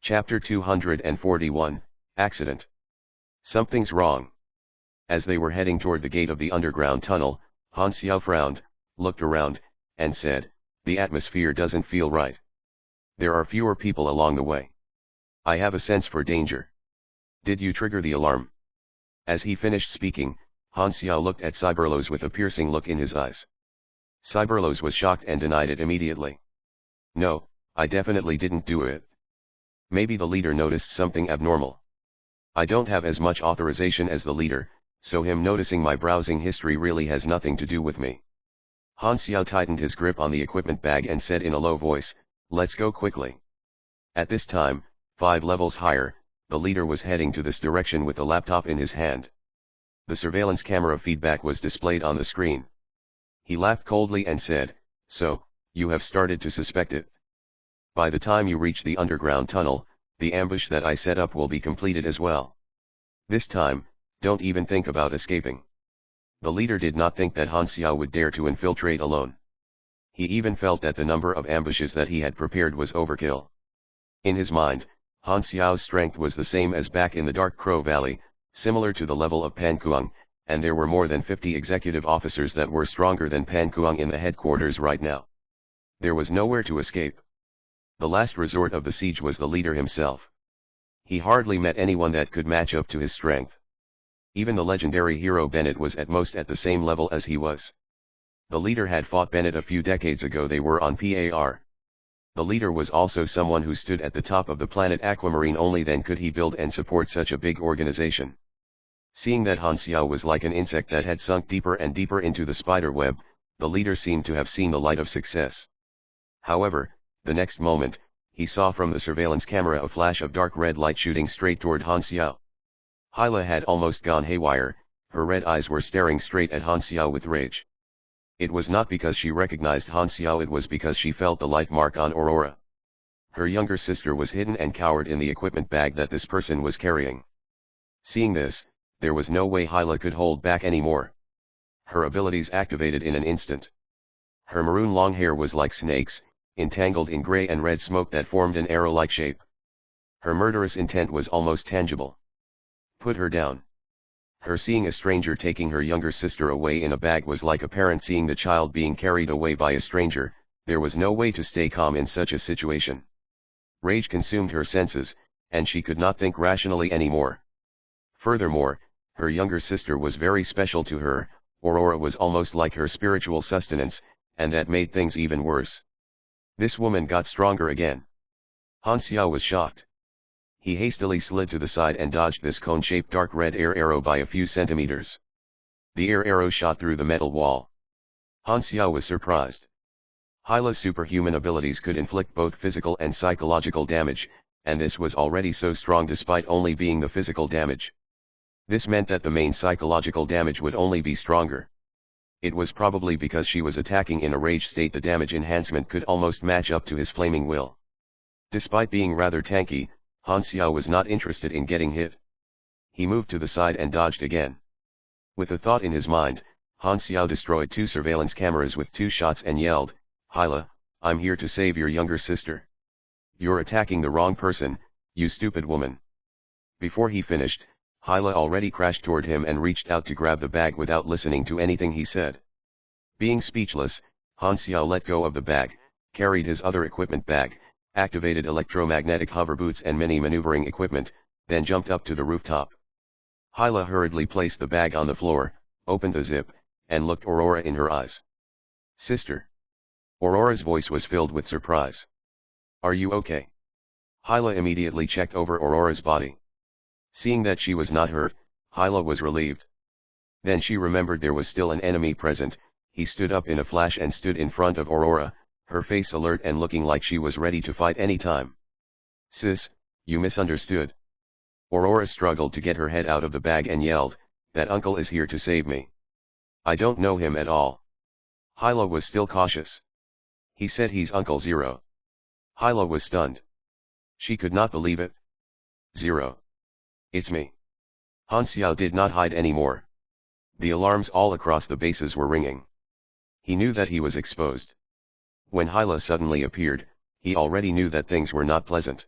Chapter 241, Accident. Something's wrong. As they were heading toward the gate of the underground tunnel, Han Xiao frowned, looked around, and said, "The atmosphere doesn't feel right. There are fewer people along the way. I have a sense for danger. Did you trigger the alarm?" As he finished speaking, Han Xiao looked at Cyberlos with a piercing look in his eyes. Cyberlos was shocked and denied it immediately. "No, I definitely didn't do it. Maybe the leader noticed something abnormal. I don't have as much authorization as the leader, so him noticing my browsing history really has nothing to do with me." Han Xiao tightened his grip on the equipment bag and said in a low voice, "Let's go quickly." At this time, 5 levels higher, the leader was heading to this direction with the laptop in his hand. The surveillance camera feedback was displayed on the screen. He laughed coldly and said, "So, you have started to suspect it. By the time you reach the underground tunnel, the ambush that I set up will be completed as well. This time, don't even think about escaping." The leader did not think that Han Xiao would dare to infiltrate alone. He even felt that the number of ambushes that he had prepared was overkill. In his mind, Han Xiao's strength was the same as back in the Dark Crow Valley, similar to the level of Pan Kuang, and there were more than 50 executive officers that were stronger than Pan Kuang in the headquarters right now. There was nowhere to escape. The last resort of the siege was the leader himself. He hardly met anyone that could match up to his strength. Even the legendary hero Bennett was at most at the same level as he was. The leader had fought Bennett a few decades ago. They were on par. The leader was also someone who stood at the top of the planet Aquamarine. Only then could he build and support such a big organization. Seeing that Han Xiao was like an insect that had sunk deeper and deeper into the spider web, the leader seemed to have seen the light of success. However, the next moment, he saw from the surveillance camera a flash of dark red light shooting straight toward Han Xiao. Hyla had almost gone haywire. Her red eyes were staring straight at Han Xiao with rage. It was not because she recognized Han Xiao, it was because she felt the life mark on Aurora. Her younger sister was hidden and cowered in the equipment bag that this person was carrying. Seeing this, there was no way Hyla could hold back anymore. Her abilities activated in an instant. Her maroon long hair was like snakes, entangled in gray and red smoke that formed an arrow-like shape. Her murderous intent was almost tangible. Put her down. Her seeing a stranger taking her younger sister away in a bag was like a parent seeing the child being carried away by a stranger. There was no way to stay calm in such a situation. Rage consumed her senses, and she could not think rationally anymore. Furthermore, her younger sister was very special to her. Aurora was almost like her spiritual sustenance, and that made things even worse. This woman got stronger again. Han Xiao was shocked. He hastily slid to the side and dodged this cone-shaped dark red air arrow by a few centimeters. The air arrow shot through the metal wall. Han Xiao was surprised. Hyla's superhuman abilities could inflict both physical and psychological damage, and this was already so strong despite only being the physical damage. This meant that the main psychological damage would only be stronger. It was probably because she was attacking in a rage state. The damage enhancement could almost match up to his flaming will. Despite being rather tanky, Han Xiao was not interested in getting hit. He moved to the side and dodged again. With a thought in his mind, Han Xiao destroyed 2 surveillance cameras with 2 shots and yelled, "Hyla, I'm here to save your younger sister. You're attacking the wrong person, you stupid woman." Before he finished, Hyla already crashed toward him and reached out to grab the bag without listening to anything he said. Being speechless, Han Xiao let go of the bag, carried his other equipment bag, activated electromagnetic hover boots and many maneuvering equipment, then jumped up to the rooftop. Hyla hurriedly placed the bag on the floor, opened a zip, and looked Aurora in her eyes. "Sister." Aurora's voice was filled with surprise. "Are you okay?" Hyla immediately checked over Aurora's body. Seeing that she was not hurt, Hyla was relieved. Then she remembered there was still an enemy present. He stood up in a flash and stood in front of Aurora, her face alert and looking like she was ready to fight any time. "Sis, you misunderstood." Aurora struggled to get her head out of the bag and yelled, "That uncle is here to save me. I don't know him at all." Hyla was still cautious. "He said he's Uncle Zero." Hyla was stunned. She could not believe it. "Zero. It's me." Han Xiao did not hide anymore. The alarms all across the bases were ringing. He knew that he was exposed. When Hyla suddenly appeared, he already knew that things were not pleasant.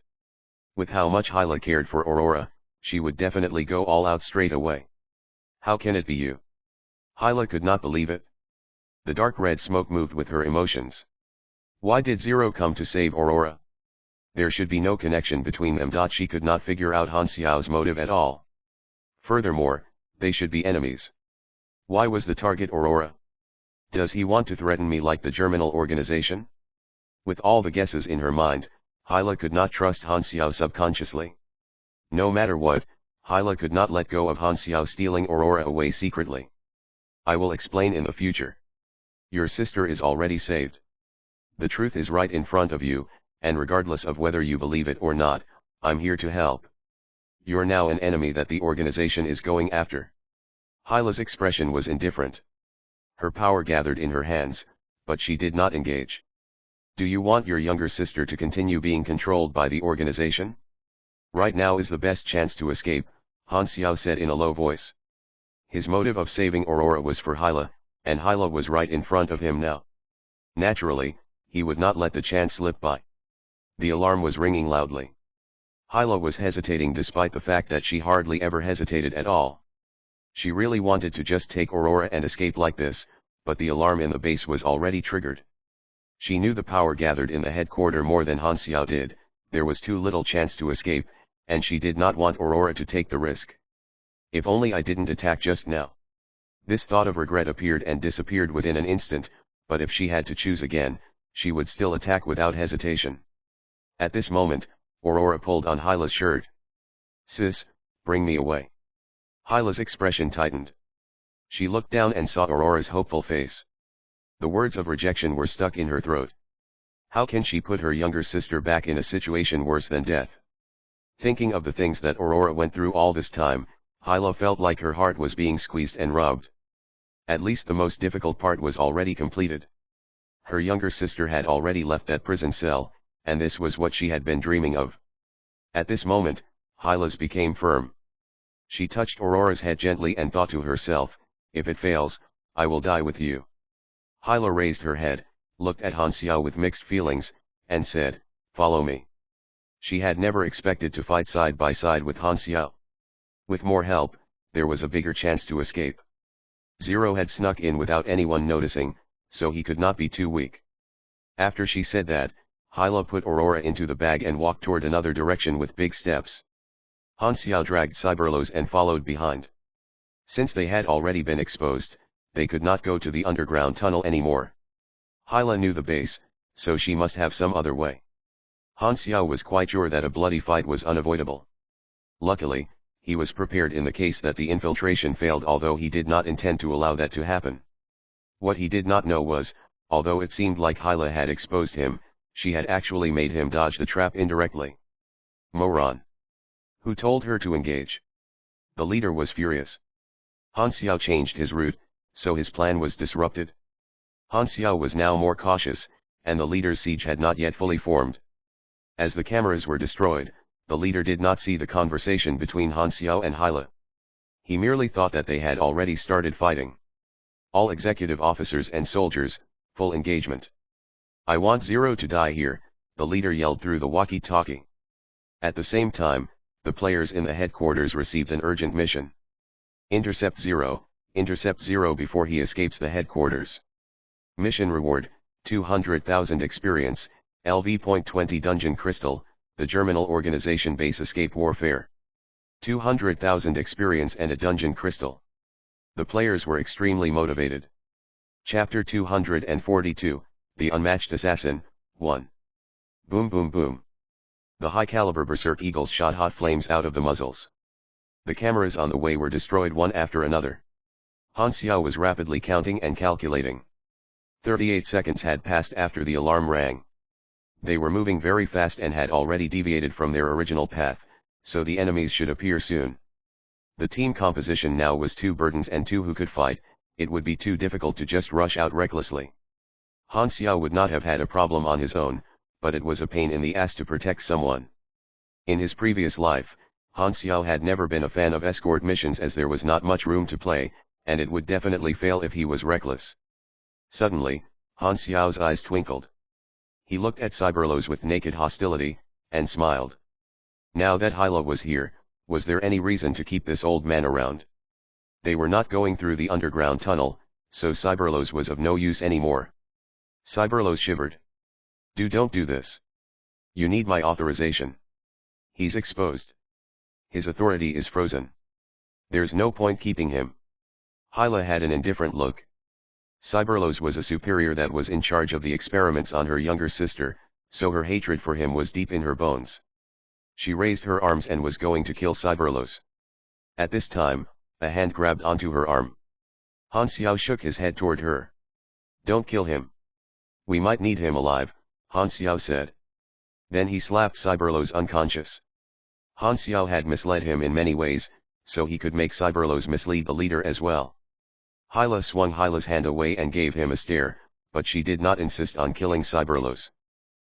With how much Hyla cared for Aurora, she would definitely go all out straight away. How can it be you? Hyla could not believe it. The dark red smoke moved with her emotions. Why did Zero come to save Aurora? There should be no connection between them. She could not figure out Han Xiao's motive at all. Furthermore, they should be enemies. Why was the target Aurora? Does he want to threaten me like the Germinal organization? With all the guesses in her mind, Hyla could not trust Han Xiao subconsciously. No matter what, Hyla could not let go of Han Xiao stealing Aurora away secretly. I will explain in the future. Your sister is already saved. The truth is right in front of you, and regardless of whether you believe it or not, I'm here to help. You're now an enemy that the organization is going after. Hyla's expression was indifferent. Her power gathered in her hands, but she did not engage. Do you want your younger sister to continue being controlled by the organization? Right now is the best chance to escape, Han Xiao said in a low voice. His motive of saving Aurora was for Hyla, and Hyla was right in front of him now. Naturally, he would not let the chance slip by. The alarm was ringing loudly. Hyla was hesitating despite the fact that she hardly ever hesitated at all. She really wanted to just take Aurora and escape like this, but the alarm in the base was already triggered. She knew the power gathered in the headquarters more than Han Xiao did, there was too little chance to escape, and she did not want Aurora to take the risk. If only I didn't attack just now. This thought of regret appeared and disappeared within an instant, but if she had to choose again, she would still attack without hesitation. At this moment, Aurora pulled on Hyla's shirt. Sis, bring me away. Hyla's expression tightened. She looked down and saw Aurora's hopeful face. The words of rejection were stuck in her throat. How can she put her younger sister back in a situation worse than death? Thinking of the things that Aurora went through all this time, Hyla felt like her heart was being squeezed and rubbed. At least the most difficult part was already completed. Her younger sister had already left that prison cell, and this was what she had been dreaming of. At this moment, Hyla's became firm. She touched Aurora's head gently and thought to herself, if it fails, I will die with you. Hyla raised her head, looked at Han Xiao with mixed feelings, and said, follow me. She had never expected to fight side by side with Han Xiao. With more help, there was a bigger chance to escape. Zero had snuck in without anyone noticing, so he could not be too weak. After she said that, Hyla put Aurora into the bag and walked toward another direction with big steps. Han Xiao dragged Cyberlos and followed behind. Since they had already been exposed, they could not go to the underground tunnel anymore. Hyla knew the base, so she must have some other way. Han Xiao was quite sure that a bloody fight was unavoidable. Luckily, he was prepared in the case that the infiltration failed, although he did not intend to allow that to happen. What he did not know was, although it seemed like Hyla had exposed him, she had actually made him dodge the trap indirectly. Moron! Who told her to engage? The leader was furious. Han Xiao changed his route, so his plan was disrupted. Han Xiao was now more cautious, and the leader's siege had not yet fully formed. As the cameras were destroyed, the leader did not see the conversation between Han Xiao and Hyla. He merely thought that they had already started fighting. All executive officers and soldiers, full engagement. I want Zero to die here, the leader yelled through the walkie-talkie. At the same time, the players in the headquarters received an urgent mission. Intercept Zero before he escapes the headquarters. Mission reward, 200,000 experience, LV.20 Dungeon Crystal, the Germinal Organization Base Escape Warfare. 200,000 experience and a Dungeon Crystal. The players were extremely motivated. Chapter 242, The Unmatched Assassin, 1. Boom boom boom. The high-caliber berserk eagles shot hot flames out of the muzzles. The cameras on the way were destroyed one after another. Han Xiao was rapidly counting and calculating. 38 seconds had passed after the alarm rang. They were moving very fast and had already deviated from their original path, so the enemies should appear soon. The team composition now was 2 burdens and 2 who could fight. It would be too difficult to just rush out recklessly. Han Xiao would not have had a problem on his own, but it was a pain in the ass to protect someone. In his previous life, Han Xiao had never been a fan of escort missions as there was not much room to play, and it would definitely fail if he was reckless. Suddenly, Han Xiao's eyes twinkled. He looked at Cyberlos with naked hostility, and smiled. Now that Hyla was here, was there any reason to keep this old man around? They were not going through the underground tunnel, so Cyberlos was of no use anymore. Cyberlos shivered. Don't do this. You need my authorization. He's exposed. His authority is frozen. There's no point keeping him. Hyla had an indifferent look. Cyberlos was a superior that was in charge of the experiments on her younger sister, so her hatred for him was deep in her bones. She raised her arms and was going to kill Cyberlos. At this time, a hand grabbed onto her arm. Han Xiao shook his head toward her. Don't kill him. We might need him alive, Han Xiao said. Then he slapped Cyberlos unconscious. Han Xiao had misled him in many ways, so he could make Cyberlos mislead the leader as well. Hyla swung Hyla's hand away and gave him a stare, but she did not insist on killing Cyberlos.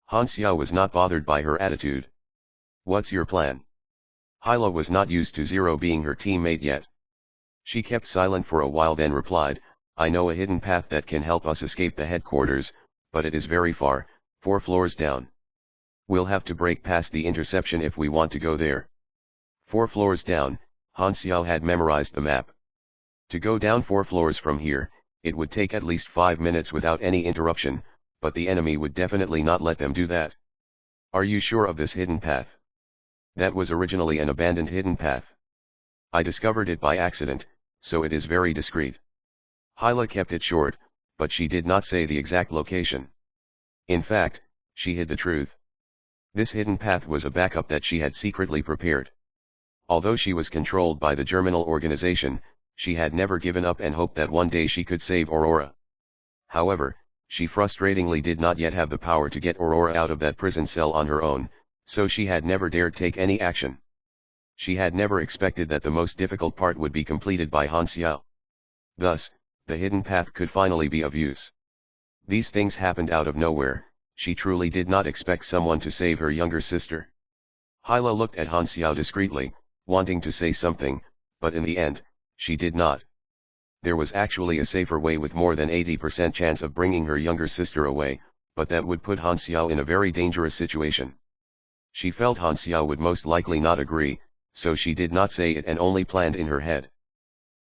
Han Xiao was not bothered by her attitude. What's your plan? Hyla was not used to Zero being her teammate yet. She kept silent for a while, then replied, I know a hidden path that can help us escape the headquarters, but it is very far, 4 floors down. We'll have to break past the interception if we want to go there. 4 floors down, Han Xiao had memorized the map. To go down 4 floors from here, it would take at least 5 minutes without any interruption, but the enemy would definitely not let them do that. Are you sure of this hidden path? That was originally an abandoned hidden path. I discovered it by accident, so it is very discreet. Hyla kept it short, but she did not say the exact location. In fact, she hid the truth. This hidden path was a backup that she had secretly prepared. Although she was controlled by the Germinal organization, she had never given up and hoped that one day she could save Aurora. However, she frustratingly did not yet have the power to get Aurora out of that prison cell on her own, so she had never dared take any action. She had never expected that the most difficult part would be completed by Han Xiao. Thus, the hidden path could finally be of use. These things happened out of nowhere. She truly did not expect someone to save her younger sister. Hyla looked at Han Xiao discreetly, wanting to say something, but in the end, she did not. There was actually a safer way with more than 80% chance of bringing her younger sister away, but that would put Han Xiao in a very dangerous situation. She felt Han Xiao would most likely not agree, so she did not say it and only planned in her head.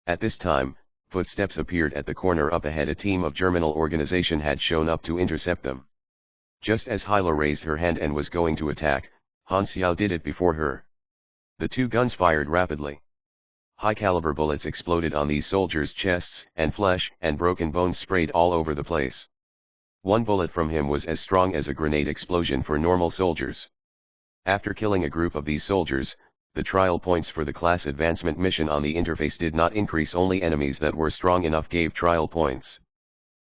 At this time, footsteps appeared at the corner up ahead. A team of Germinal organization had shown up to intercept them. Just as Hyla raised her hand and was going to attack, Han Xiao did it before her. The 2 guns fired rapidly. High-caliber bullets exploded on these soldiers' chests, and flesh and broken bones sprayed all over the place. One bullet from him was as strong as a grenade explosion for normal soldiers. After killing a group of these soldiers, the trial points for the class advancement mission on the interface did not increase. Only enemies that were strong enough gave trial points.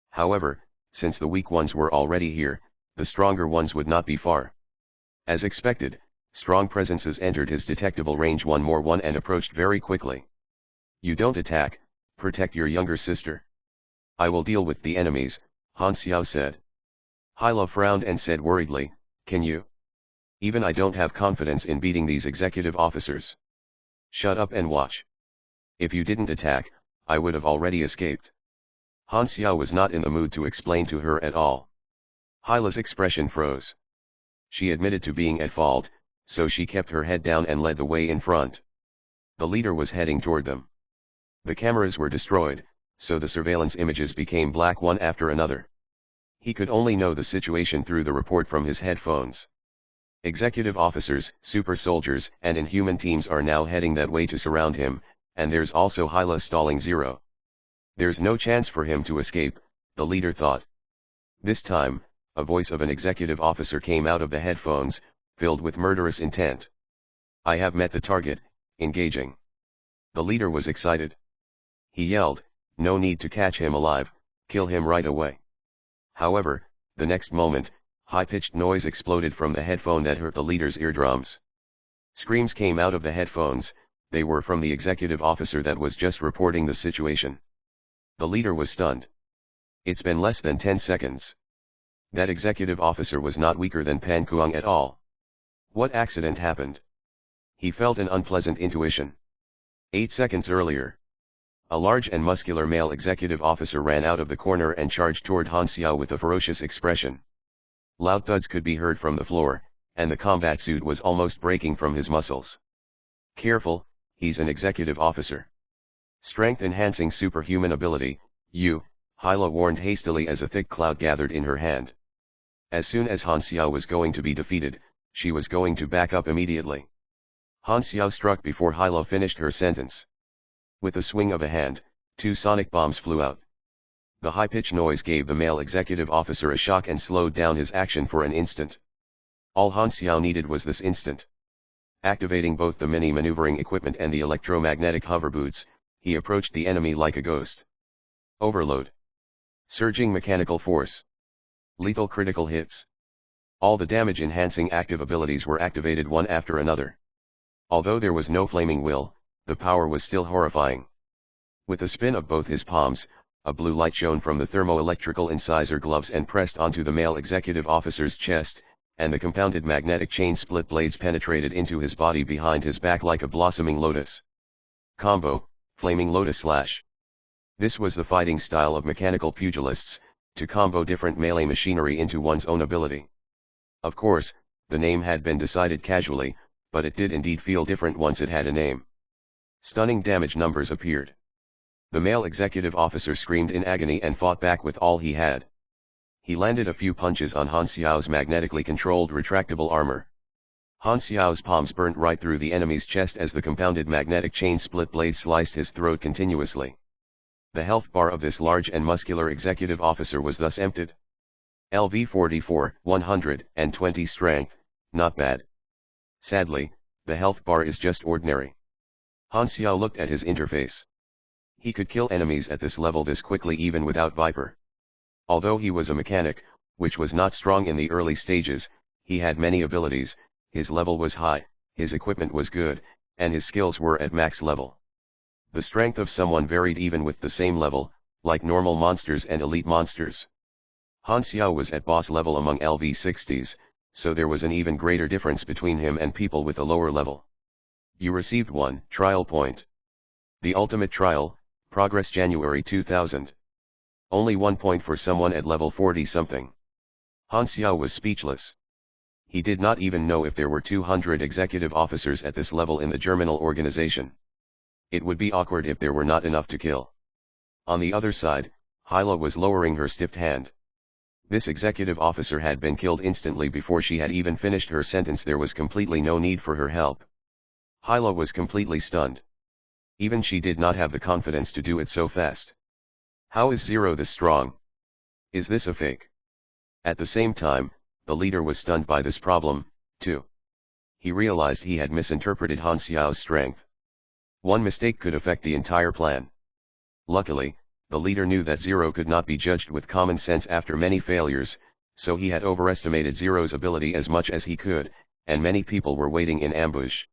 However, since the weak ones were already here, the stronger ones would not be far. As expected, strong presences entered his detectable range one and approached very quickly. You don't attack, protect your younger sister. I will deal with the enemies, Han Xiao said. Hyla frowned and said worriedly, can you? Even I don't have confidence in beating these executive officers. Shut up and watch. If you didn't attack, I would have already escaped. Han Xiao was not in the mood to explain to her at all. Hyla's expression froze. She admitted to being at fault, so she kept her head down and led the way in front. The leader was heading toward them. The cameras were destroyed, so the surveillance images became black one after another. He could only know the situation through the report from his headphones. Executive officers, super soldiers, and Inhuman teams are now heading that way to surround him, and there's also Hyla stalling Zero. There's no chance for him to escape, the leader thought. This time, a voice of an executive officer came out of the headphones, filled with murderous intent. I have met the target, engaging. The leader was excited. He yelled, no need to catch him alive, kill him right away. However, the next moment, high-pitched noise exploded from the headphone that hurt the leader's eardrums. Screams came out of the headphones. They were from the executive officer that was just reporting the situation. The leader was stunned. It's been less than 10 seconds. That executive officer was not weaker than Pan Kuang at all. What accident happened? He felt an unpleasant intuition. 8 seconds earlier. A large and muscular male executive officer ran out of the corner and charged toward Han Xiao with a ferocious expression. Loud thuds could be heard from the floor, and the combat suit was almost breaking from his muscles. Careful, he's an executive officer. Strength-enhancing superhuman ability, Hyla warned hastily as a thick cloud gathered in her hand. As soon as Han Xiao was going to be defeated, she was going to back up immediately. Han Xiao struck before Hyla finished her sentence. With the swing of a hand, 2 sonic bombs flew out. The high-pitched noise gave the male executive officer a shock and slowed down his action for an instant. All Han Xiao needed was this instant. Activating both the mini-maneuvering equipment and the electromagnetic hover boots, he approached the enemy like a ghost. Overload. Surging mechanical force. Lethal critical hits. All the damage-enhancing active abilities were activated one after another. Although there was no flaming will, the power was still horrifying. With a spin of both his palms, a blue light shone from the thermoelectrical incisor gloves and pressed onto the male executive officer's chest, and the compounded magnetic chain split blades penetrated into his body behind his back like a blossoming lotus. Combo, Flaming Lotus Slash. This was the fighting style of mechanical pugilists, to combo different melee machinery into one's own ability. Of course, the name had been decided casually, but it did indeed feel different once it had a name. Stunning damage numbers appeared. The male executive officer screamed in agony and fought back with all he had. He landed a few punches on Han Xiao's magnetically controlled retractable armor. Han Xiao's palms burnt right through the enemy's chest as the compounded magnetic chain split blade sliced his throat continuously. The health bar of this large and muscular executive officer was thus emptied. LV 44, 120 strength, not bad. Sadly, the health bar is just ordinary. Han Xiao looked at his interface. He could kill enemies at this level this quickly even without Viper. Although he was a mechanic, which was not strong in the early stages, he had many abilities, his level was high, his equipment was good, and his skills were at max level. The strength of someone varied even with the same level, like normal monsters and elite monsters. Han Xiao was at boss level among LV60s, so there was an even greater difference between him and people with a lower level. You received 1 trial point. The ultimate trial, progress January 2000. Only 1 point for someone at level 40-something. Han Xiao was speechless. He did not even know if there were 200 executive officers at this level in the Germinal organization. It would be awkward if there were not enough to kill. On the other side, Hyla was lowering her stiffed hand. This executive officer had been killed instantly before she had even finished her sentence. There was completely no need for her help. Hyla was completely stunned. Even she did not have the confidence to do it so fast. How is Zero this strong? Is this a fake? At the same time, the leader was stunned by this problem, too. He realized he had misinterpreted Han Xiao's strength. One mistake could affect the entire plan. Luckily, the leader knew that Zero could not be judged with common sense after many failures, so he had overestimated Zero's ability as much as he could, and many people were waiting in ambush.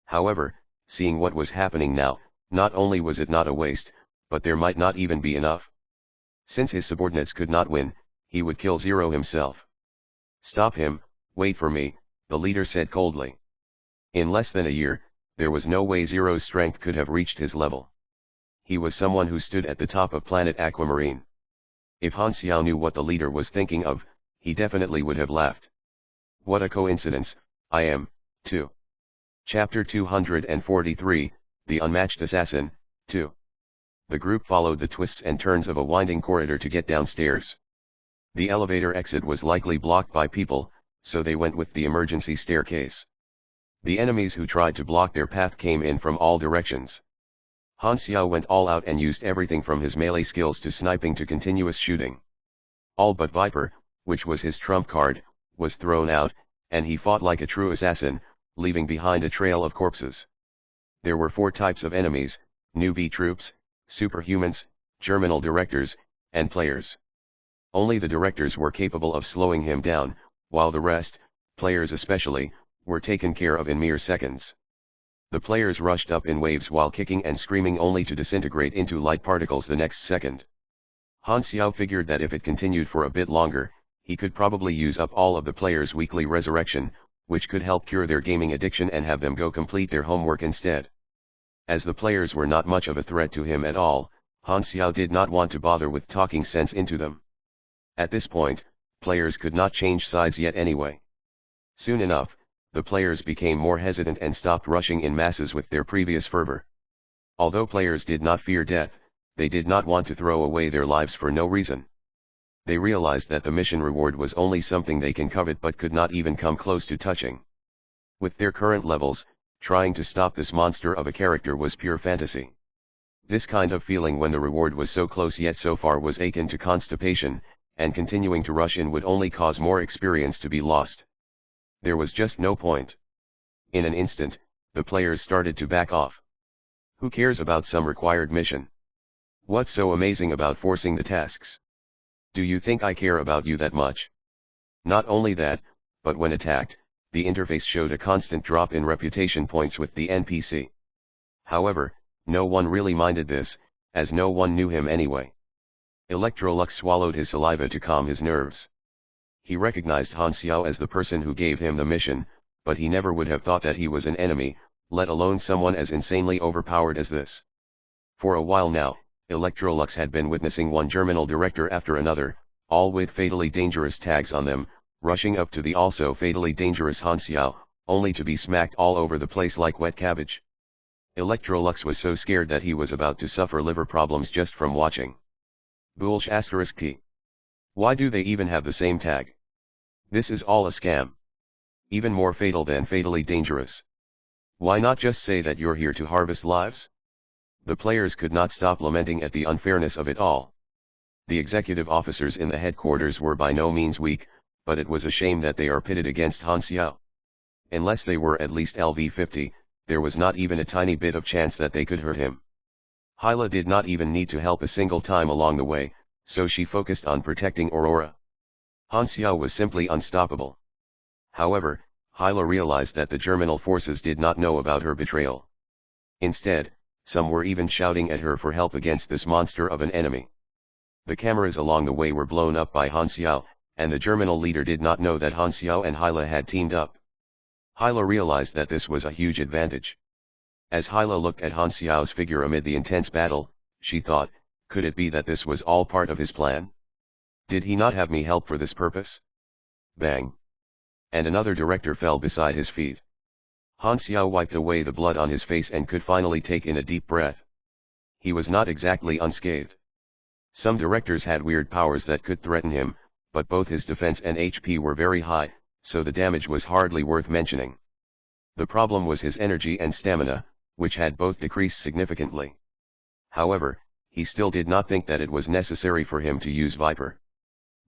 However, seeing what was happening now, not only was it not a waste, but there might not even be enough. Since his subordinates could not win, he would kill Zero himself. Stop him, wait for me, the leader said coldly. In less than a year, there was no way Zero's strength could have reached his level. He was someone who stood at the top of planet Aquamarine. If Han Xiao knew what the leader was thinking of, he definitely would have laughed. What a coincidence, I am, too. Chapter 243, The Unmatched Assassin, 2. The group followed the twists and turns of a winding corridor to get downstairs. The elevator exit was likely blocked by people, so they went with the emergency staircase. The enemies who tried to block their path came in from all directions. Han Xiao went all out and used everything from his melee skills to sniping to continuous shooting. All but Viper, which was his trump card, was thrown out, and he fought like a true assassin, leaving behind a trail of corpses. There were 4 types of enemies: newbie troops, superhumans, germinal directors, and players. Only the directors were capable of slowing him down, while the rest, players especially, were taken care of in mere seconds. The players rushed up in waves while kicking and screaming only to disintegrate into light particles the next second. Han Xiao figured that if it continued for a bit longer, he could probably use up all of the players' weekly resurrection, which could help cure their gaming addiction and have them go complete their homework instead. As the players were not much of a threat to him at all, Han Xiao did not want to bother with talking sense into them. At this point, players could not change sides yet anyway. Soon enough, the players became more hesitant and stopped rushing in masses with their previous fervor. Although players did not fear death, they did not want to throw away their lives for no reason. They realized that the mission reward was only something they can covet but could not even come close to touching. With their current levels, trying to stop this monster of a character was pure fantasy. This kind of feeling when the reward was so close yet so far was akin to constipation, and continuing to rush in would only cause more experience to be lost. There was just no point. In an instant, the players started to back off. Who cares about some required mission? What's so amazing about forcing the tasks? Do you think I care about you that much? Not only that, but when attacked, the interface showed a constant drop in reputation points with the NPC. However, no one really minded this, as no one knew him anyway. Electrolux swallowed his saliva to calm his nerves. He recognized Han Xiao as the person who gave him the mission, but he never would have thought that he was an enemy, let alone someone as insanely overpowered as this. For a while now, Electrolux had been witnessing one Germinal director after another, all with fatally dangerous tags on them, rushing up to the also fatally dangerous Han Xiao, only to be smacked all over the place like wet cabbage. Electrolux was so scared that he was about to suffer liver problems just from watching. Boolsh *T. Why do they even have the same tag? This is all a scam. Even more fatal than fatally dangerous. Why not just say that you're here to harvest lives? The players could not stop lamenting at the unfairness of it all. The executive officers in the headquarters were by no means weak, but it was a shame that they are pitted against Han Xiao. Unless they were at least LV50, there was not even a tiny bit of chance that they could hurt him. Hyla did not even need to help a single time along the way, so she focused on protecting Aurora. Han Xiao was simply unstoppable. However, Hyla realized that the Germinal forces did not know about her betrayal. Instead, some were even shouting at her for help against this monster of an enemy. The cameras along the way were blown up by Han Xiao, and the Germinal leader did not know that Han Xiao and Hyla had teamed up. Hyla realized that this was a huge advantage. As Hyla looked at Han Xiao's figure amid the intense battle, she thought, could it be that this was all part of his plan? Did he not have me help for this purpose? Bang! And another director fell beside his feet. Han Xiao wiped away the blood on his face and could finally take in a deep breath. He was not exactly unscathed. Some directors had weird powers that could threaten him, but both his defense and HP were very high, so the damage was hardly worth mentioning. The problem was his energy and stamina, which had both decreased significantly. However, he still did not think that it was necessary for him to use Viper.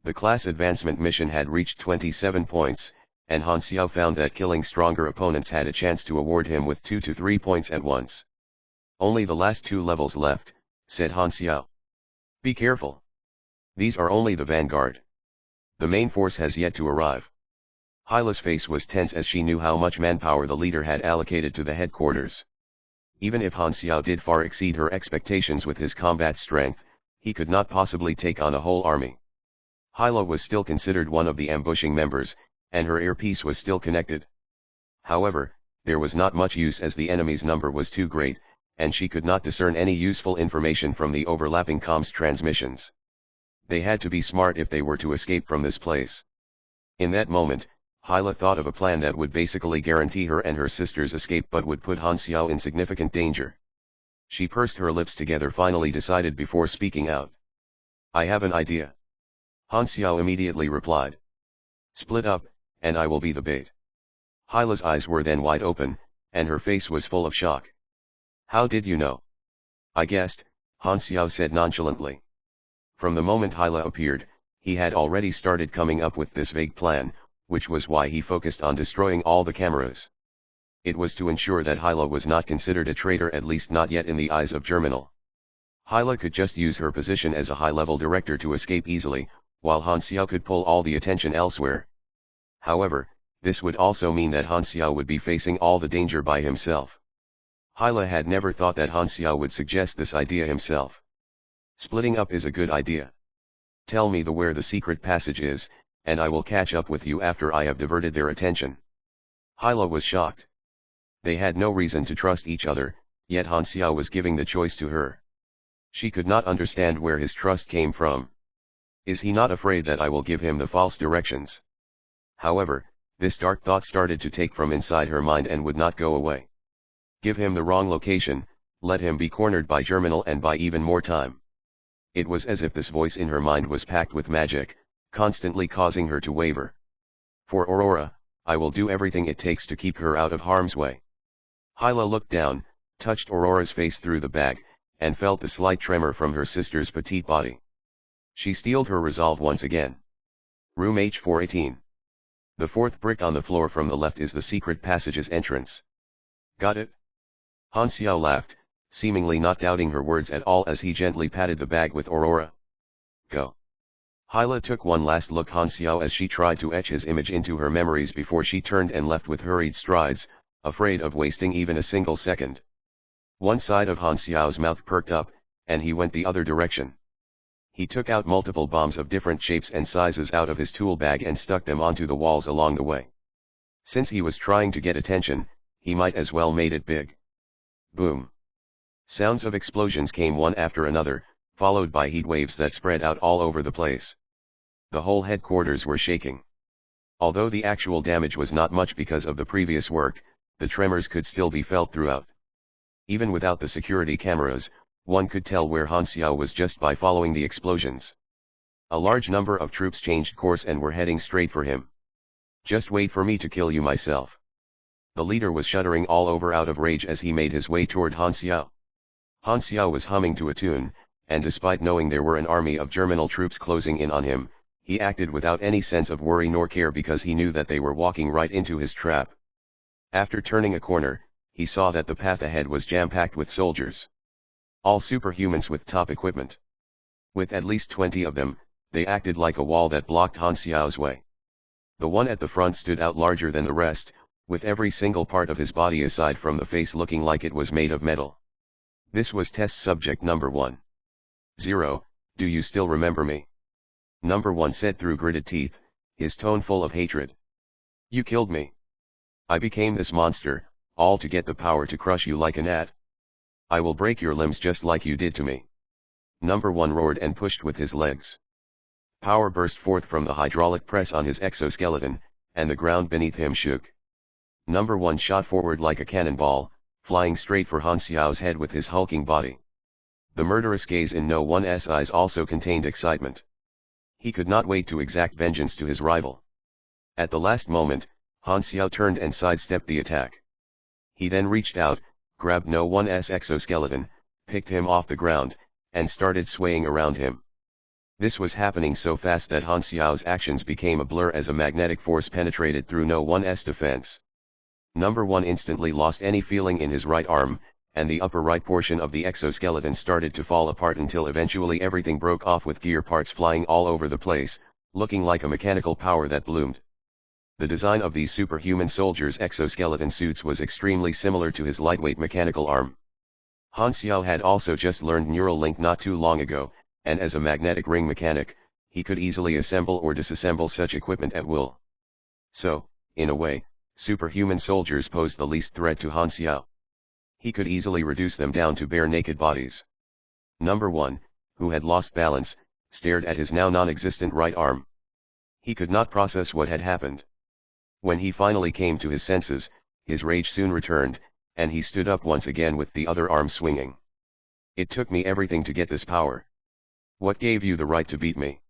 The class advancement mission had reached 27 points, and Han Xiao found that killing stronger opponents had a chance to award him with 2 to 3 points at once. Only the last 2 levels left, said Han Xiao. Be careful. These are only the vanguard. The main force has yet to arrive. Hyla's face was tense as she knew how much manpower the leader had allocated to the headquarters. Even if Han Xiao did far exceed her expectations with his combat strength, he could not possibly take on a whole army. Hyla was still considered one of the ambushing members, and her earpiece was still connected. However, there was not much use as the enemy's number was too great, and she could not discern any useful information from the overlapping comms transmissions. They had to be smart if they were to escape from this place. In that moment, Hyla thought of a plan that would basically guarantee her and her sister's escape but would put Han Xiao in significant danger. She pursed her lips together, finally decided before speaking out. I have an idea. Han Xiao immediately replied. Split up, and I will be the bait. Hyla's eyes were then wide open, and her face was full of shock. How did you know? I guessed, Han Xiao said nonchalantly. From the moment Hyla appeared, he had already started coming up with this vague plan, which was why he focused on destroying all the cameras. It was to ensure that Hyla was not considered a traitor, at least not yet in the eyes of Germinal. Hyla could just use her position as a high-level director to escape easily, while Han Xiao could pull all the attention elsewhere. However, this would also mean that Han Xiao would be facing all the danger by himself. Hyla had never thought that Han Xiao would suggest this idea himself. Splitting up is a good idea. Tell me where the secret passage is, and I will catch up with you after I have diverted their attention. Hyla was shocked. They had no reason to trust each other, yet Han Xiao was giving the choice to her. She could not understand where his trust came from. Is he not afraid that I will give him the false directions? However, This dark thought started to take from inside her mind and would not go away. Give him the wrong location, let him be cornered by Germinal and buy even more time. It was as if this voice in her mind was packed with magic, constantly causing her to waver. For Aurora, I will do everything it takes to keep her out of harm's way. Hyla looked down, touched Aurora's face through the bag, and felt the slight tremor from her sister's petite body. She steeled her resolve once again. Room H418. The fourth brick on the floor from the left is the secret passage's entrance. Got it? Han Xiao laughed, seemingly not doubting her words at all as he gently patted the bag with Aurora. Go. Hyla took one last look Han Xiao as she tried to etch his image into her memories before she turned and left with hurried strides, afraid of wasting even a single second. One side of Han Xiao's mouth perked up, and he went the other direction. He took out multiple bombs of different shapes and sizes out of his tool bag and stuck them onto the walls along the way. Since he was trying to get attention, he might as well made it big. Boom. Sounds of explosions came one after another, followed by heat waves that spread out all over the place. The whole headquarters were shaking. Although the actual damage was not much because of the previous work, the tremors could still be felt throughout. Even without the security cameras, one could tell where Han Xiao was just by following the explosions. A large number of troops changed course and were heading straight for him. Just wait for me to kill you myself. The leader was shuddering all over out of rage as he made his way toward Han Xiao. Han Xiao was humming to a tune, and despite knowing there were an army of Germinal troops closing in on him, he acted without any sense of worry nor care because he knew that they were walking right into his trap. After turning a corner, he saw that the path ahead was jam-packed with soldiers. All superhumans with top equipment. With at least 20 of them, they acted like a wall that blocked Han Xiao's way. The one at the front stood out larger than the rest, with every single part of his body aside from the face looking like it was made of metal. This was test subject number 1. 0, do you still remember me? Number 1 said through gritted teeth, his tone full of hatred. You killed me. I became this monster, all to get the power to crush you like a gnat. I will break your limbs just like you did to me. Number 1 roared and pushed with his legs. Power burst forth from the hydraulic press on his exoskeleton, and the ground beneath him shook. Number 1 shot forward like a cannonball, flying straight for Han Xiao's head with his hulking body. The murderous gaze in No One's eyes also contained excitement. He could not wait to exact vengeance to his rival. At the last moment, Han Xiao turned and sidestepped the attack. He then reached out, grabbed No One's exoskeleton, picked him off the ground, and started swaying around him. This was happening so fast that Han Xiao's actions became a blur as a magnetic force penetrated through No One's defense. Number 1 instantly lost any feeling in his right arm, and the upper right portion of the exoskeleton started to fall apart until eventually everything broke off with gear parts flying all over the place, looking like a mechanical power that bloomed. The design of these superhuman soldiers' exoskeleton suits was extremely similar to his lightweight mechanical arm. Han Xiao had also just learned Neural Link not too long ago, and as a magnetic ring mechanic, he could easily assemble or disassemble such equipment at will. So, in a way, superhuman soldiers posed the least threat to Han Xiao. He could easily reduce them down to bare naked bodies. Number 1, who had lost balance, stared at his now non-existent right arm. He could not process what had happened. When he finally came to his senses, his rage soon returned, and he stood up once again with the other arm swinging. It took me everything to get this power. What gave you the right to beat me?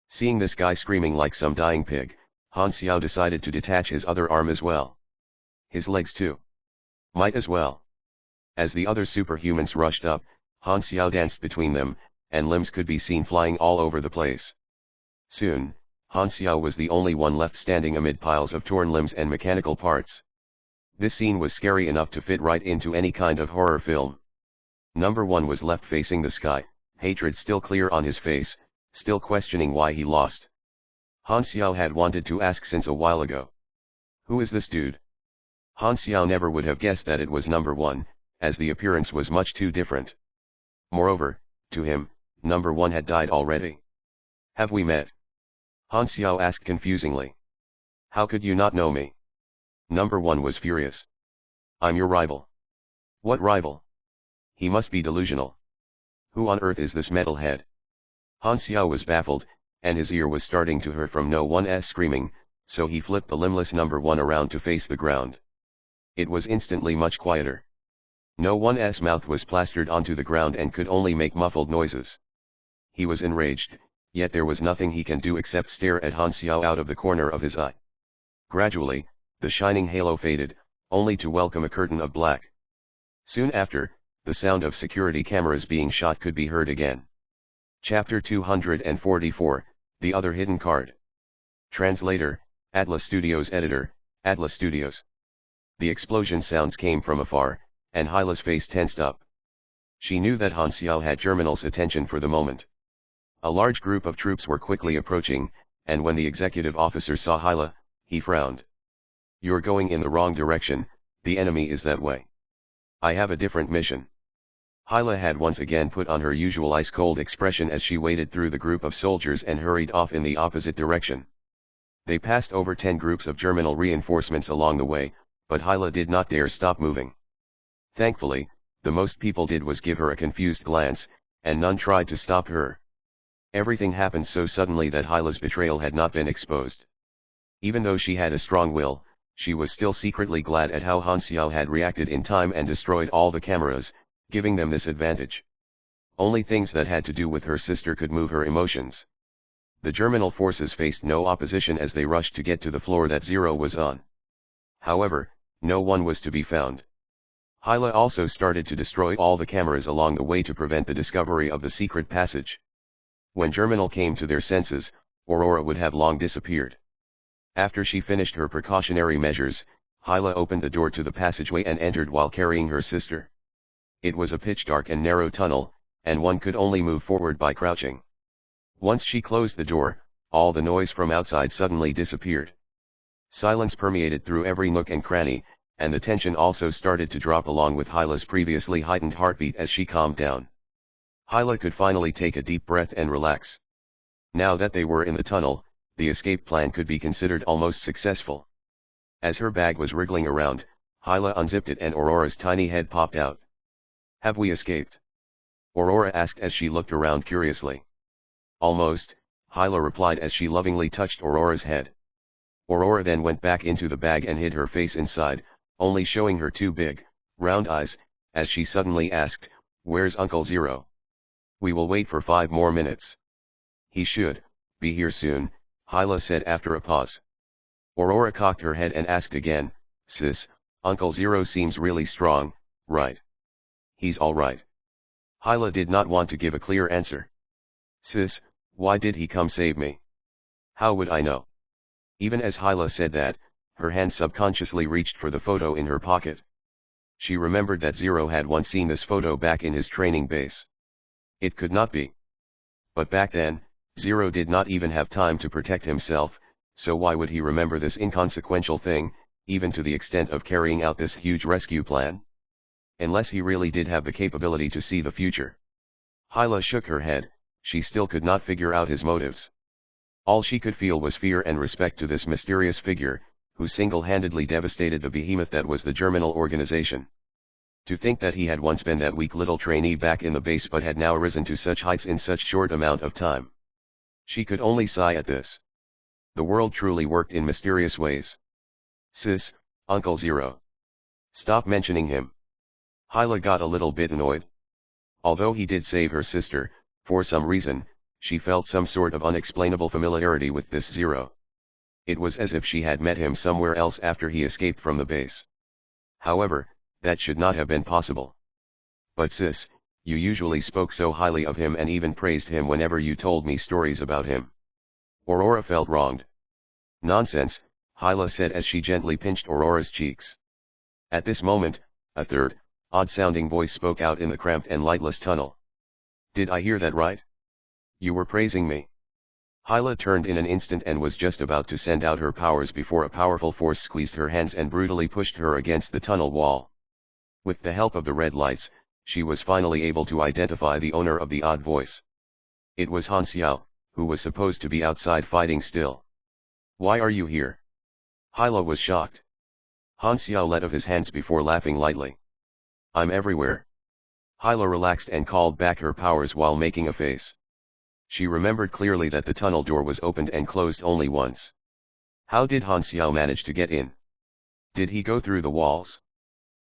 Seeing this guy screaming like some dying pig, Han Xiao decided to detach his other arm as well. His legs too. Might as well. As the other superhumans rushed up, Han Xiao danced between them, and limbs could be seen flying all over the place. Soon, Han Xiao was the only one left standing amid piles of torn limbs and mechanical parts. This scene was scary enough to fit right into any kind of horror film. Number 1 was left facing the sky, hatred still clear on his face, still questioning why he lost. Han Xiao had wanted to ask since a while ago. Who is this dude? Han Xiao never would have guessed that it was Number 1, as the appearance was much too different. Moreover, to him, Number 1 had died already. Have we met? Han Xiao asked confusingly. How could you not know me? Number 1 was furious. I'm your rival. What rival? He must be delusional. Who on earth is this metalhead? Han Xiao was baffled, and his ear was starting to hurt from No One's screaming, so he flipped the limbless number 1 around to face the ground. It was instantly much quieter. No one's mouth was plastered onto the ground and could only make muffled noises. He was enraged, yet there was nothing he can do except stare at Han Xiao out of the corner of his eye. Gradually, the shining halo faded, only to welcome a curtain of black. Soon after, the sound of security cameras being shot could be heard again. Chapter 244, The Other Hidden Card. Translator, Atlas Studios. Editor, Atlas Studios. The explosion sounds came from afar, and Hyla's face tensed up. She knew that Han Xiao had Germinal's attention for the moment. A large group of troops were quickly approaching, and when the executive officer saw Hyla, he frowned. "You're going in the wrong direction, the enemy is that way. I have a different mission." Hyla had once again put on her usual ice-cold expression as she waded through the group of soldiers and hurried off in the opposite direction. They passed over 10 groups of Germinal reinforcements along the way, but Hyla did not dare stop moving. Thankfully, the most people did was give her a confused glance, and none tried to stop her. Everything happened so suddenly that Hyla's betrayal had not been exposed. Even though she had a strong will, she was still secretly glad at how Han Xiao had reacted in time and destroyed all the cameras, giving them this advantage. Only things that had to do with her sister could move her emotions. The Germinal forces faced no opposition as they rushed to get to the floor that Zero was on. However, no one was to be found. Hyla also started to destroy all the cameras along the way to prevent the discovery of the secret passage. When Germinal came to their senses, Aurora would have long disappeared. After she finished her precautionary measures, Hyla opened the door to the passageway and entered while carrying her sister. It was a pitch-dark and narrow tunnel, and one could only move forward by crouching. Once she closed the door, all the noise from outside suddenly disappeared. Silence permeated through every nook and cranny, and the tension also started to drop along with Hyla's previously heightened heartbeat as she calmed down. Hyla could finally take a deep breath and relax. Now that they were in the tunnel, the escape plan could be considered almost successful. As her bag was wriggling around, Hyla unzipped it and Aurora's tiny head popped out. "Have we escaped?" Aurora asked as she looked around curiously. "Almost," Hyla replied as she lovingly touched Aurora's head. Aurora then went back into the bag and hid her face inside, only showing her 2 big, round eyes, as she suddenly asked, "Where's Uncle Zero?" "We will wait for 5 more minutes." "He should be here soon," Hyla said after a pause. Aurora cocked her head and asked again, "Sis, Uncle Zero seems really strong, right?" "He's all right." Hyla did not want to give a clear answer. "Sis, why did he come save me?" "How would I know?" Even as Hyla said that, her hand subconsciously reached for the photo in her pocket. She remembered that Zero had once seen this photo back in his training base. It could not be. But back then, Zero did not even have time to protect himself, so why would he remember this inconsequential thing, even to the extent of carrying out this huge rescue plan? Unless he really did have the capability to see the future. Hyla shook her head, she still could not figure out his motives. All she could feel was fear and respect to this mysterious figure, who single-handedly devastated the behemoth that was the Germinal organization. To think that he had once been that weak little trainee back in the base but had now risen to such heights in such short amount of time. She could only sigh at this. The world truly worked in mysterious ways. "Sis, Uncle Zero. Stop mentioning him." Hyla got a little bit annoyed. Although he did save her sister, for some reason, she felt some sort of unexplainable familiarity with this Zero. It was as if she had met him somewhere else after he escaped from the base. However, that should not have been possible. "But sis, you usually spoke so highly of him and even praised him whenever you told me stories about him." Aurora felt wronged. "Nonsense," Hyla said as she gently pinched Aurora's cheeks. At this moment, a third, odd-sounding voice spoke out in the cramped and lightless tunnel. "Did I hear that right? You were praising me?" Hyla turned in an instant and was just about to send out her powers before a powerful force squeezed her hands and brutally pushed her against the tunnel wall. With the help of the red lights, she was finally able to identify the owner of the odd voice. It was Han Xiao, who was supposed to be outside fighting still. "Why are you here?" Hyla was shocked. Han Xiao let of his hands before laughing lightly. "I'm everywhere." Hyla relaxed and called back her powers while making a face. She remembered clearly that the tunnel door was opened and closed only once. How did Han Xiao manage to get in? Did he go through the walls?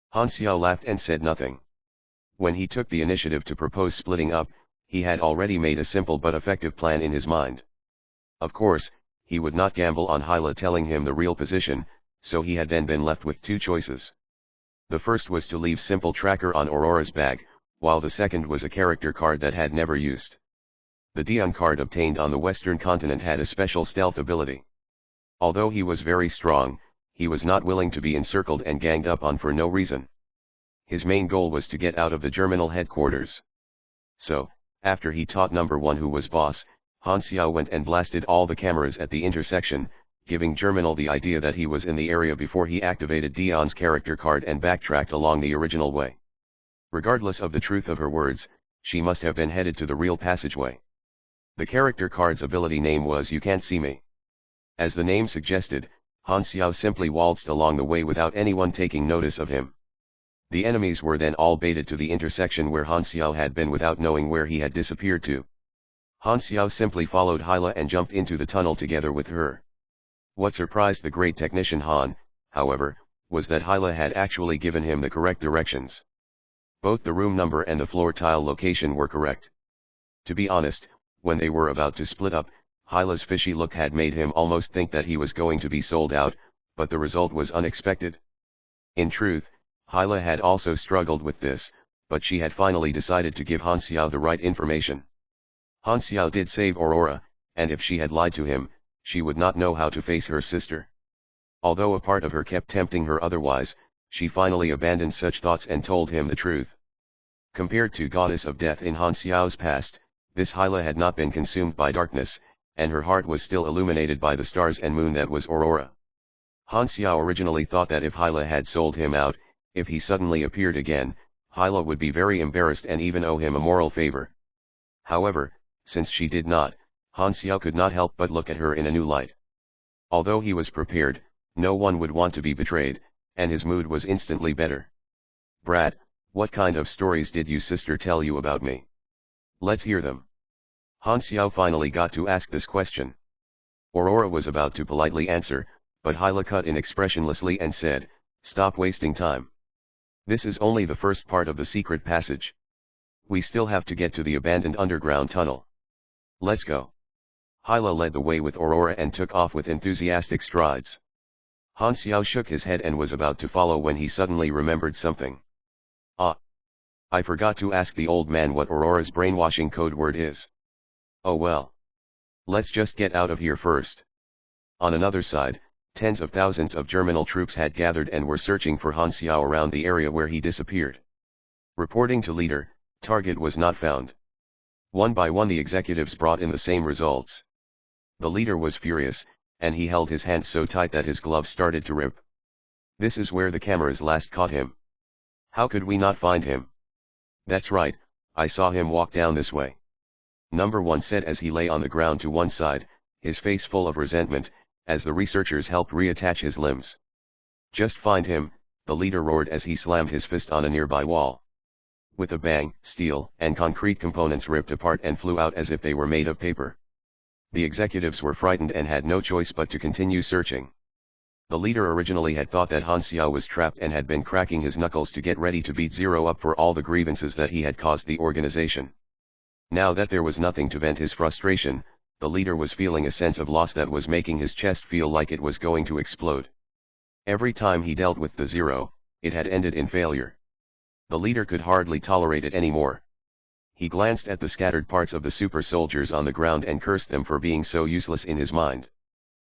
Han Xiao laughed and said nothing. When he took the initiative to propose splitting up, he had already made a simple but effective plan in his mind. Of course, he would not gamble on Hyla telling him the real position, so he had then been left with two choices. The first was to leave simple tracker on Aurora's bag, while the second was a character card that had never used. The Dion card obtained on the Western continent had a special stealth ability. Although he was very strong, he was not willing to be encircled and ganged up on for no reason. His main goal was to get out of the Germinal headquarters. So, after he taught number 1 who was boss, Han Xiao went and blasted all the cameras at the intersection, giving Germinal the idea that he was in the area before he activated Dion's character card and backtracked along the original way. Regardless of the truth of her words, she must have been headed to the real passageway. The character card's ability name was You Can't See Me. As the name suggested, Han Xiao simply waltzed along the way without anyone taking notice of him. The enemies were then all baited to the intersection where Han Xiao had been without knowing where he had disappeared to. Han Xiao simply followed Hyla and jumped into the tunnel together with her. What surprised the great technician Han, however, was that Hyla had actually given him the correct directions. Both the room number and the floor tile location were correct. To be honest, when they were about to split up, Hyla's fishy look had made him almost think that he was going to be sold out, but the result was unexpected. In truth, Hyla had also struggled with this, but she had finally decided to give Han Xiao the right information. Han Xiao did save Aurora, and if she had lied to him, she would not know how to face her sister. Although a part of her kept tempting her otherwise, she finally abandoned such thoughts and told him the truth. Compared to Goddess of Death in Han Xiao's past, this Hyla had not been consumed by darkness, and her heart was still illuminated by the stars and moon that was Aurora. Han Xiao originally thought that if Hyla had sold him out, if he suddenly appeared again, Hyla would be very embarrassed and even owe him a moral favor. However, since she did not, Han Xiao could not help but look at her in a new light. Although he was prepared, no one would want to be betrayed, and his mood was instantly better. "Brat, what kind of stories did you sister tell you about me? Let's hear them." Han Xiao finally got to ask this question. Aurora was about to politely answer, but Hyla cut in expressionlessly and said, "Stop wasting time. This is only the first part of the secret passage. We still have to get to the abandoned underground tunnel. Let's go." Hyla led the way with Aurora and took off with enthusiastic strides. Han Xiao shook his head and was about to follow when he suddenly remembered something. "Ah! I forgot to ask the old man what Aurora's brainwashing code word is. Oh well. Let's just get out of here first." On another side, tens of thousands of Germinal troops had gathered and were searching for Han Xiao around the area where he disappeared. Reporting to leader, target was not found. One by one the executives brought in the same results. The leader was furious, and he held his hands so tight that his gloves started to rip. "This is where the cameras last caught him. How could we not find him?" "That's right, I saw him walk down this way," number 1 said as he lay on the ground to one side, his face full of resentment, as the researchers helped reattach his limbs. "Just find him," the leader roared as he slammed his fist on a nearby wall. With a bang, steel and concrete components ripped apart and flew out as if they were made of paper. The executives were frightened and had no choice but to continue searching. The leader originally had thought that Han Xiao was trapped and had been cracking his knuckles to get ready to beat Zero up for all the grievances that he had caused the organization. Now that there was nothing to vent his frustration, the leader was feeling a sense of loss that was making his chest feel like it was going to explode. Every time he dealt with the Zero, it had ended in failure. The leader could hardly tolerate it anymore. He glanced at the scattered parts of the super soldiers on the ground and cursed them for being so useless in his mind.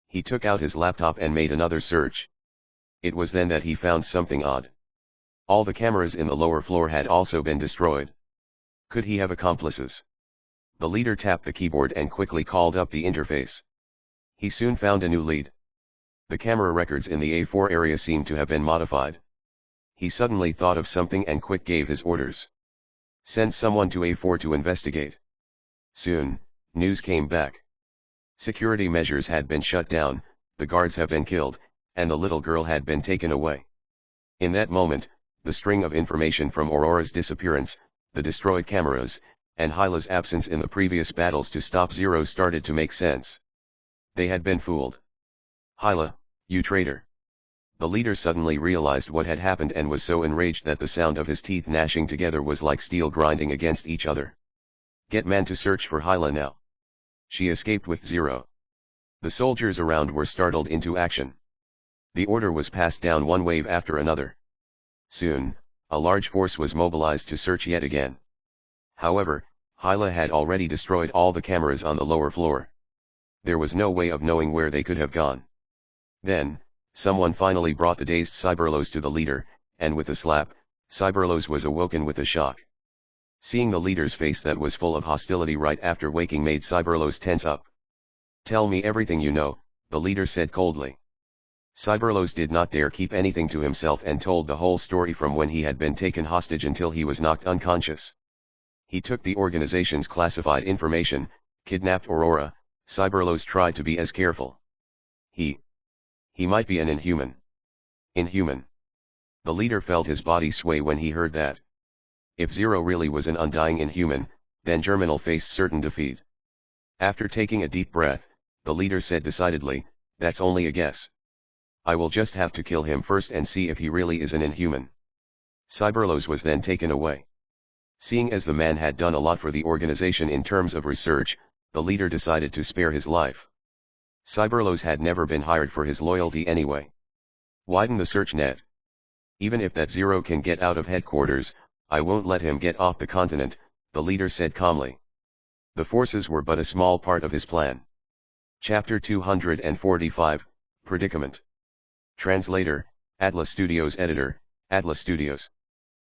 He took out his laptop and made another search. It was then that he found something odd. All the cameras in the lower floor had also been destroyed. Could he have accomplices? The leader tapped the keyboard and quickly called up the interface. He soon found a new lead. The camera records in the A4 area seemed to have been modified. He suddenly thought of something and quick gave his orders. "Send someone to A4 to investigate." Soon, news came back. Security measures had been shut down, the guards have been killed, and the little girl had been taken away. In that moment, the string of information from Aurora's disappearance, the destroyed cameras, and Hyla's absence in the previous battles to stop Zero started to make sense. They had been fooled. Hyla, you traitor. The leader suddenly realized what had happened and was so enraged that the sound of his teeth gnashing together was like steel grinding against each other. Get man to search for Hyla now. She escaped with 0. The soldiers around were startled into action. The order was passed down one wave after another. Soon, a large force was mobilized to search yet again. However, Hyla had already destroyed all the cameras on the lower floor. There was no way of knowing where they could have gone. Then, someone finally brought the dazed Cyberlos to the leader, and with a slap, Cyberlos was awoken with a shock. Seeing the leader's face that was full of hostility right after waking made Cyberlos tense up. Tell me everything you know, the leader said coldly. Cyberlos did not dare keep anything to himself and told the whole story from when he had been taken hostage until he was knocked unconscious. He took the organization's classified information, kidnapped Aurora. Cyberlos tried to be as careful. He might be an inhuman. Inhuman. The leader felt his body sway when he heard that. If Zero really was an undying inhuman, then Germinal faced certain defeat. After taking a deep breath, the leader said decidedly, that's only a guess. I will just have to kill him first and see if he really is an inhuman. Cyberlos was then taken away. Seeing as the man had done a lot for the organization in terms of research, the leader decided to spare his life. Cyberlos had never been hired for his loyalty anyway. Widen the search net. Even if that Zero can get out of headquarters, I won't let him get off the continent, the leader said calmly. The forces were but a small part of his plan. Chapter 245, Predicament. Translator, Atlas Studios Editor, Atlas Studios.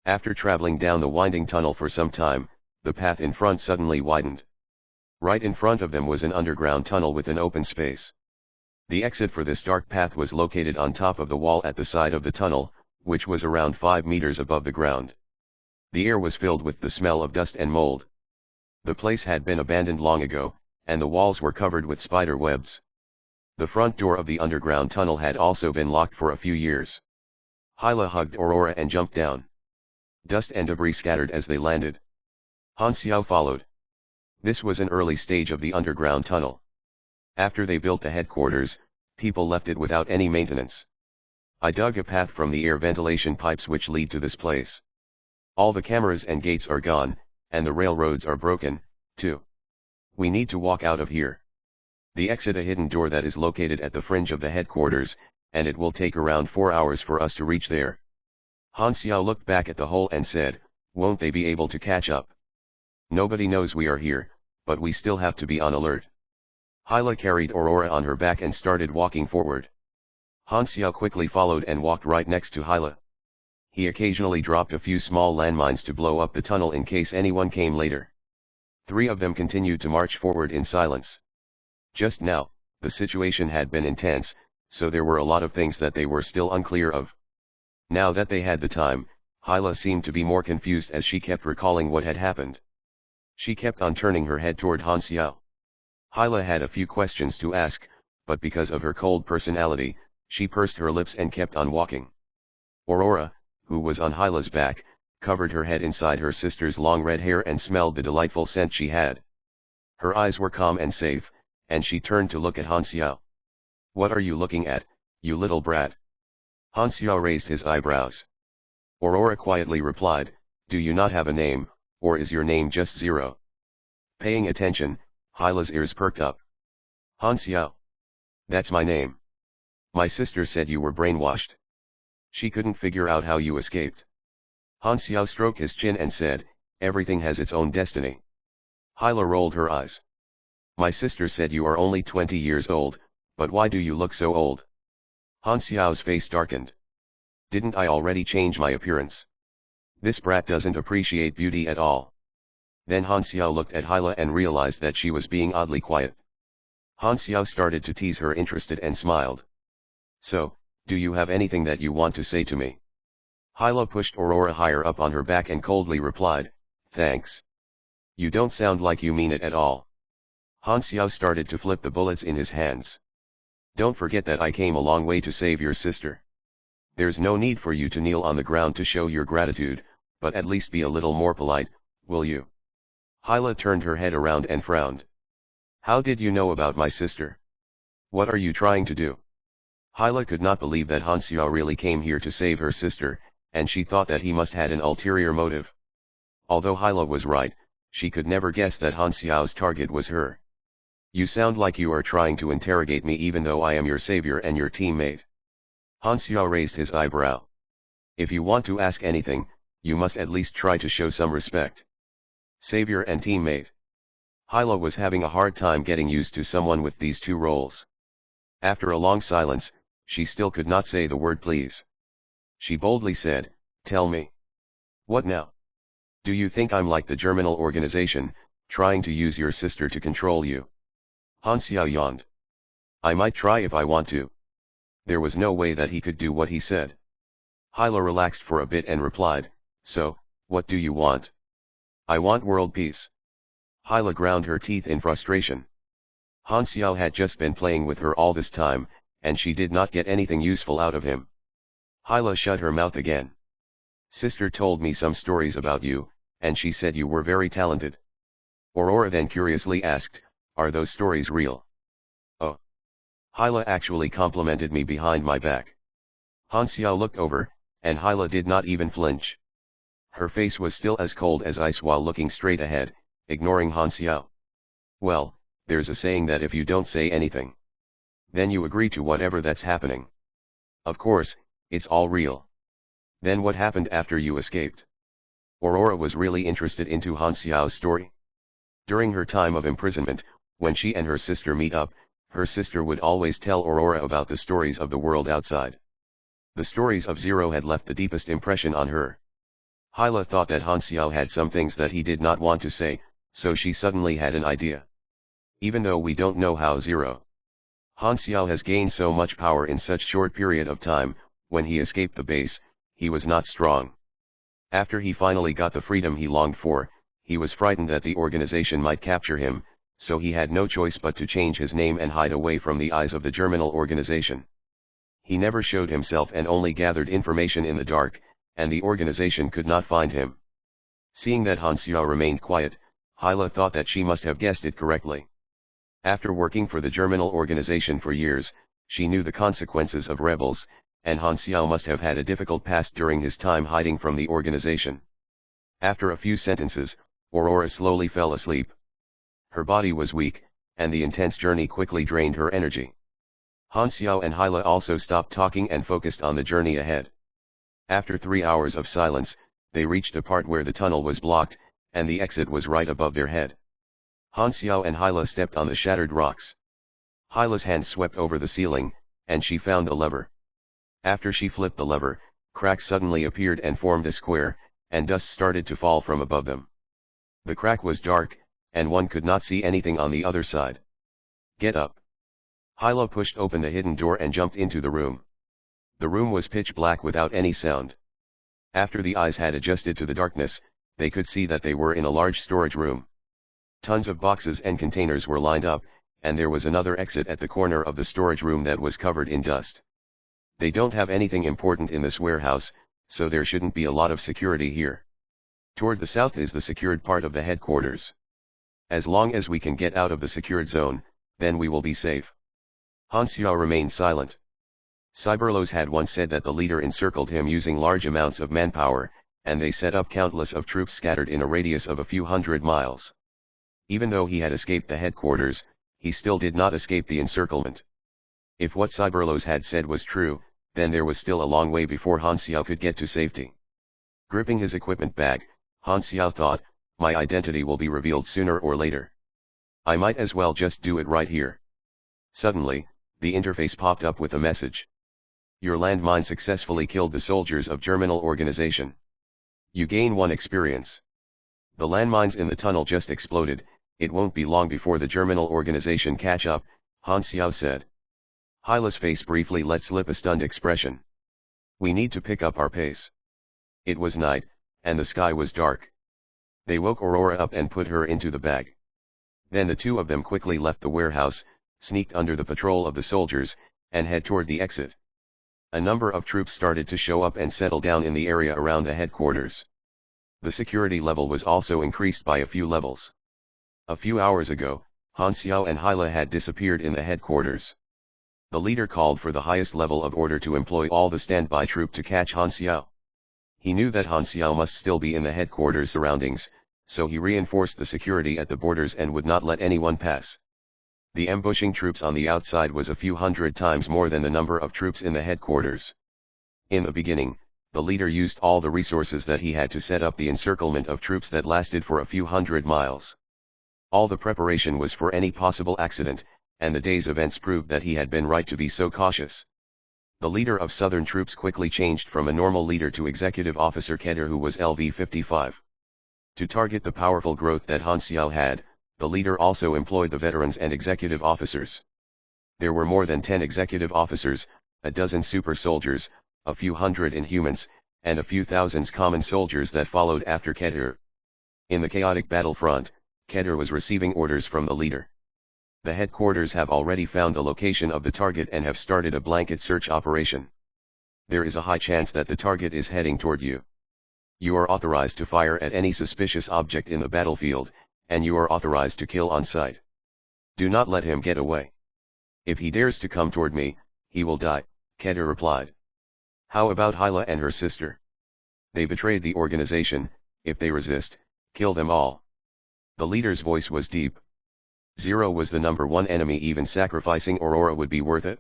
After traveling down the winding tunnel for some time, the path in front suddenly widened. Right in front of them was an underground tunnel with an open space. The exit for this dark path was located on top of the wall at the side of the tunnel, which was around 5 meters above the ground. The air was filled with the smell of dust and mold. The place had been abandoned long ago, and the walls were covered with spider webs. The front door of the underground tunnel had also been locked for a few years. Hyla hugged Aurora and jumped down. Dust and debris scattered as they landed. Han Xiao followed. This was an early stage of the underground tunnel. After they built the headquarters, people left it without any maintenance. I dug a path from the air ventilation pipes which lead to this place. All the cameras and gates are gone, and the railroads are broken, too. We need to walk out of here. The exit a hidden door that is located at the fringe of the headquarters, and it will take around 4 hours for us to reach there. Han Xiao looked back at the hole and said, won't they be able to catch up? Nobody knows we are here, but we still have to be on alert. Hyla carried Aurora on her back and started walking forward. Han Xiao quickly followed and walked right next to Hyla. He occasionally dropped a few small landmines to blow up the tunnel in case anyone came later. 3 of them continued to march forward in silence. Just now, the situation had been intense, so there were a lot of things that they were still unclear of. Now that they had the time, Hyla seemed to be more confused as she kept recalling what had happened. She kept on turning her head toward Han Xiao. Hyla had a few questions to ask, but because of her cold personality, she pursed her lips and kept on walking. Aurora, who was on Hyla's back, covered her head inside her sister's long red hair and smelled the delightful scent she had. Her eyes were calm and safe, and she turned to look at Han Xiao. What are you looking at, you little brat? Han Xiao raised his eyebrows. Aurora quietly replied, do you not have a name, or is your name just Zero? Paying attention, Hyla's ears perked up. Han Xiao. That's my name. My sister said you were brainwashed. She couldn't figure out how you escaped. Han Xiao stroked his chin and said, everything has its own destiny. Hyla rolled her eyes. My sister said you are only 20 years old, but why do you look so old? Han Xiao's face darkened. Didn't I already change my appearance? This brat doesn't appreciate beauty at all. Then Han Xiao looked at Hyla and realized that she was being oddly quiet. Han Xiao started to tease her interested and smiled. So, do you have anything that you want to say to me? Hyla pushed Aurora higher up on her back and coldly replied, thanks. You don't sound like you mean it at all. Han Xiao started to flip the bullets in his hands. Don't forget that I came a long way to save your sister. There's no need for you to kneel on the ground to show your gratitude, but at least be a little more polite, will you? Hyla turned her head around and frowned. How did you know about my sister? What are you trying to do? Hyla could not believe that Han Xiao really came here to save her sister, and she thought that he must had an ulterior motive. Although Hyla was right, she could never guess that Han Xiao's target was her. You sound like you are trying to interrogate me even though I am your savior and your teammate. Han Xiao raised his eyebrow. If you want to ask anything, you must at least try to show some respect. Savior and teammate. Hyla was having a hard time getting used to someone with these two roles. After a long silence, she still could not say the word please. She boldly said, "Tell me. What now? Do you think I'm like the Germinal organization, trying to use your sister to control you?" Han Xiao yawned. "I might try if I want to." There was no way that he could do what he said. Hyla relaxed for a bit and replied, "So, what do you want?" "I want world peace." Hyla ground her teeth in frustration. Han Xiao had just been playing with her all this time, and she did not get anything useful out of him. Hyla shut her mouth again. "Sister told me some stories about you, and she said you were very talented." Aurora then curiously asked, "Are those stories real?" "Oh. Hyla actually complimented me behind my back." Han Xiao looked over, and Hyla did not even flinch. Her face was still as cold as ice while looking straight ahead, ignoring Han Xiao. "Well, there's a saying that if you don't say anything, then you agree to whatever that's happening. Of course, it's all real. Then what happened after you escaped?" Aurora was really interested into Han Xiao's story. During her time of imprisonment, when she and her sister meet up, her sister would always tell Aurora about the stories of the world outside. The stories of Zero had left the deepest impression on her. Hyla thought that Han Xiao had some things that he did not want to say, so she suddenly had an idea. "Even though we don't know how Han Xiao has gained so much power in such short period of time, when he escaped the base, he was not strong. After he finally got the freedom he longed for, he was frightened that the organization might capture him, so he had no choice but to change his name and hide away from the eyes of the Germinal organization. He never showed himself and only gathered information in the dark, and the organization could not find him." Seeing that Han Xiao remained quiet, Hyla thought that she must have guessed it correctly. After working for the Germinal organization for years, she knew the consequences of rebels, and Han Xiao must have had a difficult past during his time hiding from the organization. After a few sentences, Aurora slowly fell asleep. Her body was weak, and the intense journey quickly drained her energy. Han Xiao and Hyla also stopped talking and focused on the journey ahead. After 3 hours of silence, they reached a part where the tunnel was blocked, and the exit was right above their head. Han Xiao and Hyla stepped on the shattered rocks. Hyla's hand swept over the ceiling, and she found a lever. After she flipped the lever, cracks suddenly appeared and formed a square, and dust started to fall from above them. The crack was dark, and one could not see anything on the other side. "Get up." Hyla pushed open the hidden door and jumped into the room. The room was pitch black without any sound. After the eyes had adjusted to the darkness, they could see that they were in a large storage room. Tons of boxes and containers were lined up, and there was another exit at the corner of the storage room that was covered in dust. "They don't have anything important in this warehouse, so there shouldn't be a lot of security here. Toward the south is the secured part of the headquarters. As long as we can get out of the secured zone, then we will be safe." Han Xiao remained silent. Cyberlos had once said that the leader encircled him using large amounts of manpower, and they set up countless of troops scattered in a radius of a few hundred miles. Even though he had escaped the headquarters, he still did not escape the encirclement. If what Cyberlos had said was true, then there was still a long way before Han Xiao could get to safety. Gripping his equipment bag, Han Xiao thought, "My identity will be revealed sooner or later. I might as well just do it right here." Suddenly, the interface popped up with a message. "Your landmine successfully killed the soldiers of Germinal organization. You gain 1 experience." The landmines in the tunnel just exploded. "It won't be long before the Germinal organization catch up," Han Xiao said. Hyla's face briefly let slip a stunned expression. "We need to pick up our pace." It was night, and the sky was dark. They woke Aurora up and put her into the bag. Then the two of them quickly left the warehouse, sneaked under the patrol of the soldiers, and head toward the exit. A number of troops started to show up and settle down in the area around the headquarters. The security level was also increased by a few levels. A few hours ago, Han Xiao and Hyla had disappeared in the headquarters. The leader called for the highest level of order to employ all the standby troop to catch Han Xiao. He knew that Han Xiao must still be in the headquarters surroundings, so he reinforced the security at the borders and would not let anyone pass. The ambushing troops on the outside was a few hundred times more than the number of troops in the headquarters. In the beginning, the leader used all the resources that he had to set up the encirclement of troops that lasted for a few hundred miles. All the preparation was for any possible accident, and the day's events proved that he had been right to be so cautious. The leader of southern troops quickly changed from a normal leader to executive officer Keter, who was LV-55. To target the powerful growth that Han Xiao had, the leader also employed the veterans and executive officers. There were more than 10 executive officers, a dozen super soldiers, a few hundred Inhumans, and a few thousands common soldiers that followed after Keter. In the chaotic battlefront, Keter was receiving orders from the leader. The headquarters have already found the location of the target and have started a blanket search operation. There is a high chance that the target is heading toward you. You are authorized to fire at any suspicious object in the battlefield, and you are authorized to kill on sight. Do not let him get away. If he dares to come toward me, he will die, Keter replied. How about Hyla and her sister? They betrayed the organization. If they resist, kill them all. The leader's voice was deep. 0 was the number 1 enemy. Even sacrificing Aurora would be worth it.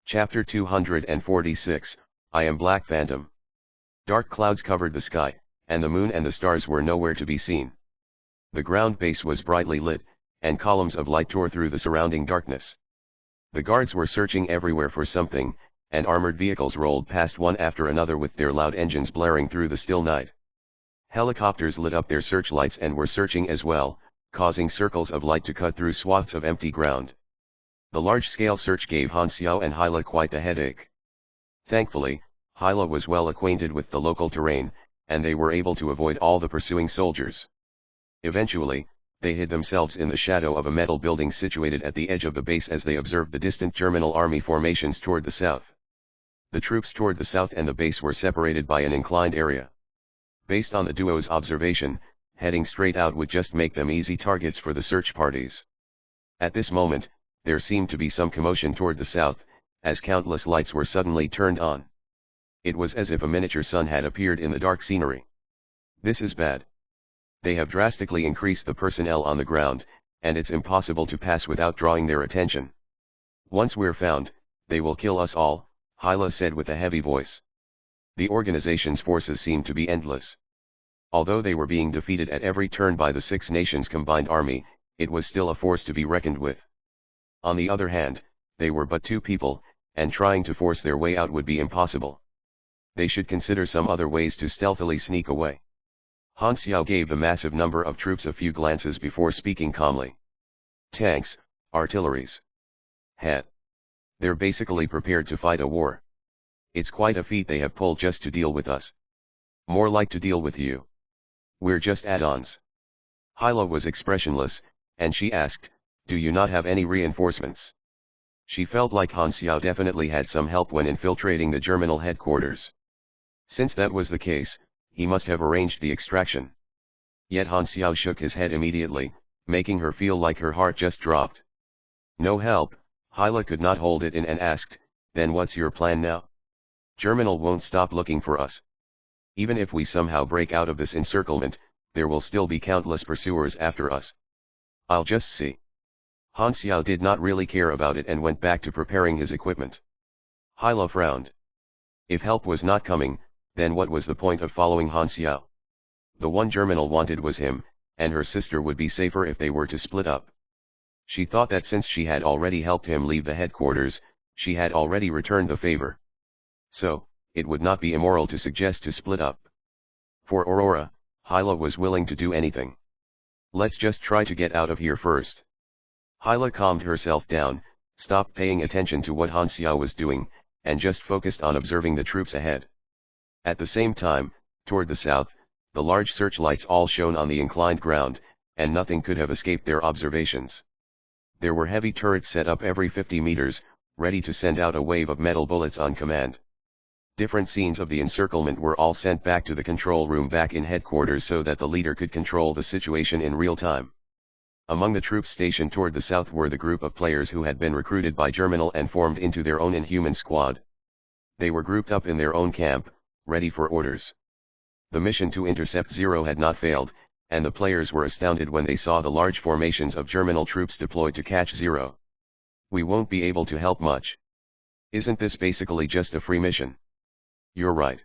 Chapter 246, I Am Black Phantom. Dark clouds covered the sky, and the moon and the stars were nowhere to be seen. The ground base was brightly lit, and columns of light tore through the surrounding darkness. The guards were searching everywhere for something, and armored vehicles rolled past one after another with their loud engines blaring through the still night. Helicopters lit up their searchlights and were searching as well, causing circles of light to cut through swaths of empty ground. The large-scale search gave Han Xiao and Hyla quite the headache. Thankfully, Hyla was well acquainted with the local terrain, and they were able to avoid all the pursuing soldiers. Eventually, they hid themselves in the shadow of a metal building situated at the edge of the base as they observed the distant German army formations toward the south. The troops toward the south and the base were separated by an inclined area. Based on the duo's observation, heading straight out would just make them easy targets for the search parties. At this moment, there seemed to be some commotion toward the south, as countless lights were suddenly turned on. It was as if a miniature sun had appeared in the dark scenery. This is bad. They have drastically increased the personnel on the ground, and it's impossible to pass without drawing their attention. Once we're found, they will kill us all, Hyla said with a heavy voice. The organization's forces seemed to be endless. Although they were being defeated at every turn by the Six Nations combined army, it was still a force to be reckoned with. On the other hand, they were but 2 people, and trying to force their way out would be impossible. They should consider some other ways to stealthily sneak away. Han Xiao gave the massive number of troops a few glances before speaking calmly. Tanks, artilleries. They're basically prepared to fight a war. It's quite a feat they have pulled just to deal with us. More like to deal with you. We're just add-ons. Hyla was expressionless, and she asked, do you not have any reinforcements? She felt like Han Xiao definitely had some help when infiltrating the Germinal headquarters. Since that was the case, he must have arranged the extraction. Yet Han Xiao shook his head immediately, making her feel like her heart just dropped. No help. Hyla could not hold it in and asked, then what's your plan now? Germinal won't stop looking for us. Even if we somehow break out of this encirclement, there will still be countless pursuers after us. I'll just see. Han Xiao did not really care about it and went back to preparing his equipment. Hyla frowned. If help was not coming, then what was the point of following Han Xiao? The one Germinal wanted was him, and her sister would be safer if they were to split up. She thought that since she had already helped him leave the headquarters, she had already returned the favor. So, it would not be immoral to suggest to split up. For Aurora, Hyla was willing to do anything. Let's just try to get out of here first. Hyla calmed herself down, stopped paying attention to what Han Xiao was doing, and just focused on observing the troops ahead. At the same time, toward the south, the large searchlights all shone on the inclined ground, and nothing could have escaped their observations. There were heavy turrets set up every 50 meters, ready to send out a wave of metal bullets on command. Different scenes of the encirclement were all sent back to the control room back in headquarters so that the leader could control the situation in real time. Among the troops stationed toward the south were the group of players who had been recruited by Germinal and formed into their own inhuman squad. They were grouped up in their own camp, ready for orders. The mission to intercept Zero had not failed, and the players were astounded when they saw the large formations of Germinal troops deployed to catch Zero. We won't be able to help much. Isn't this basically just a free mission? You're right.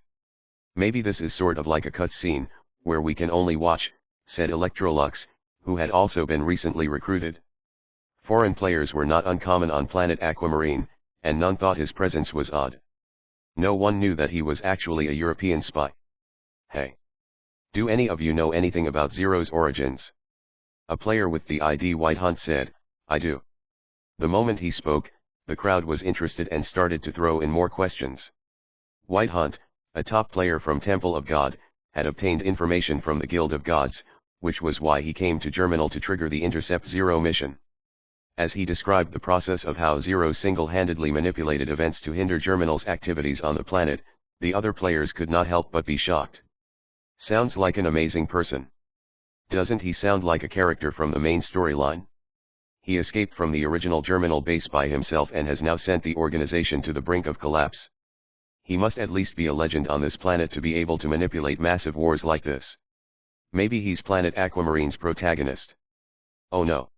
Maybe this is sort of like a cutscene, where we can only watch, said Electrolux, who had also been recently recruited. Foreign players were not uncommon on planet Aquamarine, and none thought his presence was odd. No one knew that he was actually a European spy. Hey. Do any of you know anything about Zero's origins? A player with the ID White Hunt said, I do. The moment he spoke, the crowd was interested and started to throw in more questions. White Hunt, a top player from Temple of God, had obtained information from the Guild of Gods, which was why he came to Germinal to trigger the Intercept Zero mission. As he described the process of how Zero single-handedly manipulated events to hinder Germinal's activities on the planet, the other players could not help but be shocked. Sounds like an amazing person. Doesn't he sound like a character from the main storyline? He escaped from the original Germinal base by himself and has now sent the organization to the brink of collapse. He must at least be a legend on this planet to be able to manipulate massive wars like this. Maybe he's planet Aquamarine's protagonist. Oh no.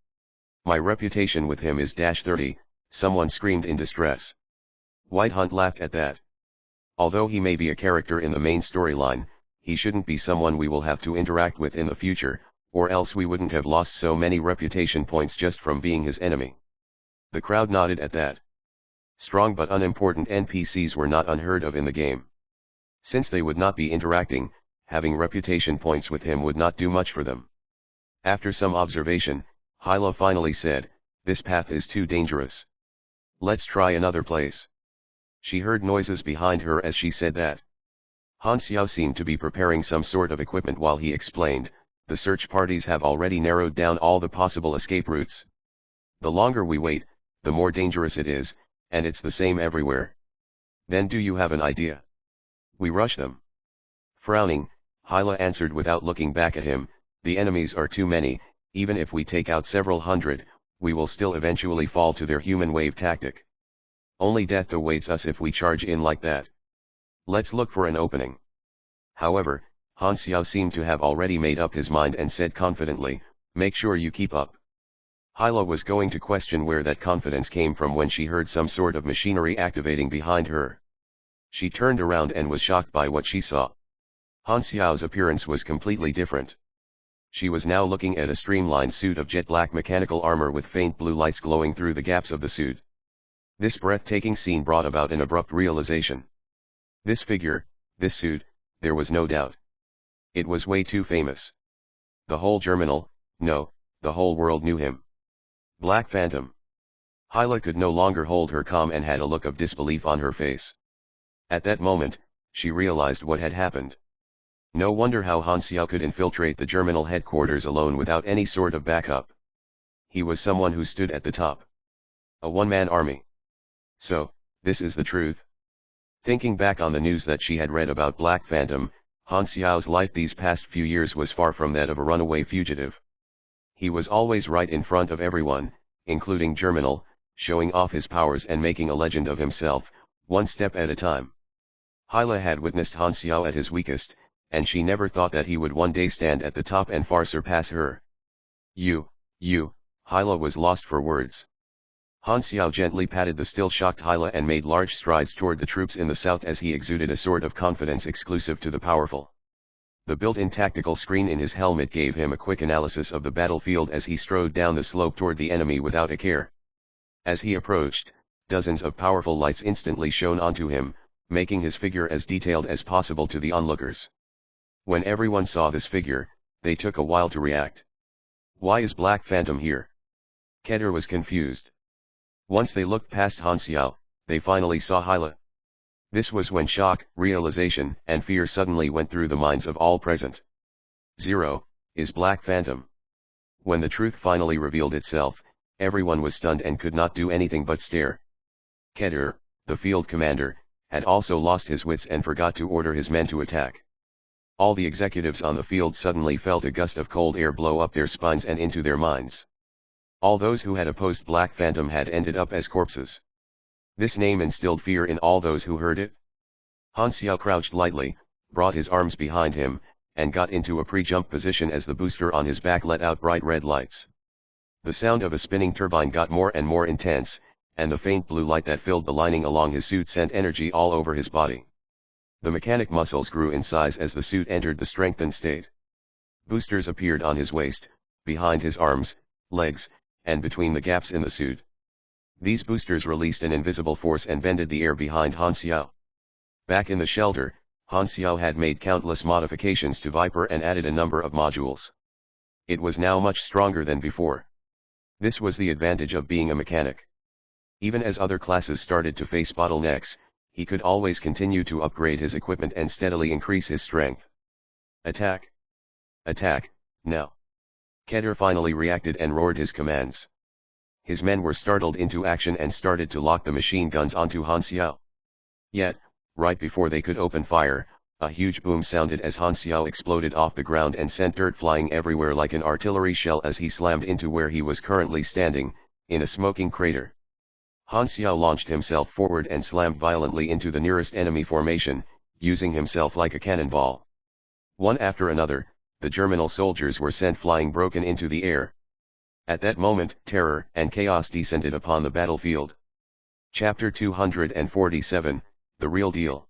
My reputation with him is -30, someone screamed in distress. White Hunt laughed at that. Although he may be a character in the main storyline, he shouldn't be someone we will have to interact with in the future, or else we wouldn't have lost so many reputation points just from being his enemy. The crowd nodded at that. Strong but unimportant NPCs were not unheard of in the game. Since they would not be interacting, having reputation points with him would not do much for them. After some observation, Hyla finally said, this path is too dangerous. Let's try another place. She heard noises behind her as she said that. Han Xiao seemed to be preparing some sort of equipment while he explained, the search parties have already narrowed down all the possible escape routes. The longer we wait, the more dangerous it is, and it's the same everywhere. Then do you have an idea? We rush them. Frowning, Hyla answered without looking back at him, the enemies are too many, even if we take out several hundred, we will still eventually fall to their human wave tactic. Only death awaits us if we charge in like that. Let's look for an opening. However, Han Xiao seemed to have already made up his mind and said confidently, make sure you keep up. Hyla was going to question where that confidence came from when she heard some sort of machinery activating behind her. She turned around and was shocked by what she saw. Han Xiao's appearance was completely different. She was now looking at a streamlined suit of jet black mechanical armor with faint blue lights glowing through the gaps of the suit. This breathtaking scene brought about an abrupt realization. This figure, this suit, there was no doubt. It was way too famous. The whole Germinal, no, the whole world knew him. Black Phantom. Hyla could no longer hold her calm and had a look of disbelief on her face. At that moment, she realized what had happened. No wonder how Han Xiao could infiltrate the Germinal headquarters alone without any sort of backup. He was someone who stood at the top. A one-man army. So, this is the truth. Thinking back on the news that she had read about Black Phantom, Han Xiao's life these past few years was far from that of a runaway fugitive. He was always right in front of everyone, including Germinal, showing off his powers and making a legend of himself, one step at a time. Hyla had witnessed Han Xiao at his weakest, and she never thought that he would one day stand at the top and far surpass her. Hyla was lost for words. Han Xiao gently patted the still shocked Hyla and made large strides toward the troops in the south as he exuded a sort of confidence exclusive to the powerful. The built-in tactical screen in his helmet gave him a quick analysis of the battlefield as he strode down the slope toward the enemy without a care. As he approached, dozens of powerful lights instantly shone onto him, making his figure as detailed as possible to the onlookers. When everyone saw this figure, they took a while to react. Why is Black Phantom here? Keter was confused. Once they looked past Han Xiao, they finally saw Hyla. This was when shock, realization, and fear suddenly went through the minds of all present. Zero is Black Phantom. When the truth finally revealed itself, everyone was stunned and could not do anything but stare. Keter, the field commander, had also lost his wits and forgot to order his men to attack. All the executives on the field suddenly felt a gust of cold air blow up their spines and into their minds. All those who had opposed Black Phantom had ended up as corpses. This name instilled fear in all those who heard it. Han Xiao crouched lightly, brought his arms behind him, and got into a pre-jump position as the booster on his back let out bright red lights. The sound of a spinning turbine got more and more intense, and the faint blue light that filled the lining along his suit sent energy all over his body. The mechanic muscles grew in size as the suit entered the strengthened state. Boosters appeared on his waist, behind his arms, legs, and between the gaps in the suit. These boosters released an invisible force and bended the air behind Han Xiao. Back in the shelter, Han Xiao had made countless modifications to Viper and added a number of modules. It was now much stronger than before. This was the advantage of being a mechanic. Even as other classes started to face bottlenecks, he could always continue to upgrade his equipment and steadily increase his strength. Attack! Attack, now! Keter finally reacted and roared his commands. His men were startled into action and started to lock the machine guns onto Han Xiao. Yet, right before they could open fire, a huge boom sounded as Han Xiao exploded off the ground and sent dirt flying everywhere like an artillery shell as he slammed into where he was currently standing, in a smoking crater. Han Xiao launched himself forward and slammed violently into the nearest enemy formation, using himself like a cannonball. One after another, the Germinal soldiers were sent flying broken into the air. At that moment, terror and chaos descended upon the battlefield. Chapter 247, The Real Deal.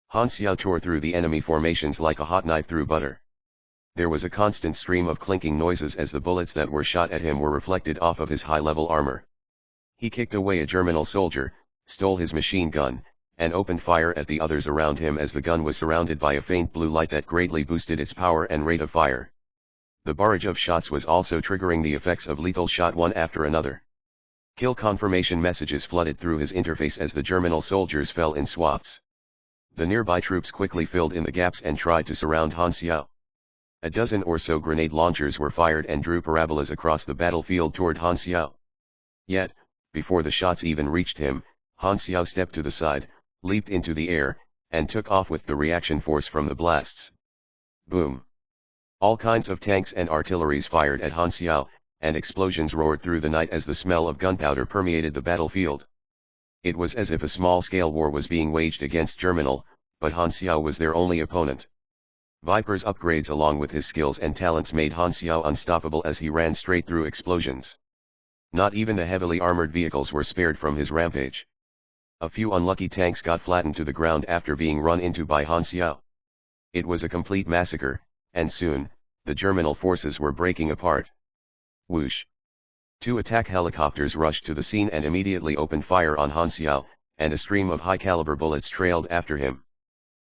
Han Xiao tore through the enemy formations like a hot knife through butter. There was a constant stream of clinking noises as the bullets that were shot at him were reflected off of his high-level armor. He kicked away a Germinal soldier, stole his machine gun, and opened fire at the others around him as the gun was surrounded by a faint blue light that greatly boosted its power and rate of fire. The barrage of shots was also triggering the effects of lethal shot one after another. Kill confirmation messages flooded through his interface as the Germinal soldiers fell in swaths. The nearby troops quickly filled in the gaps and tried to surround Han Xiao. A dozen or so grenade launchers were fired and drew parabolas across the battlefield toward Han Xiao. Yet, before the shots even reached him, Han Xiao stepped to the side, leaped into the air, and took off with the reaction force from the blasts. Boom! All kinds of tanks and artilleries fired at Han Xiao, and explosions roared through the night as the smell of gunpowder permeated the battlefield. It was as if a small-scale war was being waged against Germinal, but Han Xiao was their only opponent. Viper's upgrades along with his skills and talents made Han Xiao unstoppable as he ran straight through explosions. Not even the heavily armored vehicles were spared from his rampage. A few unlucky tanks got flattened to the ground after being run into by Han Xiao. It was a complete massacre, and soon, the Germinal forces were breaking apart. Whoosh! 2 attack helicopters rushed to the scene and immediately opened fire on Han Xiao, and a stream of high-caliber bullets trailed after him.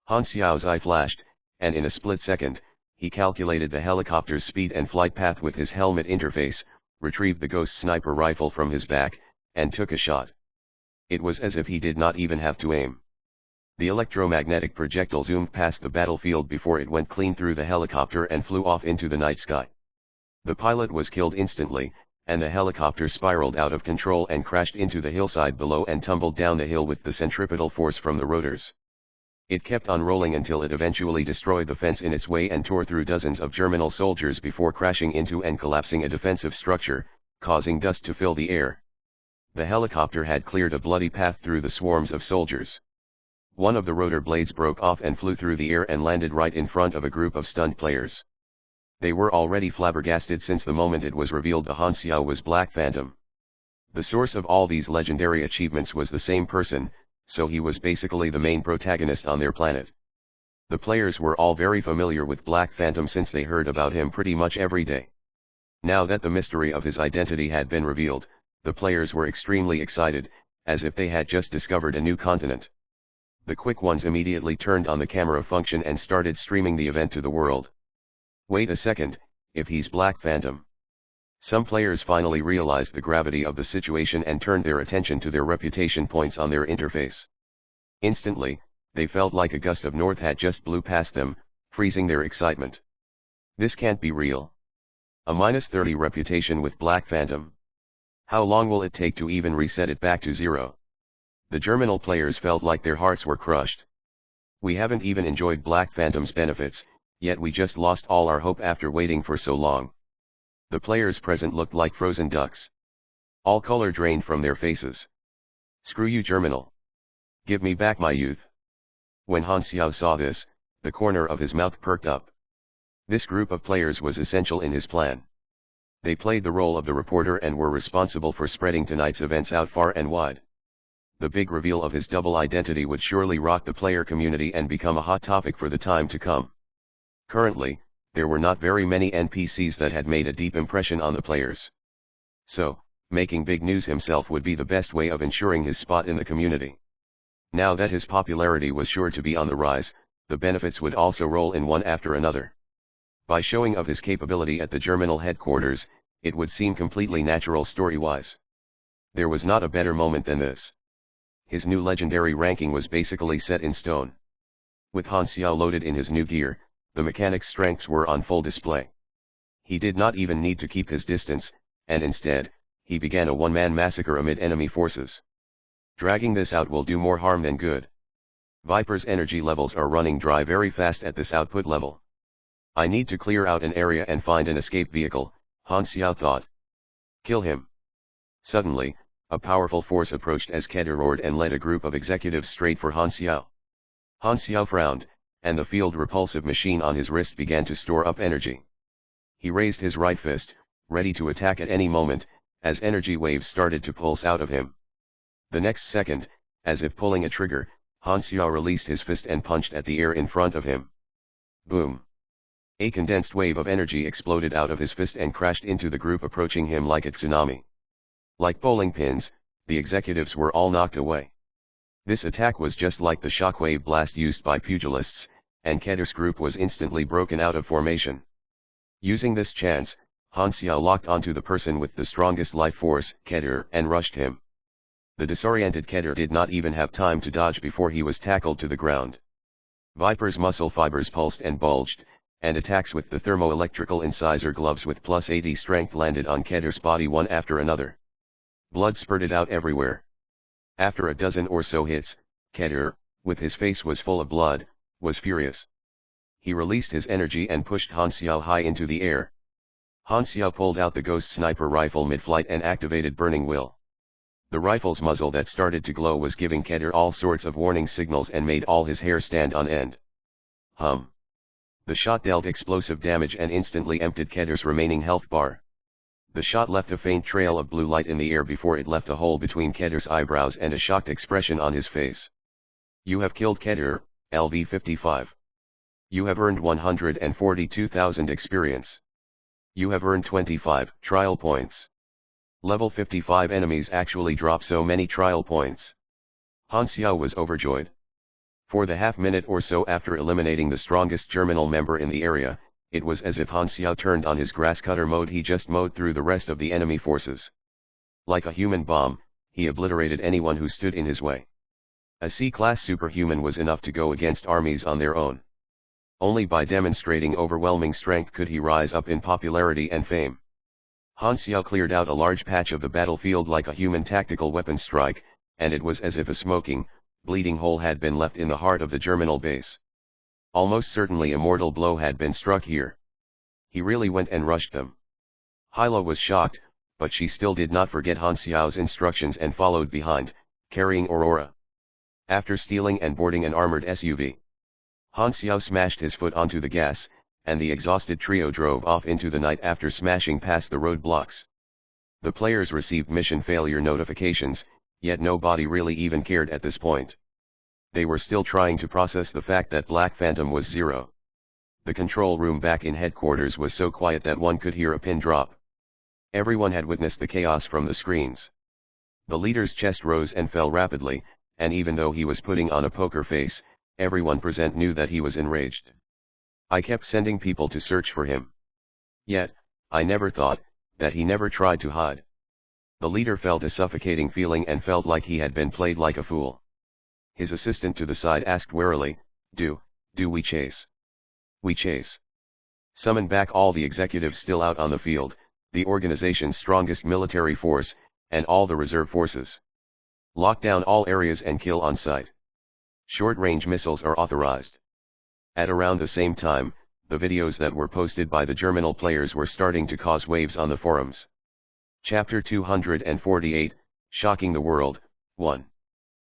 Han Xiao's eye flashed, and in a split second, he calculated the helicopter's speed and flight path with his helmet interface, retrieved the Ghost sniper rifle from his back, and took a shot. It was as if he did not even have to aim. The electromagnetic projectile zoomed past the battlefield before it went clean through the helicopter and flew off into the night sky. The pilot was killed instantly, and the helicopter spiraled out of control and crashed into the hillside below and tumbled down the hill with the centripetal force from the rotors. It kept on rolling until it eventually destroyed the fence in its way and tore through dozens of Germinal soldiers before crashing into and collapsing a defensive structure, causing dust to fill the air. The helicopter had cleared a bloody path through the swarms of soldiers. One of the rotor blades broke off and flew through the air and landed right in front of a group of stunned players. They were already flabbergasted since the moment it was revealed the Han Xiao was Black Phantom. The source of all these legendary achievements was the same person, so he was basically the main protagonist on their planet. The players were all very familiar with Black Phantom since they heard about him pretty much every day. Now that the mystery of his identity had been revealed, the players were extremely excited, as if they had just discovered a new continent. The quick ones immediately turned on the camera function and started streaming the event to the world. Wait a second, if he's Black Phantom. Some players finally realized the gravity of the situation and turned their attention to their reputation points on their interface. Instantly, they felt like a gust of north had just blew past them, freezing their excitement. This can't be real. A -30 reputation with Black Phantom. How long will it take to even reset it back to 0? The Germinal players felt like their hearts were crushed. We haven't even enjoyed Black Phantom's benefits, yet we just lost all our hope after waiting for so long. The players present looked like frozen ducks. All color drained from their faces. "Screw you, Germinal. Give me back my youth." When Han Xiao saw this, the corner of his mouth perked up. This group of players was essential in his plan. They played the role of the reporter and were responsible for spreading tonight's events out far and wide. The big reveal of his double identity would surely rock the player community and become a hot topic for the time to come. Currently, there were not very many NPCs that had made a deep impression on the players. So, making big news himself would be the best way of ensuring his spot in the community. Now that his popularity was sure to be on the rise, the benefits would also roll in one after another. By showing of his capability at the Germinal headquarters, it would seem completely natural story-wise. There was not a better moment than this. His new legendary ranking was basically set in stone. With Han Xiao loaded in his new gear, the mechanic's strengths were on full display. He did not even need to keep his distance, and instead, he began a one-man massacre amid enemy forces. Dragging this out will do more harm than good. Viper's energy levels are running dry very fast at this output level. I need to clear out an area and find an escape vehicle, Han Xiao thought. Kill him. Suddenly, a powerful force approached as Keter roared and led a group of executives straight for Han Xiao. Han Xiao frowned, and the field repulsive machine on his wrist began to store up energy. He raised his right fist, ready to attack at any moment, as energy waves started to pulse out of him. The next second, as if pulling a trigger, Han Xiao released his fist and punched at the air in front of him. Boom! A condensed wave of energy exploded out of his fist and crashed into the group approaching him like a tsunami. Like bowling pins, the executives were all knocked away. This attack was just like the shockwave blast used by pugilists, and Keter's group was instantly broken out of formation. Using this chance, Han Xiao locked onto the person with the strongest life force, Keter, and rushed him. The disoriented Keter did not even have time to dodge before he was tackled to the ground. Viper's muscle fibers pulsed and bulged, and attacks with the thermoelectrical incisor gloves with plus 80 strength landed on Keter's body one after another. Blood spurted out everywhere. After a dozen or so hits, Keter, with his face was full of blood, was furious. He released his energy and pushed Han Xiao high into the air. Han Xiao pulled out the Ghost Sniper rifle mid-flight and activated Burning Will. The rifle's muzzle that started to glow was giving Keter all sorts of warning signals and made all his hair stand on end. The shot dealt explosive damage and instantly emptied Keter's remaining health bar. The shot left a faint trail of blue light in the air before it left a hole between Keter's eyebrows and a shocked expression on his face. You have killed Keter, LV-55. You have earned 142,000 experience. You have earned 25 trial points. Level 55 enemies actually drop so many trial points. Han Xiao was overjoyed. For the half-minute or so after eliminating the strongest Germinal member in the area, it was as if Han Xiao turned on his grasscutter mode. He just mowed through the rest of the enemy forces. Like a human bomb, he obliterated anyone who stood in his way. A C-class superhuman was enough to go against armies on their own. Only by demonstrating overwhelming strength could he rise up in popularity and fame. Han Xiao cleared out a large patch of the battlefield like a human tactical weapon strike, and it was as if a smoking, bleeding hole had been left in the heart of the Germinal base. Almost certainly a mortal blow had been struck here. He really went and rushed them. Hyla was shocked, but she still did not forget Han Xiao's instructions and followed behind, carrying Aurora. After stealing and boarding an armored SUV, Han Xiao smashed his foot onto the gas, and the exhausted trio drove off into the night after smashing past the roadblocks. The players received mission failure notifications, yet nobody really even cared at this point. They were still trying to process the fact that Black Phantom was zero. The control room back in headquarters was so quiet that one could hear a pin drop. Everyone had witnessed the chaos from the screens. The leader's chest rose and fell rapidly, and even though he was putting on a poker face, everyone present knew that he was enraged. I kept sending people to search for him. Yet, I never thought that he never tried to hide. The leader felt a suffocating feeling and felt like he had been played like a fool. His assistant to the side asked warily, Do we chase? We chase. Summon back all the executives still out on the field, the organization's strongest military force, and all the reserve forces. Lock down all areas and kill on sight. Short-range missiles are authorized. At around the same time, the videos that were posted by the Germinal players were starting to cause waves on the forums. Chapter 248, Shocking the World, 1.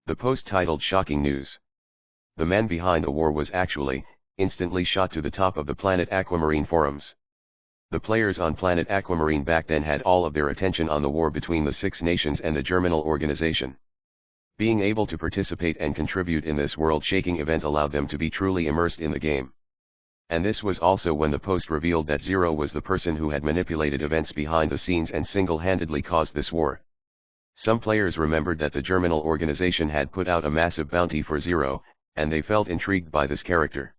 The post titled Shocking News. The man behind the war was actually, instantly shot to the top of the Planet Aquamarine forums. The players on Planet Aquamarine back then had all of their attention on the war between the Six Nations and the Germinal organization. Being able to participate and contribute in this world-shaking event allowed them to be truly immersed in the game. And this was also when the post revealed that Zero was the person who had manipulated events behind the scenes and single-handedly caused this war. Some players remembered that the Germinal organization had put out a massive bounty for Zero, and they felt intrigued by this character.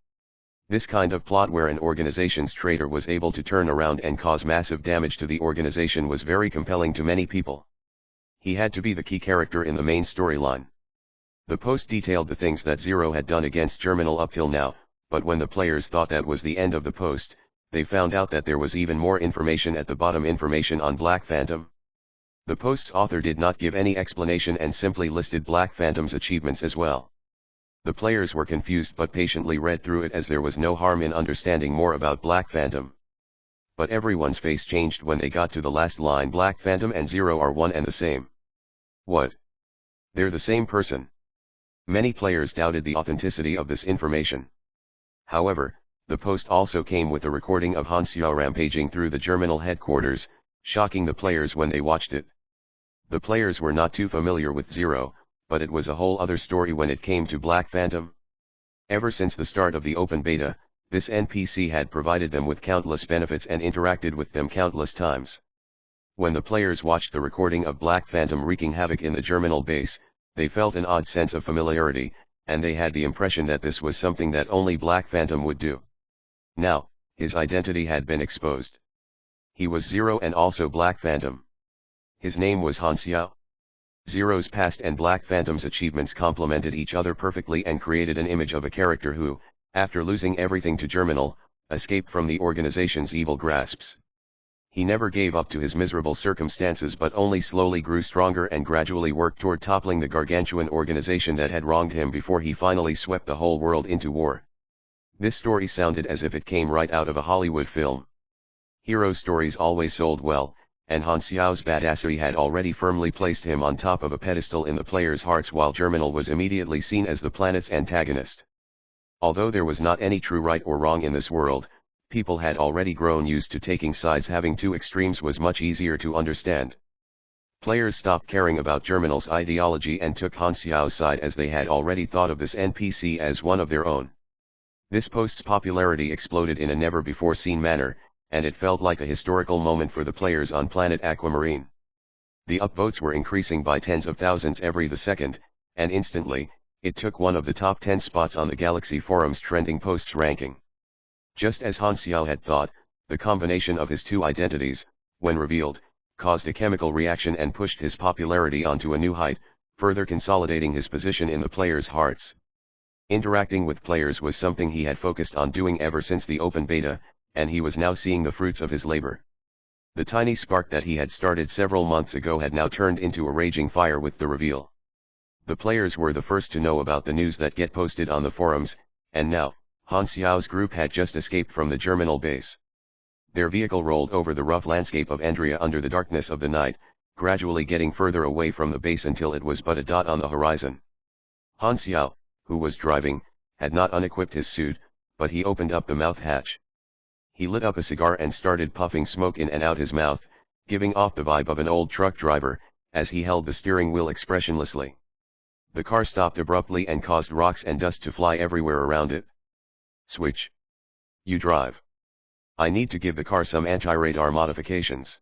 This kind of plot where an organization's traitor was able to turn around and cause massive damage to the organization was very compelling to many people. He had to be the key character in the main storyline. The post detailed the things that Zero had done against Germinal up till now, but when the players thought that was the end of the post, they found out that there was even more information at the bottom, information on Black Phantom. The post's author did not give any explanation and simply listed Black Phantom's achievements as well. The players were confused but patiently read through it as there was no harm in understanding more about Black Phantom. But everyone's face changed when they got to the last line, Black Phantom and Zero are one and the same. What? They're the same person? Many players doubted the authenticity of this information. However, the post also came with a recording of Han Xiao rampaging through the Germinal headquarters, shocking the players when they watched it. The players were not too familiar with Zero, but it was a whole other story when it came to Black Phantom. Ever since the start of the open beta, this NPC had provided them with countless benefits and interacted with them countless times. When the players watched the recording of Black Phantom wreaking havoc in the Germinal base, they felt an odd sense of familiarity, and they had the impression that this was something that only Black Phantom would do. Now, his identity had been exposed. He was Zero and also Black Phantom. His name was Han Xiao. Zero's past and Black Phantom's achievements complemented each other perfectly and created an image of a character who, after losing everything to Germinal, escaped from the organization's evil grasps. He never gave up to his miserable circumstances but only slowly grew stronger and gradually worked toward toppling the gargantuan organization that had wronged him before he finally swept the whole world into war. This story sounded as if it came right out of a Hollywood film. Hero stories always sold well, and Han Xiao's badassery had already firmly placed him on top of a pedestal in the players' hearts, while Germinal was immediately seen as the planet's antagonist. Although there was not any true right or wrong in this world, people had already grown used to taking sides. Having two extremes was much easier to understand. Players stopped caring about Germinal's ideology and took Han Xiao's side as they had already thought of this NPC as one of their own. This post's popularity exploded in a never-before-seen manner, and it felt like a historical moment for the players on Planet Aquamarine. The upvotes were increasing by tens of thousands every second, and instantly, it took one of the top 10 spots on the Galaxy Forum's trending posts ranking. Just as Han Xiao had thought, the combination of his two identities, when revealed, caused a chemical reaction and pushed his popularity onto a new height, further consolidating his position in the players' hearts. Interacting with players was something he had focused on doing ever since the open beta, and he was now seeing the fruits of his labor. The tiny spark that he had started several months ago had now turned into a raging fire with the reveal. The players were the first to know about the news that get posted on the forums, and now, Han Xiao's group had just escaped from the Germinal base. Their vehicle rolled over the rough landscape of Andria under the darkness of the night, gradually getting further away from the base until it was but a dot on the horizon. Han Xiao, who was driving, had not unequipped his suit, but he opened up the mouth hatch. He lit up a cigar and started puffing smoke in and out his mouth, giving off the vibe of an old truck driver, as he held the steering wheel expressionlessly. The car stopped abruptly and caused rocks and dust to fly everywhere around it. Switch. You drive. I need to give the car some anti-radar modifications.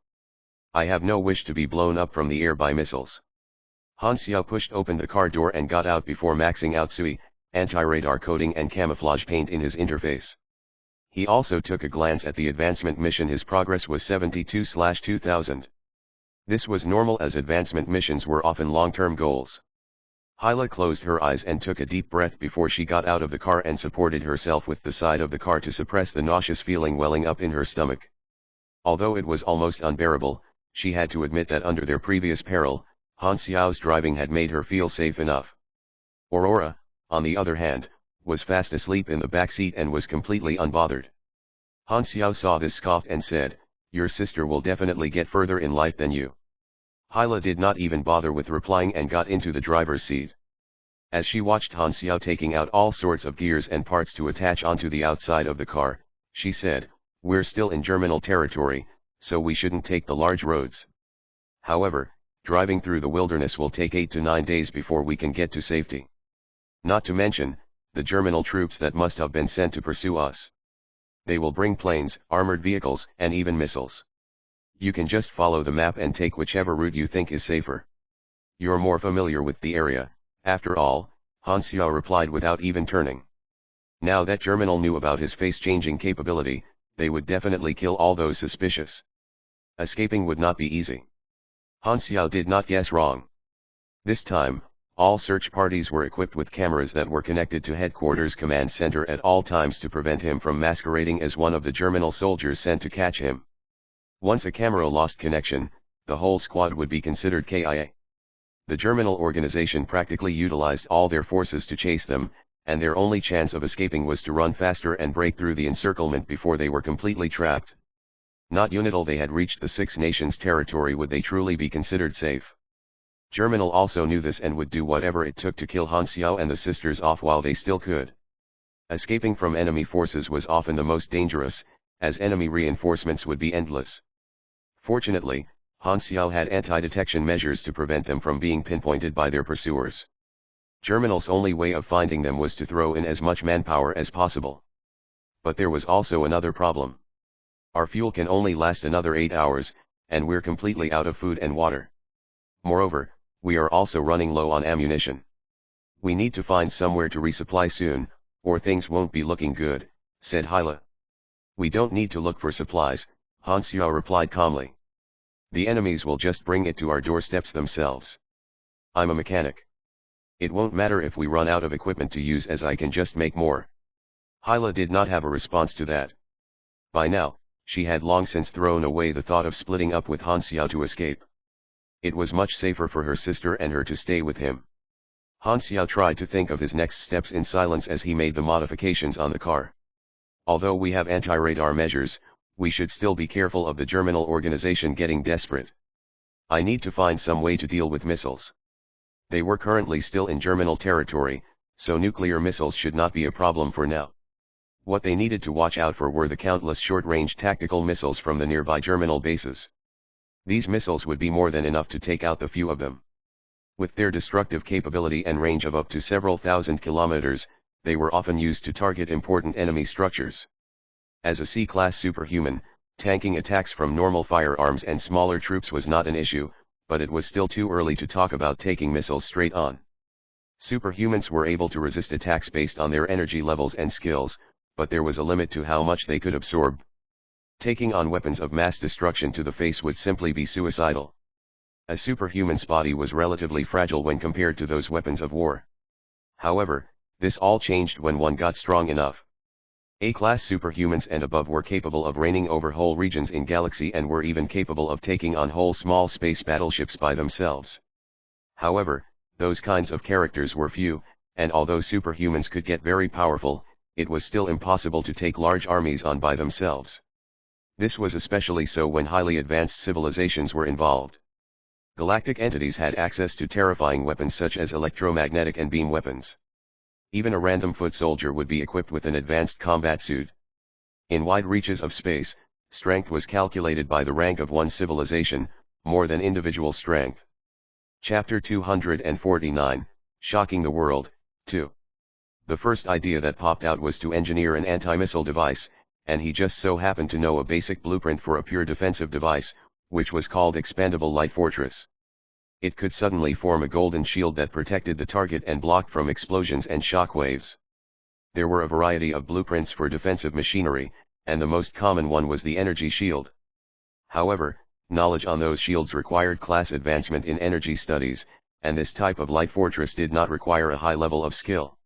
I have no wish to be blown up from the air by missiles. Han Xiao pushed open the car door and got out before maxing out SUI, anti-radar coating and camouflage paint in his interface. He also took a glance at the advancement mission. His progress was 72/2000. This was normal as advancement missions were often long-term goals. Hyla closed her eyes and took a deep breath before she got out of the car and supported herself with the side of the car to suppress the nauseous feeling welling up in her stomach. Although it was almost unbearable, she had to admit that under their previous peril, Han Xiao's driving had made her feel safe enough. Aurora, on the other hand, was fast asleep in the back seat and was completely unbothered. Han Xiao saw this, scoffed and said, "Your sister will definitely get further in life than you." Hyla did not even bother with replying and got into the driver's seat. As she watched Han Xiao taking out all sorts of gears and parts to attach onto the outside of the car, she said, "We're still in Germinal territory, so we shouldn't take the large roads. However, driving through the wilderness will take 8 to 9 days before we can get to safety. Not to mention, the Germinal troops that must have been sent to pursue us. They will bring planes, armored vehicles, and even missiles. You can just follow the map and take whichever route you think is safer. You're more familiar with the area, after all," Han Xiao replied without even turning. Now that Germinal knew about his face-changing capability, they would definitely kill all those suspicious. Escaping would not be easy. Han Xiao did not guess wrong. This time, all search parties were equipped with cameras that were connected to headquarters command center at all times to prevent him from masquerading as one of the Germinal soldiers sent to catch him. Once a camera lost connection, the whole squad would be considered KIA. The Germinal organization practically utilized all their forces to chase them, and their only chance of escaping was to run faster and break through the encirclement before they were completely trapped. Not until they had reached the Six Nations territory would they truly be considered safe. Germinal also knew this and would do whatever it took to kill Han Xiao and the sisters off while they still could. Escaping from enemy forces was often the most dangerous, as enemy reinforcements would be endless. Fortunately, Han Xiao had anti-detection measures to prevent them from being pinpointed by their pursuers. Germinal's only way of finding them was to throw in as much manpower as possible. But there was also another problem. Our fuel can only last another 8 hours, and we're completely out of food and water. Moreover, we are also running low on ammunition. We need to find somewhere to resupply soon, or things won't be looking good, said Hyla. We don't need to look for supplies, Han Xiao replied calmly. The enemies will just bring it to our doorsteps themselves. I'm a mechanic. It won't matter if we run out of equipment to use, as I can just make more. Hyla did not have a response to that. By now, she had long since thrown away the thought of splitting up with Han Xiao to escape. It was much safer for her sister and her to stay with him. Han Xiao tried to think of his next steps in silence as he made the modifications on the car. Although we have anti-radar measures, we should still be careful of the Germinal organization getting desperate. I need to find some way to deal with missiles. They were currently still in Germinal territory, so nuclear missiles should not be a problem for now. What they needed to watch out for were the countless short-range tactical missiles from the nearby Germinal bases. These missiles would be more than enough to take out the few of them. With their destructive capability and range of up to several thousand kilometers, they were often used to target important enemy structures. As a C-class superhuman, tanking attacks from normal firearms and smaller troops was not an issue, but it was still too early to talk about taking missiles straight on. Superhumans were able to resist attacks based on their energy levels and skills, but there was a limit to how much they could absorb. Taking on weapons of mass destruction to the face would simply be suicidal. A superhuman's body was relatively fragile when compared to those weapons of war. However, this all changed when one got strong enough. A-class superhumans and above were capable of reigning over whole regions in galaxy and were even capable of taking on whole small space battleships by themselves. However, those kinds of characters were few, and although superhumans could get very powerful, it was still impossible to take large armies on by themselves. This was especially so when highly advanced civilizations were involved. Galactic entities had access to terrifying weapons such as electromagnetic and beam weapons. Even a random foot soldier would be equipped with an advanced combat suit. In wide reaches of space, strength was calculated by the rank of one's civilization, more than individual strength. Chapter 249, Shocking the World, 2. The first idea that popped out was to engineer an anti-missile device, and he just so happened to know a basic blueprint for a pure defensive device, which was called Expandable Light Fortress. It could suddenly form a golden shield that protected the target and blocked from explosions and shock waves. There were a variety of blueprints for defensive machinery, and the most common one was the energy shield. However, knowledge on those shields required class advancement in energy studies, and this type of light fortress did not require a high level of skill.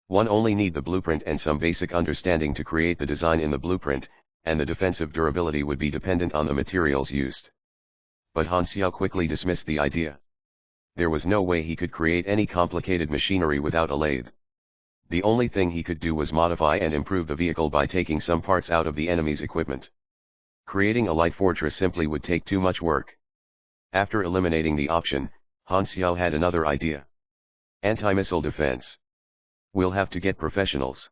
One only need the blueprint and some basic understanding to create the design in the blueprint, and the defensive durability would be dependent on the materials used. But Han Xiao quickly dismissed the idea. There was no way he could create any complicated machinery without a lathe. The only thing he could do was modify and improve the vehicle by taking some parts out of the enemy's equipment. Creating a light fortress simply would take too much work. After eliminating the option, Han Xiao had another idea. Anti-missile defense. We'll have to get professionals.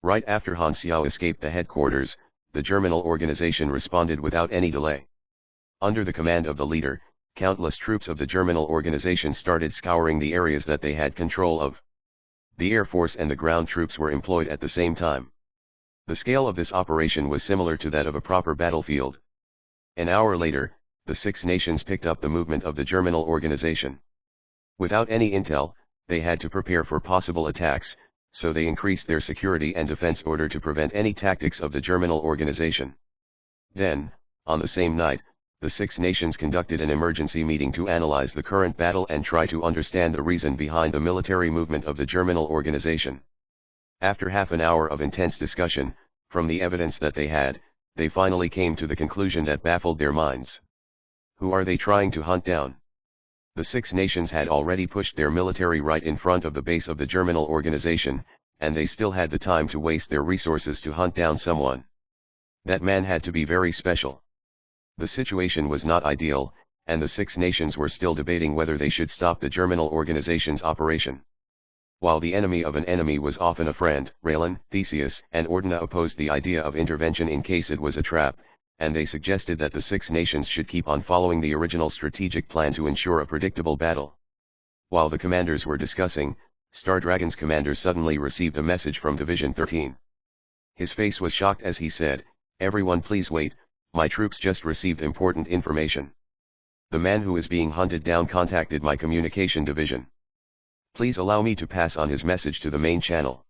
Right after Han Xiao escaped the headquarters, the Germinal organization responded without any delay. Under the command of the leader, countless troops of the Germinal organization started scouring the areas that they had control of. The Air Force and the ground troops were employed at the same time. The scale of this operation was similar to that of a proper battlefield. An hour later, the Six Nations picked up the movement of the Germinal organization. Without any intel, they had to prepare for possible attacks, so they increased their security and defense order to prevent any tactics of the Germinal organization. Then, on the same night, the Six Nations conducted an emergency meeting to analyze the current battle and try to understand the reason behind the military movement of the Germinal organization. After half an hour of intense discussion, from the evidence that they had, they finally came to the conclusion that baffled their minds. Who are they trying to hunt down? The Six Nations had already pushed their military right in front of the base of the Germinal organization, and they still had the time to waste their resources to hunt down someone. That man had to be very special. The situation was not ideal, and the Six Nations were still debating whether they should stop the Germinal organization's operation. While the enemy of an enemy was often a friend, Raylan, Theseus, and Ordina opposed the idea of intervention in case it was a trap, and they suggested that the Six Nations should keep on following the original strategic plan to ensure a predictable battle. While the commanders were discussing, Star Dragon's commander suddenly received a message from Division 13. His face was shocked as he said, "Everyone please wait, my troops just received important information. The man who is being hunted down contacted my communication division. Please allow me to pass on his message to the main channel."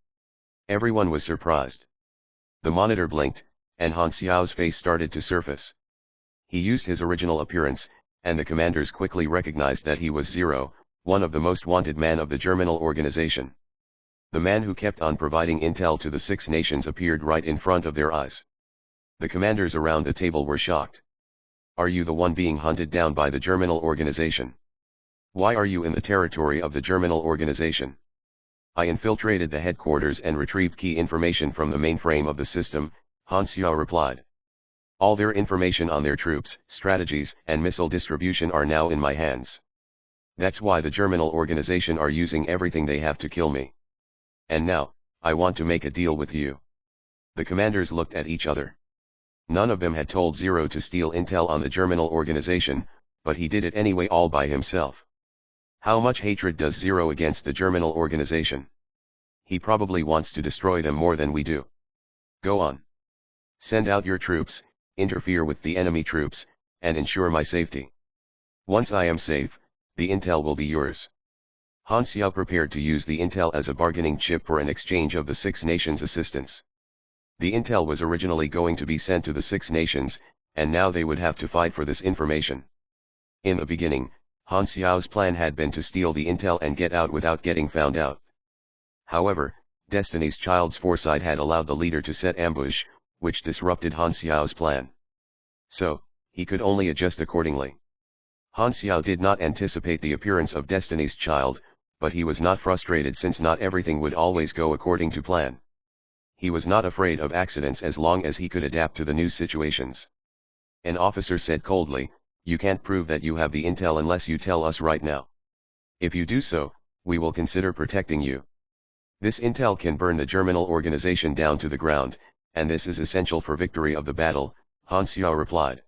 Everyone was surprised. The monitor blinked, and Han Xiao's face started to surface. He used his original appearance, and the commanders quickly recognized that he was Zero, one of the most wanted men of the Germinal organization. The man who kept on providing intel to the Six Nations appeared right in front of their eyes. The commanders around the table were shocked. "Are you the one being hunted down by the Germinal organization? Why are you in the territory of the Germinal organization?" "I infiltrated the headquarters and retrieved key information from the mainframe of the system," Han Xiao replied. "All their information on their troops, strategies, and missile distribution are now in my hands. That's why the Germinal organization are using everything they have to kill me. And now, I want to make a deal with you." The commanders looked at each other. None of them had told Zero to steal intel on the Germinal organization, but he did it anyway all by himself. How much hatred does Zero against the Germinal organization? He probably wants to destroy them more than we do. Go on. Send out your troops, interfere with the enemy troops, and ensure my safety. Once I am safe, the intel will be yours. Han Xiao prepared to use the intel as a bargaining chip for an exchange of the Six Nations' assistance. The intel was originally going to be sent to the Six Nations, and now they would have to fight for this information. In the beginning, Han Xiao's plan had been to steal the intel and get out without getting found out. However, Destiny's Child's foresight had allowed the leader to set ambush, which disrupted Han Xiao's plan. So, he could only adjust accordingly. Han Xiao did not anticipate the appearance of Destiny's Child, but he was not frustrated since not everything would always go according to plan. He was not afraid of accidents as long as he could adapt to the new situations. An officer said coldly, "You can't prove that you have the intel unless you tell us right now. If you do so, we will consider protecting you. This intel can burn the Germinal organization down to the ground, and this is essential for victory of the battle," Han Xiao replied.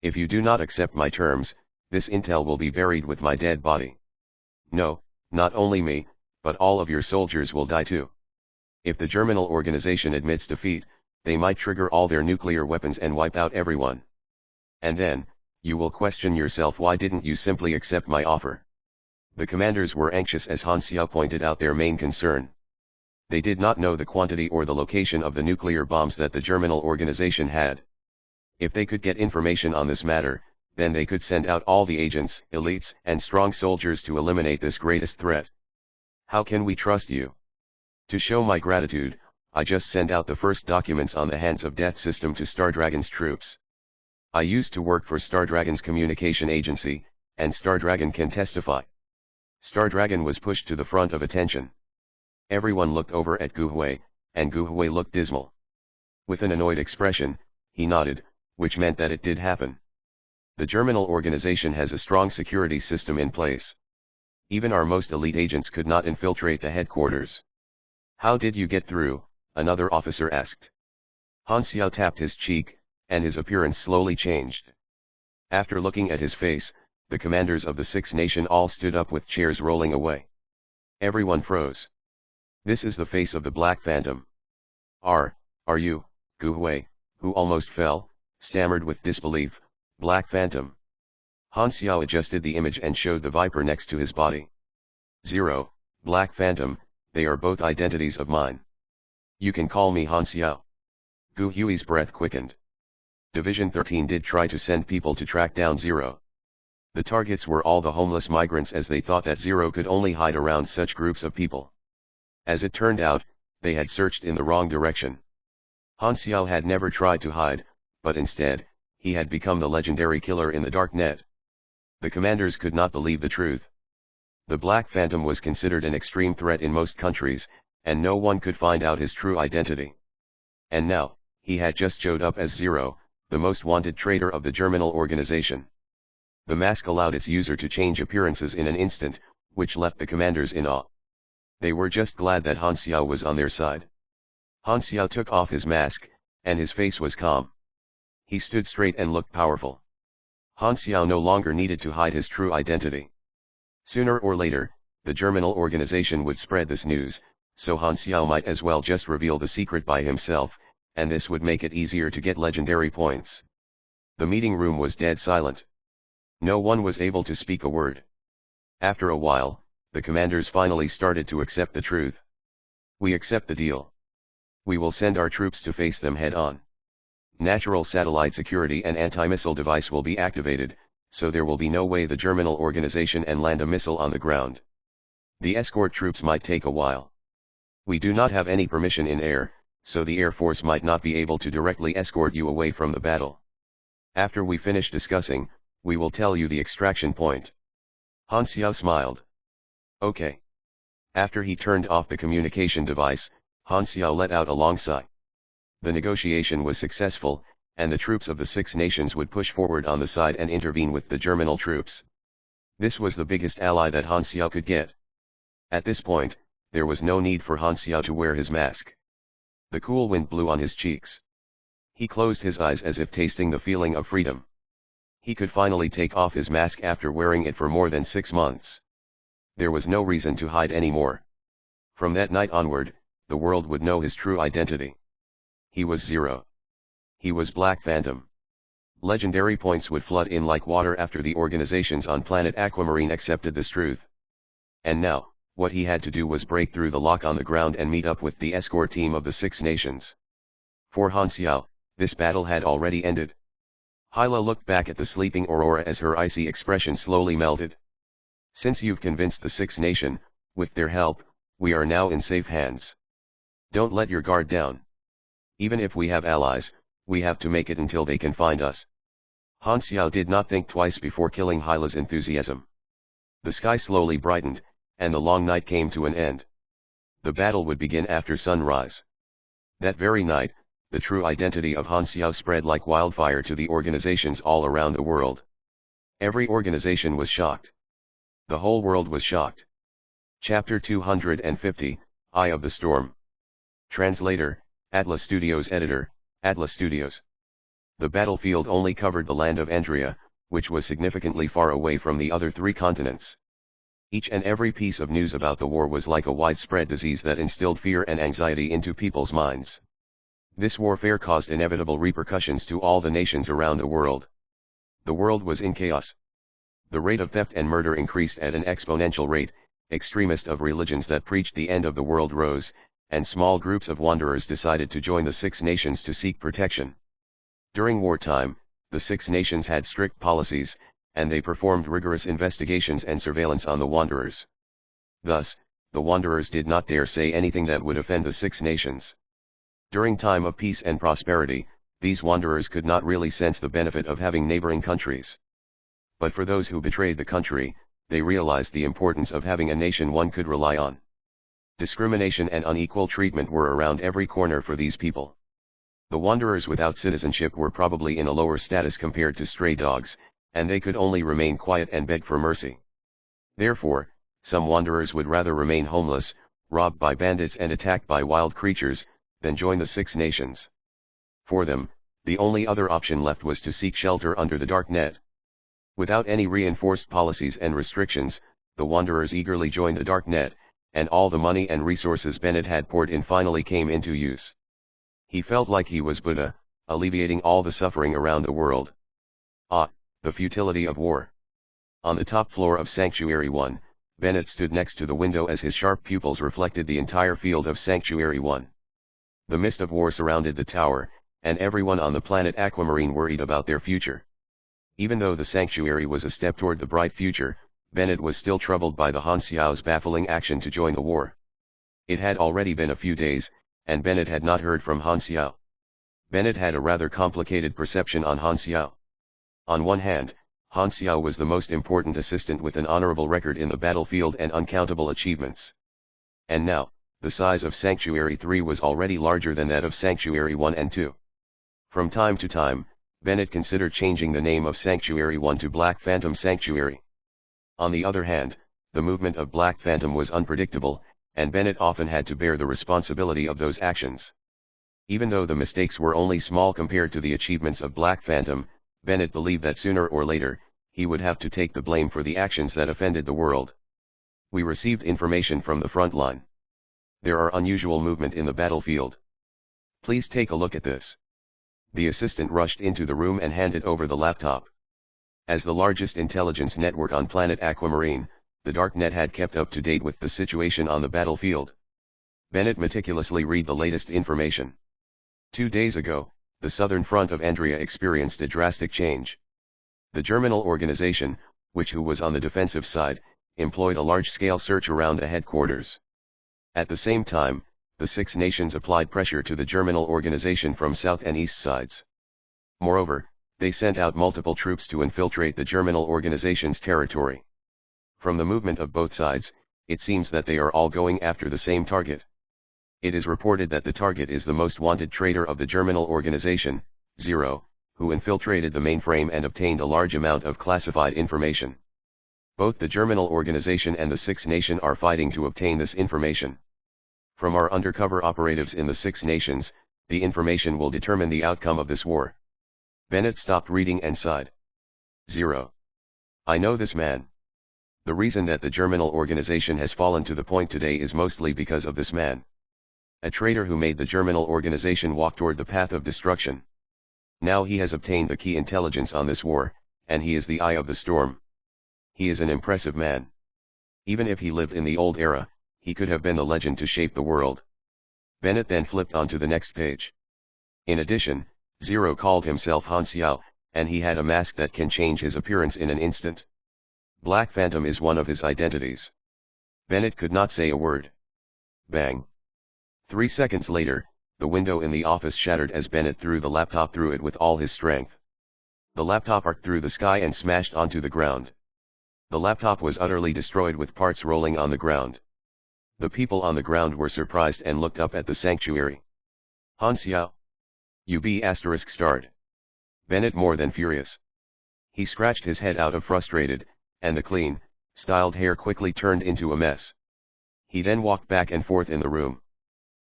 "If you do not accept my terms, this intel will be buried with my dead body. No, not only me, but all of your soldiers will die too. If the Germinal organization admits defeat, they might trigger all their nuclear weapons and wipe out everyone. And then, you will question yourself, why didn't you simply accept my offer?" The commanders were anxious as Han Xiao pointed out their main concern. They did not know the quantity or the location of the nuclear bombs that the Germinal organization had. If they could get information on this matter, then they could send out all the agents, elites, and strong soldiers to eliminate this greatest threat. "How can we trust you? To show my gratitude, I just sent out the first documents on the Hands of Death system to Star Dragon's troops. I used to work for Star Dragon's communication agency, and Star Dragon can testify." Star Dragon was pushed to the front of attention. Everyone looked over at Gu Hui, and Gu Hui looked dismal. With an annoyed expression, he nodded, which meant that it did happen. The Germinal organization has a strong security system in place. Even our most elite agents could not infiltrate the headquarters. How did you get through? Another officer asked. Han Xiao tapped his cheek, and his appearance slowly changed. After looking at his face, the commanders of the Six Nation all stood up with chairs rolling away. Everyone froze. This is the face of the Black Phantom. Are you, Gu Hui, who almost fell, stammered with disbelief, Black Phantom? Han Xiao adjusted the image and showed the viper next to his body. 0, Black Phantom, they are both identities of mine. You can call me Han Xiao. Gu Hui's breath quickened. Division 13 did try to send people to track down Zero. The targets were all the homeless migrants, as they thought that Zero could only hide around such groups of people. As it turned out, they had searched in the wrong direction. Han Xiao had never tried to hide, but instead, he had become the legendary killer in the dark net. The commanders could not believe the truth. The Black Phantom was considered an extreme threat in most countries, and no one could find out his true identity. And now, he had just showed up as Zero, the most wanted traitor of the Germinal organization. The mask allowed its user to change appearances in an instant, which left the commanders in awe. They were just glad that Han Xiao was on their side. Han Xiao took off his mask, and his face was calm. He stood straight and looked powerful. Han Xiao no longer needed to hide his true identity. Sooner or later, the Germinal organization would spread this news, so Han Xiao might as well just reveal the secret by himself, and this would make it easier to get legendary points. The meeting room was dead silent. No one was able to speak a word. After a while, the commanders finally started to accept the truth. We accept the deal. We will send our troops to face them head-on. Natural satellite security and anti-missile device will be activated, so there will be no way the Germinal organization and land a missile on the ground. The escort troops might take a while. We do not have any permission in air, so the Air Force might not be able to directly escort you away from the battle. After we finish discussing, we will tell you the extraction point. Han Xiao smiled. Okay. After he turned off the communication device, Han Xiao let out a long sigh. The negotiation was successful, and the troops of the Six Nations would push forward on the side and intervene with the Germinal troops. This was the biggest ally that Han Xiao could get. At this point, there was no need for Han Xiao to wear his mask. The cool wind blew on his cheeks. He closed his eyes as if tasting the feeling of freedom. He could finally take off his mask after wearing it for more than 6 months. There was no reason to hide anymore. From that night onward, the world would know his true identity. He was Zero. He was Black Phantom. Legendary points would flood in like water after the organizations on planet Aquamarine accepted this truth. And now, what he had to do was break through the lock on the ground and meet up with the escort team of the Six Nations. For Han Xiao, this battle had already ended. Hyla looked back at the sleeping Aurora as her icy expression slowly melted. Since you've convinced the Six Nation, with their help, we are now in safe hands. Don't let your guard down. Even if we have allies, we have to make it until they can find us. Han Xiao did not think twice before killing Hyla's enthusiasm. The sky slowly brightened, and the long night came to an end. The battle would begin after sunrise. That very night, the true identity of Han Xiao spread like wildfire to the organizations all around the world. Every organization was shocked. The whole world was shocked. Chapter 250, Eye of the Storm. Translator, Atlas Studios. Editor, Atlas Studios. The battlefield only covered the land of Andria, which was significantly far away from the other 3 continents. Each and every piece of news about the war was like a widespread disease that instilled fear and anxiety into people's minds. This warfare caused inevitable repercussions to all the nations around the world. The world was in chaos. The rate of theft and murder increased at an exponential rate, extremists of religions that preached the end of the world rose, and small groups of wanderers decided to join the Six Nations to seek protection. During wartime, the Six Nations had strict policies, and they performed rigorous investigations and surveillance on the wanderers. Thus, the wanderers did not dare say anything that would offend the Six Nations. During time of peace and prosperity, these wanderers could not really sense the benefit of having neighboring countries. But for those who betrayed the country, they realized the importance of having a nation one could rely on. Discrimination and unequal treatment were around every corner for these people. The wanderers without citizenship were probably in a lower status compared to stray dogs, and they could only remain quiet and beg for mercy. Therefore, some wanderers would rather remain homeless, robbed by bandits and attacked by wild creatures, than join the Six Nations. For them, the only other option left was to seek shelter under the dark net. Without any reinforced policies and restrictions, the wanderers eagerly joined the dark net, and all the money and resources Bennett had poured in finally came into use. He felt like he was Buddha, alleviating all the suffering around the world. Ah, the futility of war. On the top floor of Sanctuary 1, Bennett stood next to the window as his sharp pupils reflected the entire field of Sanctuary 1. The mist of war surrounded the tower, and everyone on the planet Aquamarine worried about their future. Even though the Sanctuary was a step toward the bright future, Bennett was still troubled by the Han Xiao's baffling action to join the war. It had already been a few days, and Bennett had not heard from Han Xiao. Bennett had a rather complicated perception on Han Xiao. On one hand, Han Xiao was the most important assistant with an honorable record in the battlefield and uncountable achievements. And now, the size of Sanctuary 3 was already larger than that of Sanctuary 1 and 2. From time to time, Bennett considered changing the name of Sanctuary 1 to Black Phantom Sanctuary. On the other hand, the movement of Black Phantom was unpredictable, and Bennett often had to bear the responsibility of those actions. Even though the mistakes were only small compared to the achievements of Black Phantom, Bennett believed that sooner or later, he would have to take the blame for the actions that offended the world. We received information from the front line. There are unusual movement in the battlefield. Please take a look at this. The assistant rushed into the room and handed over the laptop. As the largest intelligence network on planet Aquamarine, the Darknet had kept up to date with the situation on the battlefield. Bennett meticulously read the latest information. 2 days ago, the southern front of Andria experienced a drastic change. The Germinal organization, who was on the defensive side, employed a large-scale search around the headquarters. At the same time, the Six Nations applied pressure to the Germinal organization from south and east sides. Moreover, they sent out multiple troops to infiltrate the Germinal organization's territory. From the movement of both sides, it seems that they are all going after the same target. It is reported that the target is the most wanted traitor of the Germinal organization, Zero, who infiltrated the mainframe and obtained a large amount of classified information. Both the Germinal organization and the Six Nation are fighting to obtain this information. From our undercover operatives in the Six Nations, the information will determine the outcome of this war. Bennett stopped reading and sighed. Zero. I know this man. The reason that the Germinal organization has fallen to the point today is mostly because of this man. A traitor who made the Germinal organization walk toward the path of destruction. Now he has obtained the key intelligence on this war, and he is the eye of the storm. He is an impressive man. Even if he lived in the old era, he could have been the legend to shape the world. Bennett then flipped on to the next page. In addition, Zero called himself Han Xiao, and he had a mask that can change his appearance in an instant. Black Phantom is one of his identities. Bennett could not say a word. Bang. 3 seconds later, the window in the office shattered as Bennett threw the laptop through it with all his strength. The laptop arced through the sky and smashed onto the ground. The laptop was utterly destroyed with parts rolling on the ground. The people on the ground were surprised and looked up at the sanctuary. Han Xiao. ****. Bennett more than furious. He scratched his head out of frustrated, and the clean, styled hair quickly turned into a mess. He then walked back and forth in the room.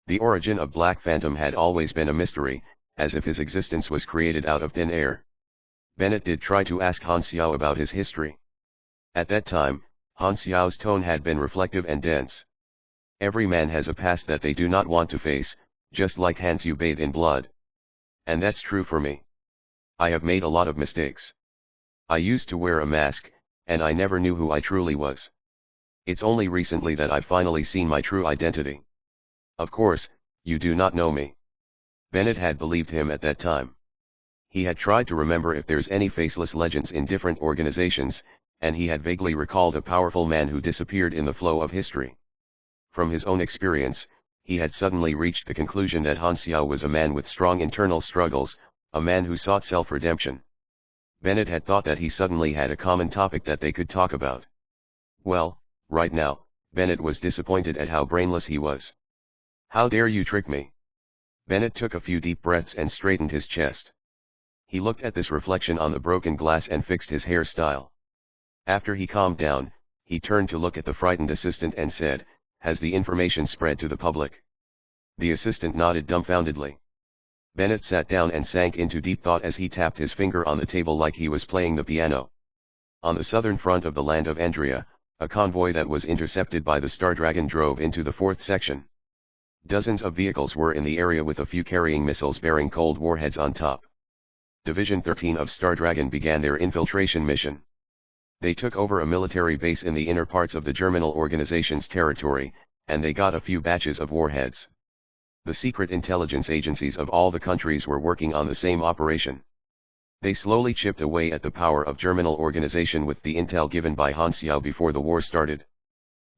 The origin of Black Phantom had always been a mystery, as if his existence was created out of thin air. Bennett did try to ask Han Xiao about his history. At that time, Han Xiao's tone had been reflective and dense. Every man has a past that they do not want to face, just like hands you bathe in blood. And that's true for me. I have made a lot of mistakes. I used to wear a mask, and I never knew who I truly was. It's only recently that I've finally seen my true identity. Of course, you do not know me. Bennett had believed him at that time. He had tried to remember if there's any faceless legends in different organizations, and he had vaguely recalled a powerful man who disappeared in the flow of history. From his own experience, he had suddenly reached the conclusion that Han Xiao was a man with strong internal struggles, a man who sought self-redemption. Bennett had thought that he suddenly had a common topic that they could talk about. Well, right now, Bennett was disappointed at how brainless he was. How dare you trick me? Bennett took a few deep breaths and straightened his chest. He looked at this reflection on the broken glass and fixed his hairstyle. After he calmed down, he turned to look at the frightened assistant and said, "Has the information spread to the public?" The assistant nodded dumbfoundedly. Bennett sat down and sank into deep thought as he tapped his finger on the table like he was playing the piano. On the southern front of the land of Andrea, a convoy that was intercepted by the Star Dragon drove into the 4th section. Dozens of vehicles were in the area with a few carrying missiles bearing cold warheads on top. Division 13 of Star Dragon began their infiltration mission. They took over a military base in the inner parts of the Germinal organization's territory, and they got a few batches of warheads. The secret intelligence agencies of all the countries were working on the same operation. They slowly chipped away at the power of Germinal organization with the intel given by Han Xiao before the war started.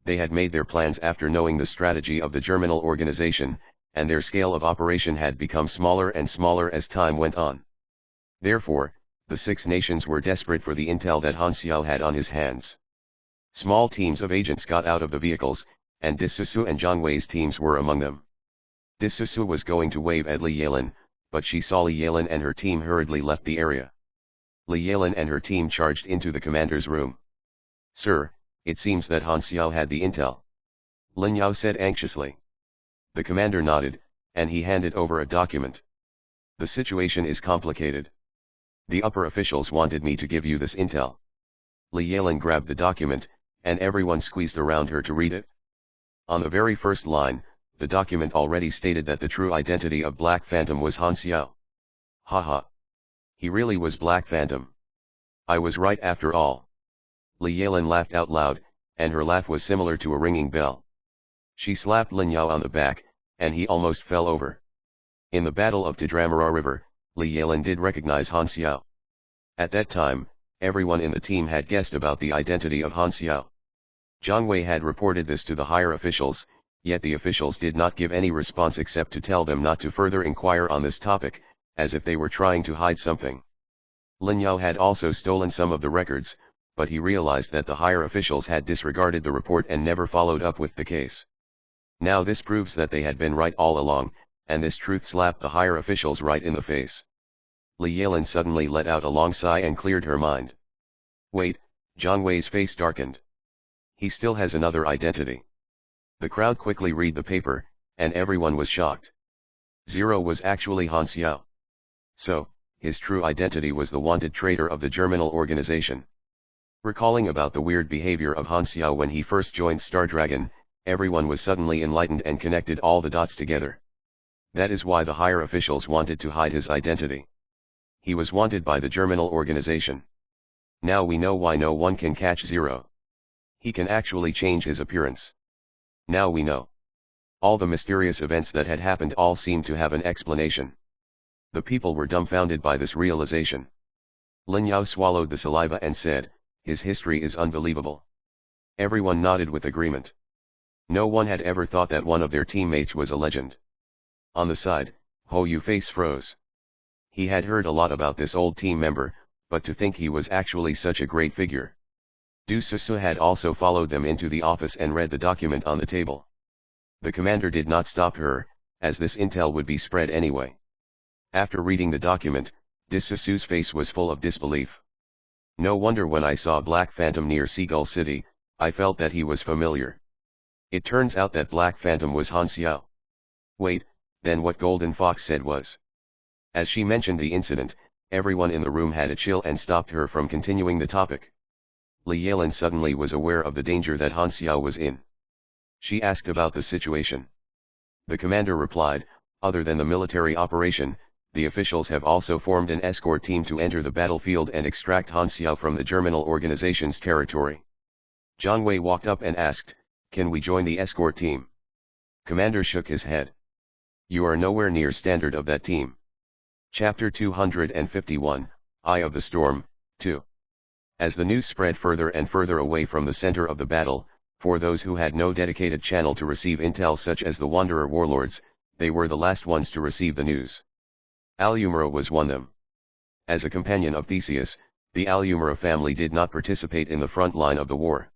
They had made their plans after knowing the strategy of the Germinal organization, and their scale of operation had become smaller and smaller as time went on. Therefore, the 6 nations were desperate for the intel that Han Xiao had on his hands. Small teams of agents got out of the vehicles, and Disusu and Zhang Wei's teams were among them. Disusu was going to wave at Li Yalin, but she saw Li Yalin and her team hurriedly left the area. Li Yalin and her team charged into the commander's room. "Sir, it seems that Han Xiao had the intel," Lin Yao said anxiously. The commander nodded, and he handed over a document. "The situation is complicated. The upper officials wanted me to give you this intel." Li Yalin grabbed the document, and everyone squeezed around her to read it. On the very first line, the document already stated that the true identity of Black Phantom was Han Xiao. Haha. He really was Black Phantom. I was right after all. Li Yalin laughed out loud, and her laugh was similar to a ringing bell. She slapped Lin Yao on the back, and he almost fell over. In the Battle of Tadramara River, Li Yalin did recognize Han Xiao. At that time, everyone in the team had guessed about the identity of Han Xiao. Zhang Wei had reported this to the higher officials, yet the officials did not give any response except to tell them not to further inquire on this topic, as if they were trying to hide something. Lin Yao had also stolen some of the records, but he realized that the higher officials had disregarded the report and never followed up with the case. Now this proves that they had been right all along, and this truth slapped the higher officials right in the face. Li Yalin suddenly let out a long sigh and cleared her mind. Wait, Zhang Wei's face darkened. He still has another identity. The crowd quickly read the paper, and everyone was shocked. Zero was actually Han Xiao. So, his true identity was the wanted traitor of the Germinal organization. Recalling about the weird behavior of Han Xiao when he first joined Star Dragon, everyone was suddenly enlightened and connected all the dots together. That is why the higher officials wanted to hide his identity. He was wanted by the Germinal organization. Now we know why no one can catch Zero. He can actually change his appearance. Now we know. All the mysterious events that had happened all seemed to have an explanation. The people were dumbfounded by this realization. Lin Yao swallowed the saliva and said, "His history is unbelievable." Everyone nodded with agreement. No one had ever thought that one of their teammates was a legend. On the side, Hou Yu's face froze. He had heard a lot about this old team member, but to think he was actually such a great figure. Du Susu had also followed them into the office and read the document on the table. The commander did not stop her, as this intel would be spread anyway. After reading the document, Du Susu's face was full of disbelief. No wonder when I saw Black Phantom near Seagull City, I felt that he was familiar. It turns out that Black Phantom was Han Xiao. Wait, then what Golden Fox said was. As she mentioned the incident, everyone in the room had a chill and stopped her from continuing the topic. Li Yalin suddenly was aware of the danger that Han Xiao was in. She asked about the situation. The commander replied, "Other than the military operation, the officials have also formed an escort team to enter the battlefield and extract Han Xiao from the Germinal organization's territory." Zhang Wei walked up and asked, "Can we join the escort team?" Commander shook his head. "You are nowhere near standard of that team." Chapter 251, Eye of the Storm, 2. As the news spread further and further away from the center of the battle, for those who had no dedicated channel to receive intel such as the Wanderer warlords, they were the last ones to receive the news. Alumera was one of them. As a companion of Theseus, the Alumera family did not participate in the front line of the war.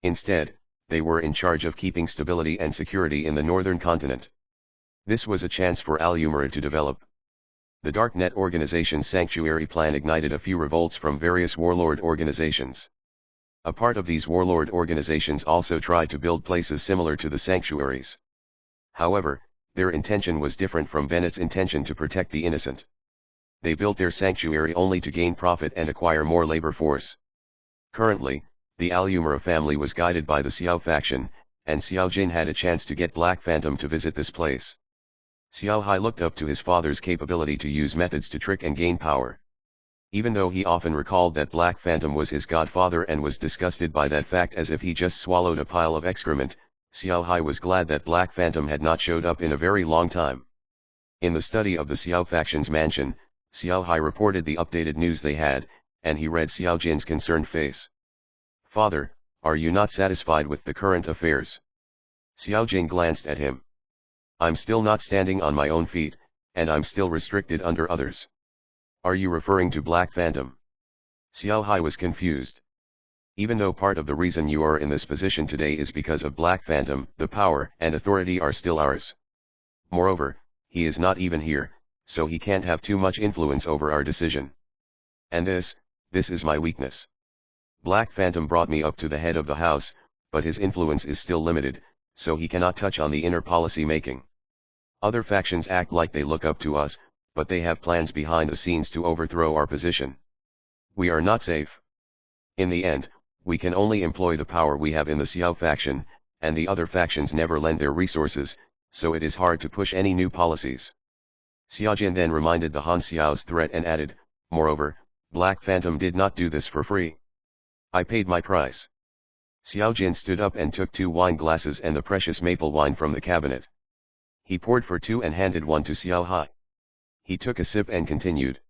Instead, they were in charge of keeping stability and security in the northern continent. This was a chance for Al-Umara to develop. The Darknet organization's sanctuary plan ignited a few revolts from various warlord organizations. A part of these warlord organizations also tried to build places similar to the sanctuaries. However, their intention was different from Bennett's intention to protect the innocent. They built their sanctuary only to gain profit and acquire more labor force. Currently, the Al-Umara family was guided by the Xiao faction, and Xiao Jin had a chance to get Black Phantom to visit this place. Xiao Hai looked up to his father's capability to use methods to trick and gain power. Even though he often recalled that Black Phantom was his godfather and was disgusted by that fact as if he just swallowed a pile of excrement, Xiao Hai was glad that Black Phantom had not showed up in a very long time. In the study of the Xiao faction's mansion, Xiao Hai reported the updated news they had, and he read Xiao Jin's concerned face. "Father, are you not satisfied with the current affairs?" Xiao Jin glanced at him. "I'm still not standing on my own feet, and I'm still restricted under others." "Are you referring to Black Phantom?" Xiao Hai was confused. "Even though part of the reason you are in this position today is because of Black Phantom, the power and authority are still ours. Moreover, he is not even here, so he can't have too much influence over our decision. And this is my weakness. Black Phantom brought me up to the head of the house, but his influence is still limited, so he cannot touch on the inner policy making. Other factions act like they look up to us, but they have plans behind the scenes to overthrow our position. We are not safe. In the end, we can only employ the power we have in the Xiao faction, and the other factions never lend their resources, so it is hard to push any new policies." Xiao Jin then reminded the Han Xiao's threat and added, "Moreover, Black Phantom did not do this for free. I paid my price." Xiao Jin stood up and took 2 wine glasses and the precious maple wine from the cabinet. He poured for 2 and handed one to Xiao Hai. He took a sip and continued.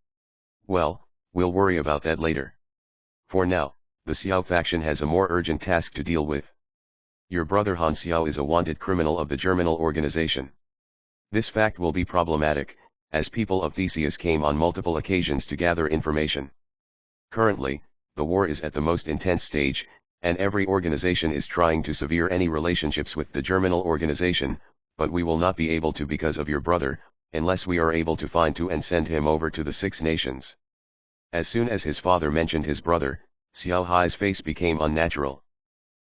"Well, we'll worry about that later. For now, the Xiao faction has a more urgent task to deal with. Your brother Han Xiao is a wanted criminal of the Germinal organization. This fact will be problematic, as people of Theseus came on multiple occasions to gather information. Currently, the war is at the most intense stage, and every organization is trying to sever any relationships with the Germinal organization, but we will not be able to because of your brother, unless we are able to find Tu and send him over to the 6 nations." As soon as his father mentioned his brother, Xiao Hai's face became unnatural.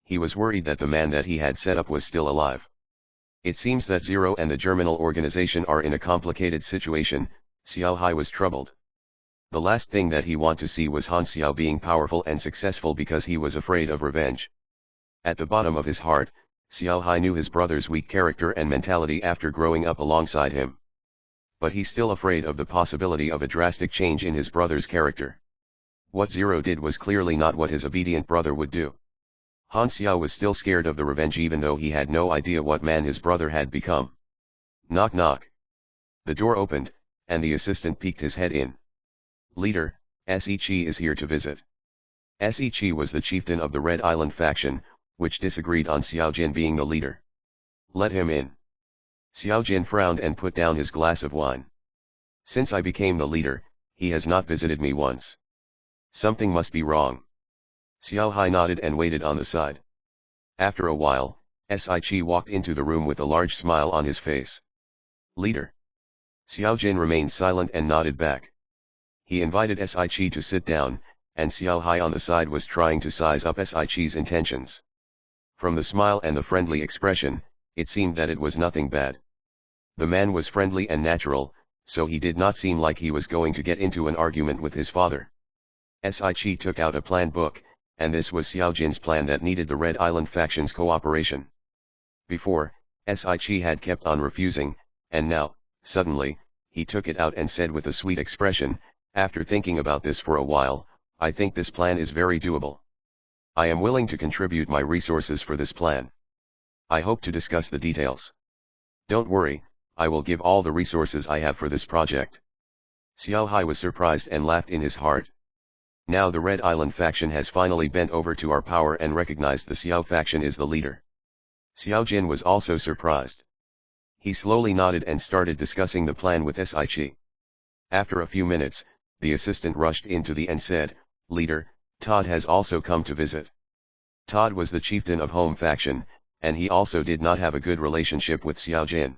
He was worried that the man that he had set up was still alive. "It seems that Zero and the Germinal organization are in a complicated situation." Xiao Hai was troubled. The last thing that he wanted to see was Han Xiao being powerful and successful because he was afraid of revenge. At the bottom of his heart, Xiao Hai knew his brother's weak character and mentality after growing up alongside him. But he's still afraid of the possibility of a drastic change in his brother's character. What Zero did was clearly not what his obedient brother would do. Han Xiao was still scared of the revenge even though he had no idea what man his brother had become. Knock knock. The door opened, and the assistant peeked his head in. "Leader, Se Qi is here to visit." Se Qi was the chieftain of the Red Island faction, which disagreed on Xiao Jin being the leader. "Let him in." Xiao Jin frowned and put down his glass of wine. "Since I became the leader, he has not visited me once. Something must be wrong." Xiao Hai nodded and waited on the side. After a while, Si Qi walked into the room with a large smile on his face. "Leader." Xiao Jin remained silent and nodded back. He invited Si Qi to sit down, and Xiao Hai on the side was trying to size up Si Qi's intentions. From the smile and the friendly expression, it seemed that it was nothing bad. The man was friendly and natural, so he did not seem like he was going to get into an argument with his father. Si Qi took out a plan book, and this was Xiao Jin's plan that needed the Red Island faction's cooperation. Before, Si Qi had kept on refusing, and now, suddenly, he took it out and said with a sweet expression, "After thinking about this for a while, I think this plan is very doable. I am willing to contribute my resources for this plan. I hope to discuss the details. Don't worry, I will give all the resources I have for this project." Xiao Hai was surprised and laughed in his heart. Now the Red Island faction has finally bent over to our power and recognized the Xiao faction is the leader. Xiao Jin was also surprised. He slowly nodded and started discussing the plan with Si Qi. After a few minutes, the assistant rushed into the and said, "Leader, Todd has also come to visit." Todd was the chieftain of Home faction, and he also did not have a good relationship with Xiao Jin.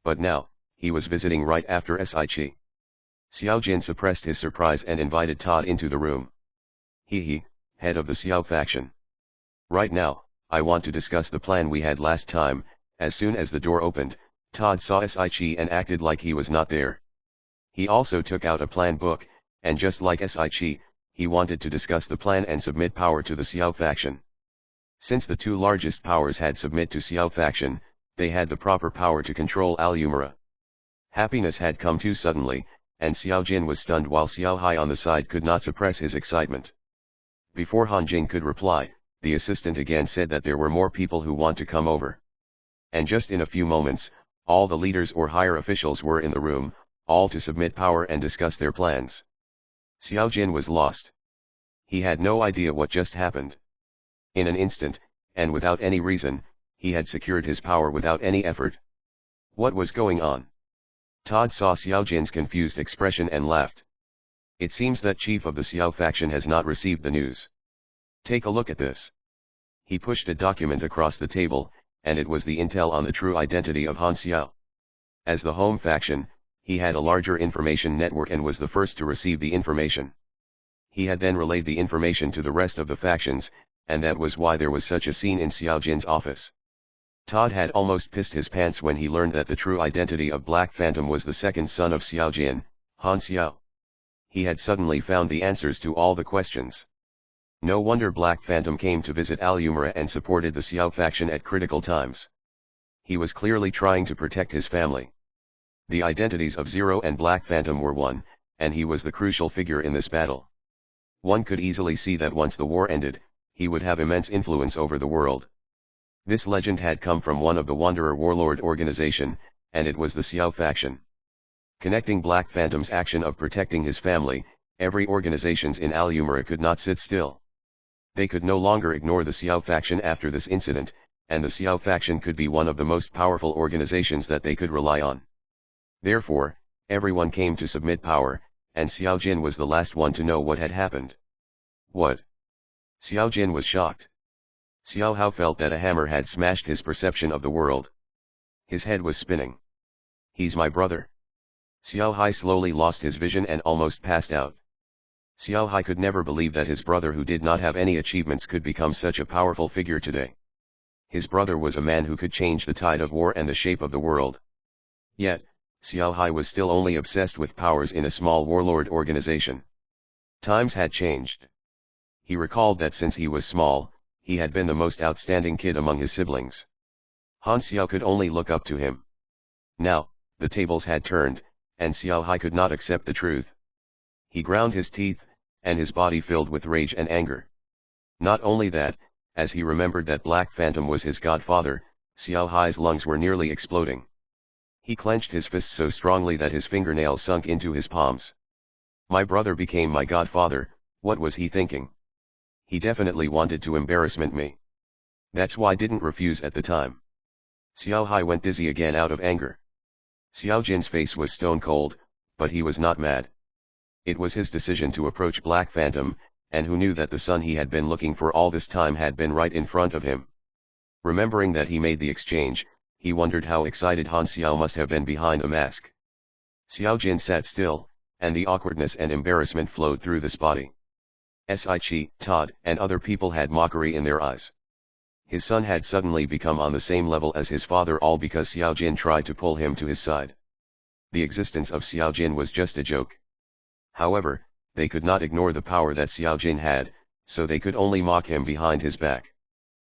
But now, he was visiting right after Qi. Xiao Jin suppressed his surprise and invited Todd into the room. He, head of the Xiao faction. Right now, I want to discuss the plan we had last time. As soon as the door opened, Todd saw Qi and acted like he was not there. He also took out a plan book, and just like Qi, he wanted to discuss the plan and submit power to the Xiao faction. Since the two largest powers had submit to Xiao faction, they had the proper power to control Alumara. Happiness had come too suddenly, and Xiao Jin was stunned while Xiao Hai on the side could not suppress his excitement. Before Han Jing could reply, the assistant again said that there were more people who want to come over. And just in a few moments, all the leaders or higher officials were in the room, all to submit power and discuss their plans. Xiao Jin was lost. He had no idea what just happened. In an instant, and without any reason, he had secured his power without any effort. What was going on? Todd saw Xiao Jin's confused expression and laughed. It seems that chief of the Xiao faction has not received the news. Take a look at this. He pushed a document across the table, and it was the intel on the true identity of Han Xiao. As the Home faction, he had a larger information network and was the first to receive the information. He had then relayed the information to the rest of the factions, and that was why there was such a scene in Xiao Jin's office. Todd had almost pissed his pants when he learned that the true identity of Black Phantom was the second son of Xiao Jin, Han Xiao. He had suddenly found the answers to all the questions. No wonder Black Phantom came to visit Alumara and supported the Xiao faction at critical times. He was clearly trying to protect his family. The identities of Zero and Black Phantom were one, and he was the crucial figure in this battle. One could easily see that once the war ended, he would have immense influence over the world. This legend had come from one of the Wanderer Warlord organization, and it was the Xiao faction. Connecting Black Phantom's action of protecting his family, every organizations in Alumara could not sit still. They could no longer ignore the Xiao faction after this incident, and the Xiao faction could be one of the most powerful organizations that they could rely on. Therefore, everyone came to submit power, and Xiao Jin was the last one to know what had happened. What? Xiao Jin was shocked. Xiao Hao felt that a hammer had smashed his perception of the world. His head was spinning. He's my brother. Xiao Hai slowly lost his vision and almost passed out. Xiao Hai could never believe that his brother who did not have any achievements could become such a powerful figure today. His brother was a man who could change the tide of war and the shape of the world. Yet, Xiao Hai was still only obsessed with powers in a small warlord organization. Times had changed. He recalled that since he was small, he had been the most outstanding kid among his siblings. Han Xiao could only look up to him. Now, the tables had turned, and Xiao Hai could not accept the truth. He ground his teeth, and his body filled with rage and anger. Not only that, as he remembered that Black Phantom was his godfather, Xiao Hai's lungs were nearly exploding. He clenched his fists so strongly that his fingernails sunk into his palms. My brother became my godfather, what was he thinking? He definitely wanted to embarrassment me. That's why I didn't refuse at the time. Xiao Hai went dizzy again out of anger. Xiao Jin's face was stone cold, but he was not mad. It was his decision to approach Black Phantom, and who knew that the son he had been looking for all this time had been right in front of him. Remembering that he made the exchange, he wondered how excited Han Xiao must have been behind the mask. Xiao Jin sat still, and the awkwardness and embarrassment flowed through this body. Qi, Todd, and other people had mockery in their eyes. His son had suddenly become on the same level as his father, all because Xiao Jin tried to pull him to his side. The existence of Xiao Jin was just a joke. However, they could not ignore the power that Xiao Jin had, so they could only mock him behind his back.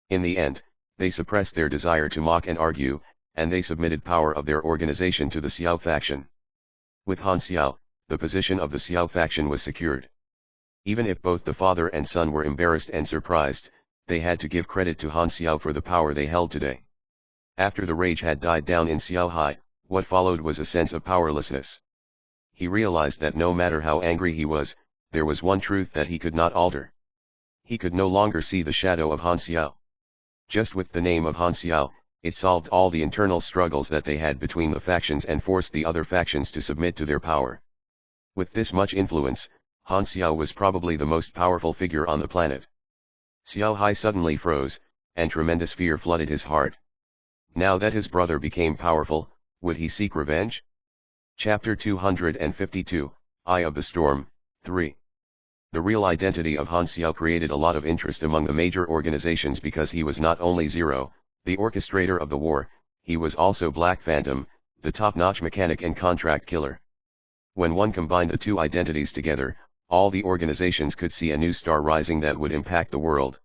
In the end, they suppressed their desire to mock and argue, and they submitted power of their organization to the Xiao faction. With Han Xiao, the position of the Xiao faction was secured. Even if both the father and son were embarrassed and surprised, they had to give credit to Han Xiao for the power they held today. After the rage had died down in Xiao Hai, what followed was a sense of powerlessness. He realized that no matter how angry he was, there was one truth that he could not alter. He could no longer see the shadow of Han Xiao. Just with the name of Han Xiao, it solved all the internal struggles that they had between the factions and forced the other factions to submit to their power. With this much influence, Han Xiao was probably the most powerful figure on the planet. Xiao Hai suddenly froze, and tremendous fear flooded his heart. Now that his brother became powerful, would he seek revenge? Chapter 252, Eye of the Storm, 3. The real identity of Han Xiao created a lot of interest among the major organizations because he was not only Zero, the orchestrator of the war, he was also Black Phantom, the top-notch mechanic and contract killer. When one combined the two identities together, all the organizations could see a new star rising that would impact the world.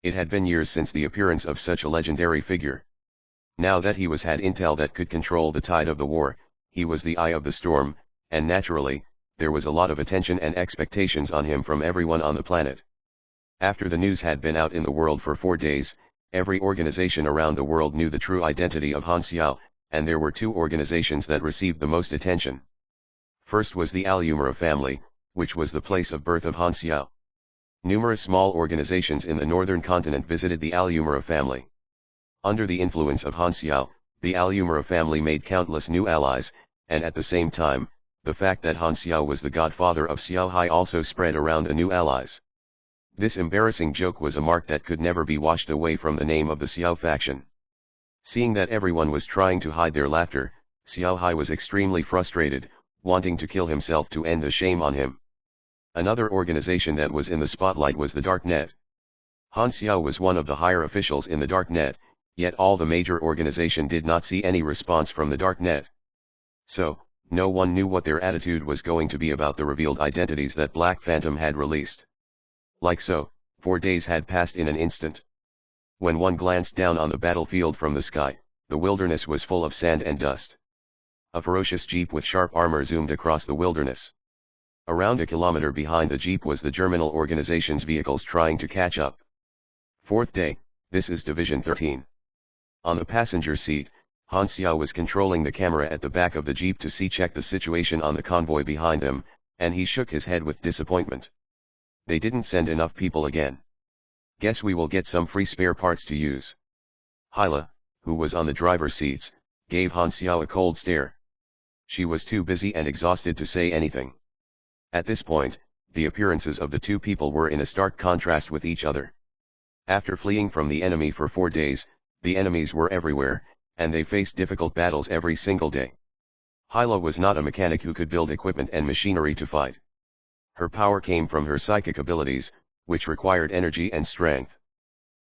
It had been years since the appearance of such a legendary figure. Now that he had intel that could control the tide of the war, he was the eye of the storm, and naturally, there was a lot of attention and expectations on him from everyone on the planet. After the news had been out in the world for 4 days, every organization around the world knew the true identity of Han Xiao, and there were 2 organizations that received the most attention. First was the Alumera family, which was the place of birth of Han Xiao. Numerous small organizations in the northern continent visited the Alumera family. Under the influence of Han Xiao, the Alumera family made countless new allies, and at the same time, the fact that Han Xiao was the godfather of Xiao Hai also spread around the new allies. This embarrassing joke was a mark that could never be washed away from the name of the Xiao faction. Seeing that everyone was trying to hide their laughter, Xiao Hai was extremely frustrated, wanting to kill himself to end the shame on him. Another organization that was in the spotlight was the Dark Net. Han Xiao was one of the higher officials in the Dark Net, yet all the major organization did not see any response from the Dark Net. So, no one knew what their attitude was going to be about the revealed identities that Black Phantom had released. Like so, 4 days had passed in an instant. When one glanced down on the battlefield from the sky, the wilderness was full of sand and dust. A ferocious jeep with sharp armor zoomed across the wilderness. Around a kilometer behind the jeep was the Germinal organization's vehicles trying to catch up. 4th day, this is Division 13. On the passenger seat, Han Xiao was controlling the camera at the back of the jeep to check the situation on the convoy behind them, and he shook his head with disappointment. They didn't send enough people again. Guess we will get some free spare parts to use. Hyla, who was on the driver's seats, gave Han Xiao a cold stare. She was too busy and exhausted to say anything. At this point, the appearances of the 2 people were in a stark contrast with each other. After fleeing from the enemy for 4 days, the enemies were everywhere, and they faced difficult battles every single day. Hyla was not a mechanic who could build equipment and machinery to fight. Her power came from her psychic abilities, which required energy and strength.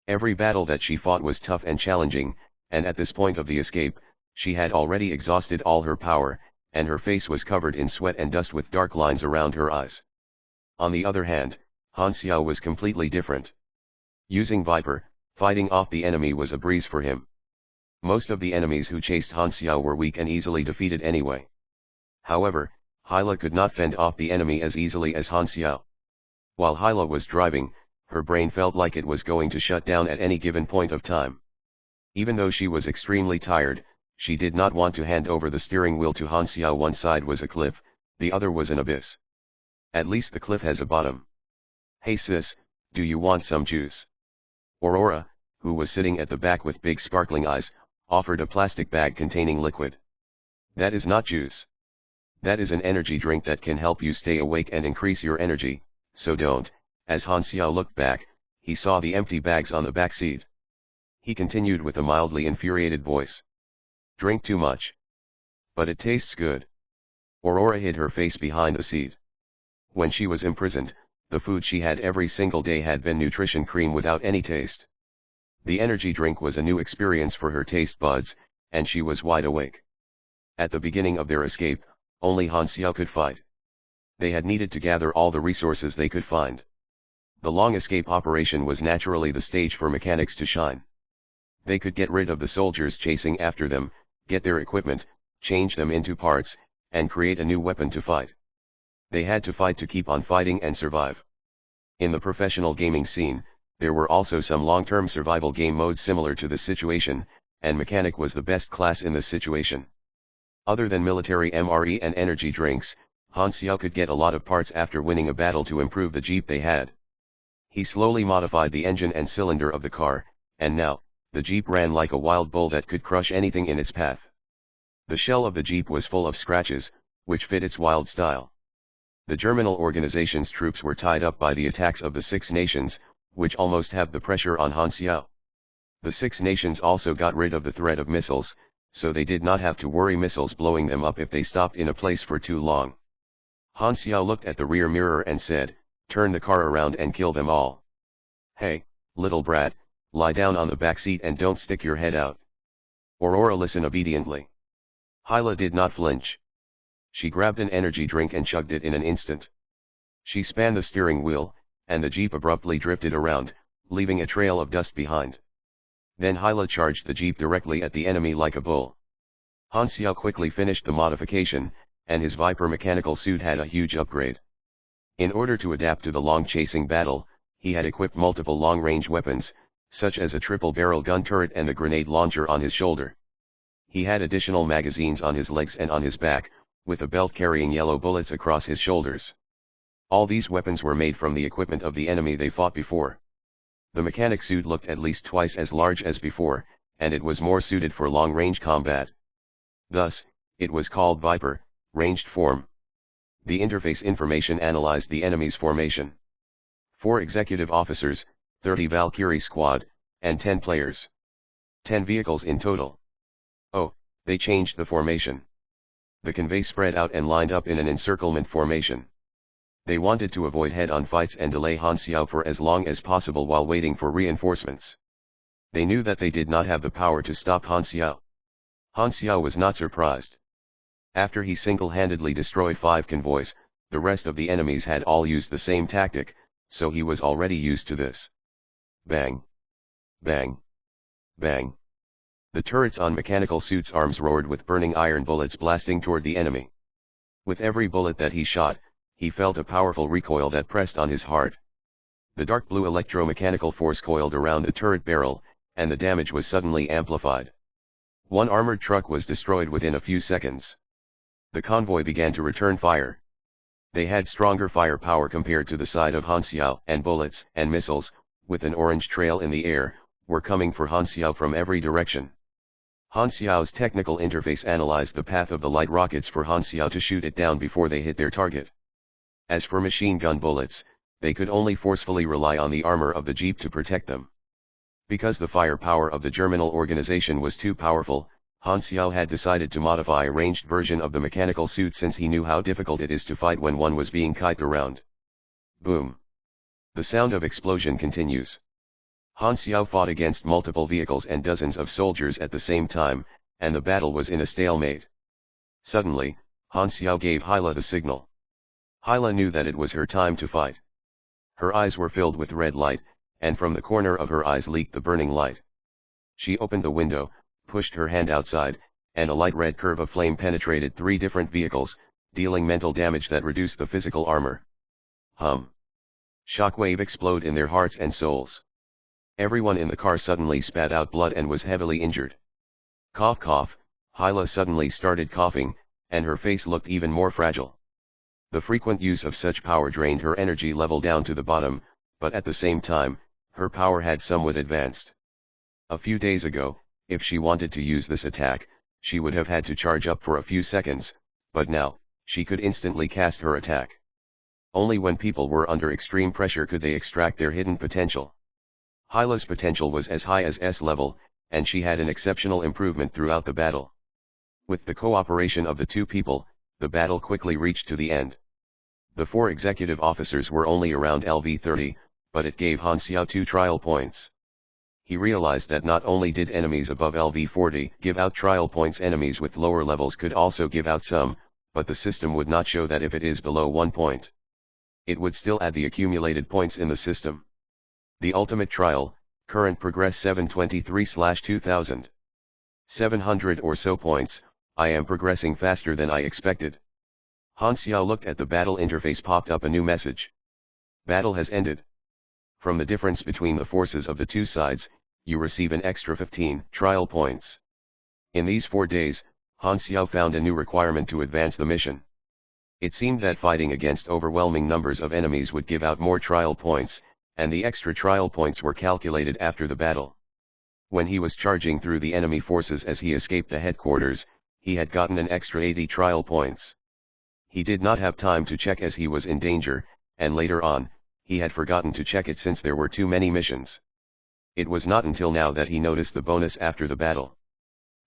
Every battle that she fought was tough and challenging, and at this point of the escape, she had already exhausted all her power, and her face was covered in sweat and dust with dark lines around her eyes. On the other hand, Han Xiao was completely different. Using Viper, fighting off the enemy was a breeze for him. Most of the enemies who chased Han Xiao were weak and easily defeated anyway. However, Hyla could not fend off the enemy as easily as Han Xiao. While Hyla was driving, her brain felt like it was going to shut down at any given point of time. Even though she was extremely tired, she did not want to hand over the steering wheel to Han Xiao. One side was a cliff, the other was an abyss. At least the cliff has a bottom. Hey sis, do you want some juice? Aurora, who was sitting at the back with big sparkling eyes, offered a plastic bag containing liquid. That is not juice. That is an energy drink that can help you stay awake and increase your energy, so don't. As Han Xiao looked back, he saw the empty bags on the back seat. He continued with a mildly infuriated voice. Drink too much. But it tastes good. Aurora hid her face behind the seat. When she was imprisoned, the food she had every single day had been nutrition cream without any taste. The energy drink was a new experience for her taste buds, and she was wide awake. At the beginning of their escape, only Han Xiao could fight. They had needed to gather all the resources they could find. The long escape operation was naturally the stage for mechanics to shine. They could get rid of the soldiers chasing after them, get their equipment, change them into parts, and create a new weapon to fight. They had to fight to keep on fighting and survive. In the professional gaming scene, there were also some long-term survival game modes similar to this situation, and mechanic was the best class in this situation. Other than military MRE and energy drinks, Han Xiao could get a lot of parts after winning a battle to improve the jeep they had. He slowly modified the engine and cylinder of the car, and now, the jeep ran like a wild bull that could crush anything in its path. The shell of the jeep was full of scratches, which fit its wild style. The Germinal organization's troops were tied up by the attacks of the 6 nations, which almost halved the pressure on Han Xiao. The Six Nations also got rid of the threat of missiles, so they did not have to worry missiles blowing them up if they stopped in a place for too long. Han Xiao looked at the rear mirror and said, "Turn the car around and kill them all." "Hey, little brat, lie down on the back seat and don't stick your head out." Aurora listened obediently. Hyla did not flinch. She grabbed an energy drink and chugged it in an instant. She spanned the steering wheel, and the jeep abruptly drifted around, leaving a trail of dust behind. Then Hyla charged the jeep directly at the enemy like a bull. Han Xiao quickly finished the modification, and his Viper mechanical suit had a huge upgrade. In order to adapt to the long chasing battle, he had equipped multiple long-range weapons, such as a triple-barrel gun turret and the grenade launcher on his shoulder. He had additional magazines on his legs and on his back, with a belt carrying yellow bullets across his shoulders. All these weapons were made from the equipment of the enemy they fought before. The mechanic suit looked at least twice as large as before, and it was more suited for long-range combat. Thus, it was called Viper, ranged form. The interface information analyzed the enemy's formation. 4 executive officers, 30 Valkyrie squad, and 10 players. 10 vehicles in total. Oh, they changed the formation. The convoy spread out and lined up in an encirclement formation. They wanted to avoid head-on fights and delay Han Xiao for as long as possible while waiting for reinforcements. They knew that they did not have the power to stop Han Xiao. Han Xiao was not surprised. After he single-handedly destroyed 5 convoys, the rest of the enemies had all used the same tactic, so he was already used to this. Bang! Bang! Bang! The turrets on mechanical suits' arms roared with burning iron bullets blasting toward the enemy. With every bullet that he shot, he felt a powerful recoil that pressed on his heart. The dark blue electromechanical force coiled around the turret barrel, and the damage was suddenly amplified. 1 armored truck was destroyed within a few seconds. The convoy began to return fire. They had stronger firepower compared to the side of Han Xiao, and bullets and missiles, with an orange trail in the air, were coming for Han Xiao from every direction. Han Xiao's technical interface analyzed the path of the light rockets for Han Xiao to shoot it down before they hit their target. As for machine gun bullets, they could only forcefully rely on the armor of the jeep to protect them. Because the firepower of the Germinal organization was too powerful, Han Xiao had decided to modify a ranged version of the mechanical suit since he knew how difficult it is to fight when one was being kited around. Boom! The sound of explosion continues. Han Xiao fought against multiple vehicles and dozens of soldiers at the same time, and the battle was in a stalemate. Suddenly, Han Xiao gave Hyla the signal. Hyla knew that it was her time to fight. Her eyes were filled with red light, and from the corner of her eyes leaked the burning light. She opened the window, pushed her hand outside, and a light red curve of flame penetrated 3 different vehicles, dealing mental damage that reduced the physical armor. Hum! Shockwave exploded in their hearts and souls. Everyone in the car suddenly spat out blood and was heavily injured. Cough cough, Hyla suddenly started coughing, and her face looked even more fragile. The frequent use of such power drained her energy level down to the bottom, but at the same time, her power had somewhat advanced. A few days ago, if she wanted to use this attack, she would have had to charge up for a few seconds, but now, she could instantly cast her attack. Only when people were under extreme pressure could they extract their hidden potential. Hyla's potential was as high as S level, and she had an exceptional improvement throughout the battle. With the cooperation of the 2 people, the battle quickly reached to the end. The 4 executive officers were only around LV-30, but it gave Han Xiao 2 trial points. He realized that not only did enemies above LV-40 give out trial points, enemies with lower levels could also give out some, but the system would not show that if it is below 1 point. It would still add the accumulated points in the system. The ultimate trial, current progress 723/2000. 700 or so points. I am progressing faster than I expected. Han Xiao looked at the battle interface. Popped up a new message. Battle has ended. From the difference between the forces of the 2 sides, you receive an extra 15 trial points. In these 4 days, Han Xiao found a new requirement to advance the mission. It seemed that fighting against overwhelming numbers of enemies would give out more trial points, and the extra trial points were calculated after the battle. When he was charging through the enemy forces as he escaped the headquarters, he had gotten an extra 80 trial points. He did not have time to check as he was in danger, and later on, he had forgotten to check it since there were too many missions. It was not until now that he noticed the bonus after the battle.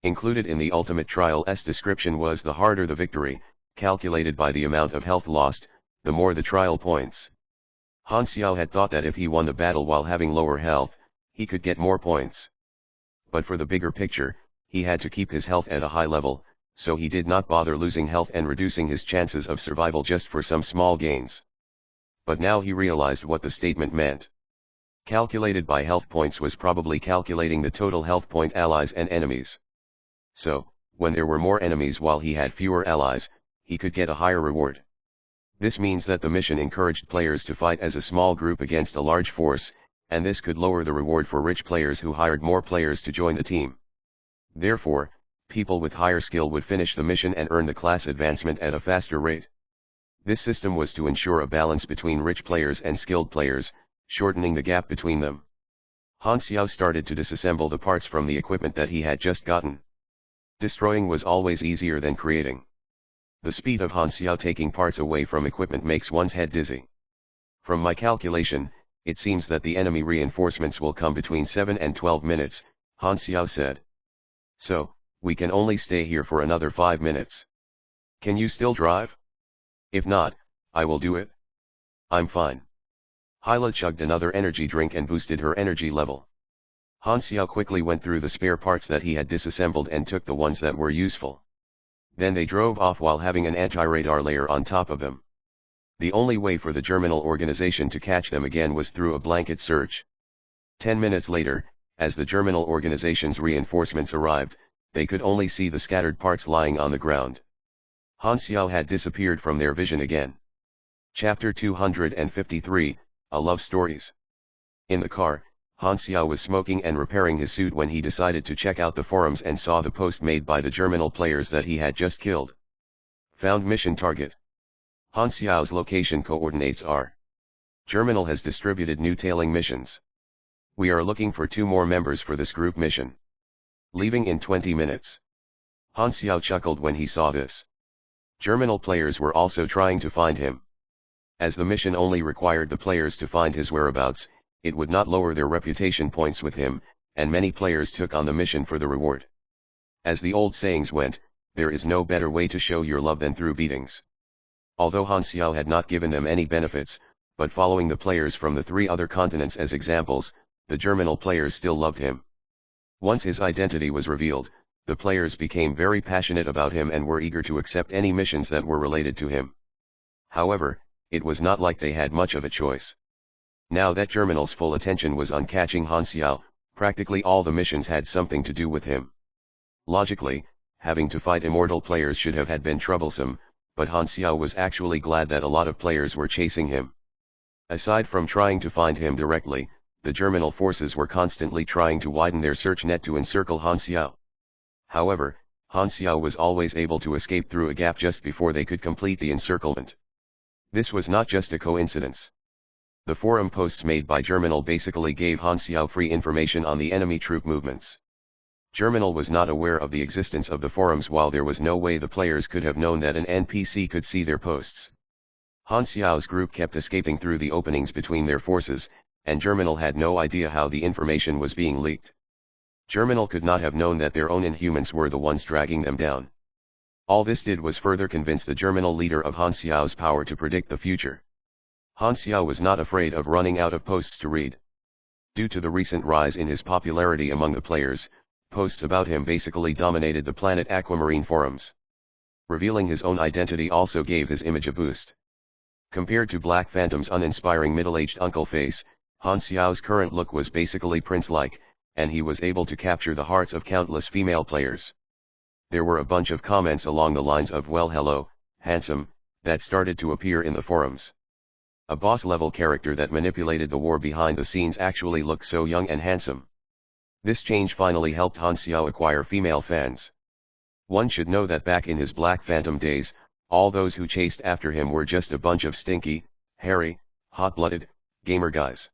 Included in the ultimate trial's description was the harder the victory, calculated by the amount of health lost, the more the trial points. Han Xiao had thought that if he won the battle while having lower health, he could get more points. But for the bigger picture, he had to keep his health at a high level, so he did not bother losing health and reducing his chances of survival just for some small gains. But now he realized what the statement meant. Calculated by health points was probably calculating the total health point allies and enemies. So, when there were more enemies while he had fewer allies, he could get a higher reward. This means that the mission encouraged players to fight as a small group against a large force, and this could lower the reward for rich players who hired more players to join the team. Therefore, people with higher skill would finish the mission and earn the class advancement at a faster rate. This system was to ensure a balance between rich players and skilled players, shortening the gap between them. Han Xiao started to disassemble the parts from the equipment that he had just gotten. Destroying was always easier than creating. The speed of Han Xiao taking parts away from equipment makes one's head dizzy. From my calculation, it seems that the enemy reinforcements will come between 7 and 12 minutes, Han Xiao said. So, we can only stay here for another 5 minutes. Can you still drive? If not, I will do it. I'm fine. Hyla chugged another energy drink and boosted her energy level. Han Xiao quickly went through the spare parts that he had disassembled and took the ones that were useful. Then they drove off while having an anti-radar layer on top of them. The only way for the Germinal organization to catch them again was through a blanket search. 10 minutes later, as the Germinal organization's reinforcements arrived, they could only see the scattered parts lying on the ground. Han Xiao had disappeared from their vision again. Chapter 253, A Love Stories. In the car, Han Xiao was smoking and repairing his suit when he decided to check out the forums and saw the post made by the Germinal players that he had just killed. Found mission target. Han Xiao's location coordinates are. Germinal has distributed new tailing missions. We are looking for 2 more members for this group mission. Leaving in 20 minutes. Han Xiao chuckled when he saw this. Germinal players were also trying to find him. As the mission only required the players to find his whereabouts, it would not lower their reputation points with him, and many players took on the mission for the reward. As the old sayings went, there is no better way to show your love than through beatings. Although Han Xiao had not given them any benefits, but following the players from the 3 other continents as examples, the Germinal players still loved him. Once his identity was revealed, the players became very passionate about him and were eager to accept any missions that were related to him. However, it was not like they had much of a choice. Now that Germinal's full attention was on catching Han Xiao, practically all the missions had something to do with him. Logically, having to fight immortal players should have had been troublesome, but Han Xiao was actually glad that a lot of players were chasing him. Aside from trying to find him directly, the Germinal forces were constantly trying to widen their search net to encircle Han Xiao. However, Han Xiao was always able to escape through a gap just before they could complete the encirclement. This was not just a coincidence. The forum posts made by Germinal basically gave Han Xiao free information on the enemy troop movements. Germinal was not aware of the existence of the forums while there was no way the players could have known that an NPC could see their posts. Han Xiao's group kept escaping through the openings between their forces, and Germinal had no idea how the information was being leaked. Germinal could not have known that their own Inhumans were the ones dragging them down. All this did was further convince the Germinal leader of Han Xiao's power to predict the future. Han Xiao was not afraid of running out of posts to read. Due to the recent rise in his popularity among the players, posts about him basically dominated the Planet Aquamarine forums. Revealing his own identity also gave his image a boost. Compared to Black Phantom's uninspiring middle-aged uncle face, Han Xiao's current look was basically prince-like, and he was able to capture the hearts of countless female players. There were a bunch of comments along the lines of "well hello, handsome," that started to appear in the forums. A boss-level character that manipulated the war behind the scenes actually looked so young and handsome. This change finally helped Han Xiao acquire female fans. One should know that back in his Black Phantom days, all those who chased after him were just a bunch of stinky, hairy, hot-blooded, gamer guys.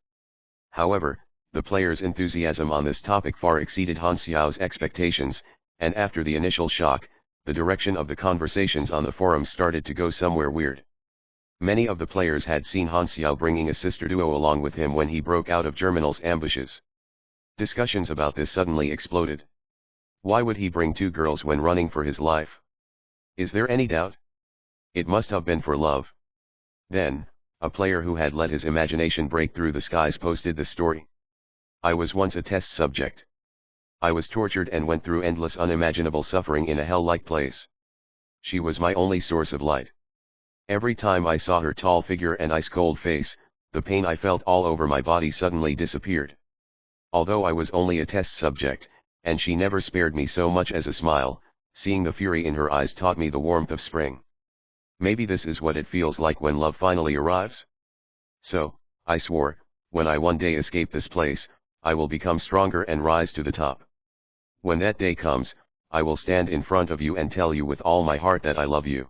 However, the players' enthusiasm on this topic far exceeded Han Xiao's expectations, and after the initial shock, the direction of the conversations on the forums started to go somewhere weird. Many of the players had seen Han Xiao bringing a sister duo along with him when he broke out of Germinal's ambushes. Discussions about this suddenly exploded. Why would he bring two girls when running for his life? Is there any doubt? It must have been for love. Then, a player who had let his imagination break through the skies posted this story. I was once a test subject. I was tortured and went through endless unimaginable suffering in a hell-like place. She was my only source of light. Every time I saw her tall figure and ice-cold face, the pain I felt all over my body suddenly disappeared. Although I was only a test subject, and she never spared me so much as a smile, seeing the fury in her eyes taught me the warmth of spring. Maybe this is what it feels like when love finally arrives? So, I swore, when I one day escape this place, I will become stronger and rise to the top. When that day comes, I will stand in front of you and tell you with all my heart that I love you.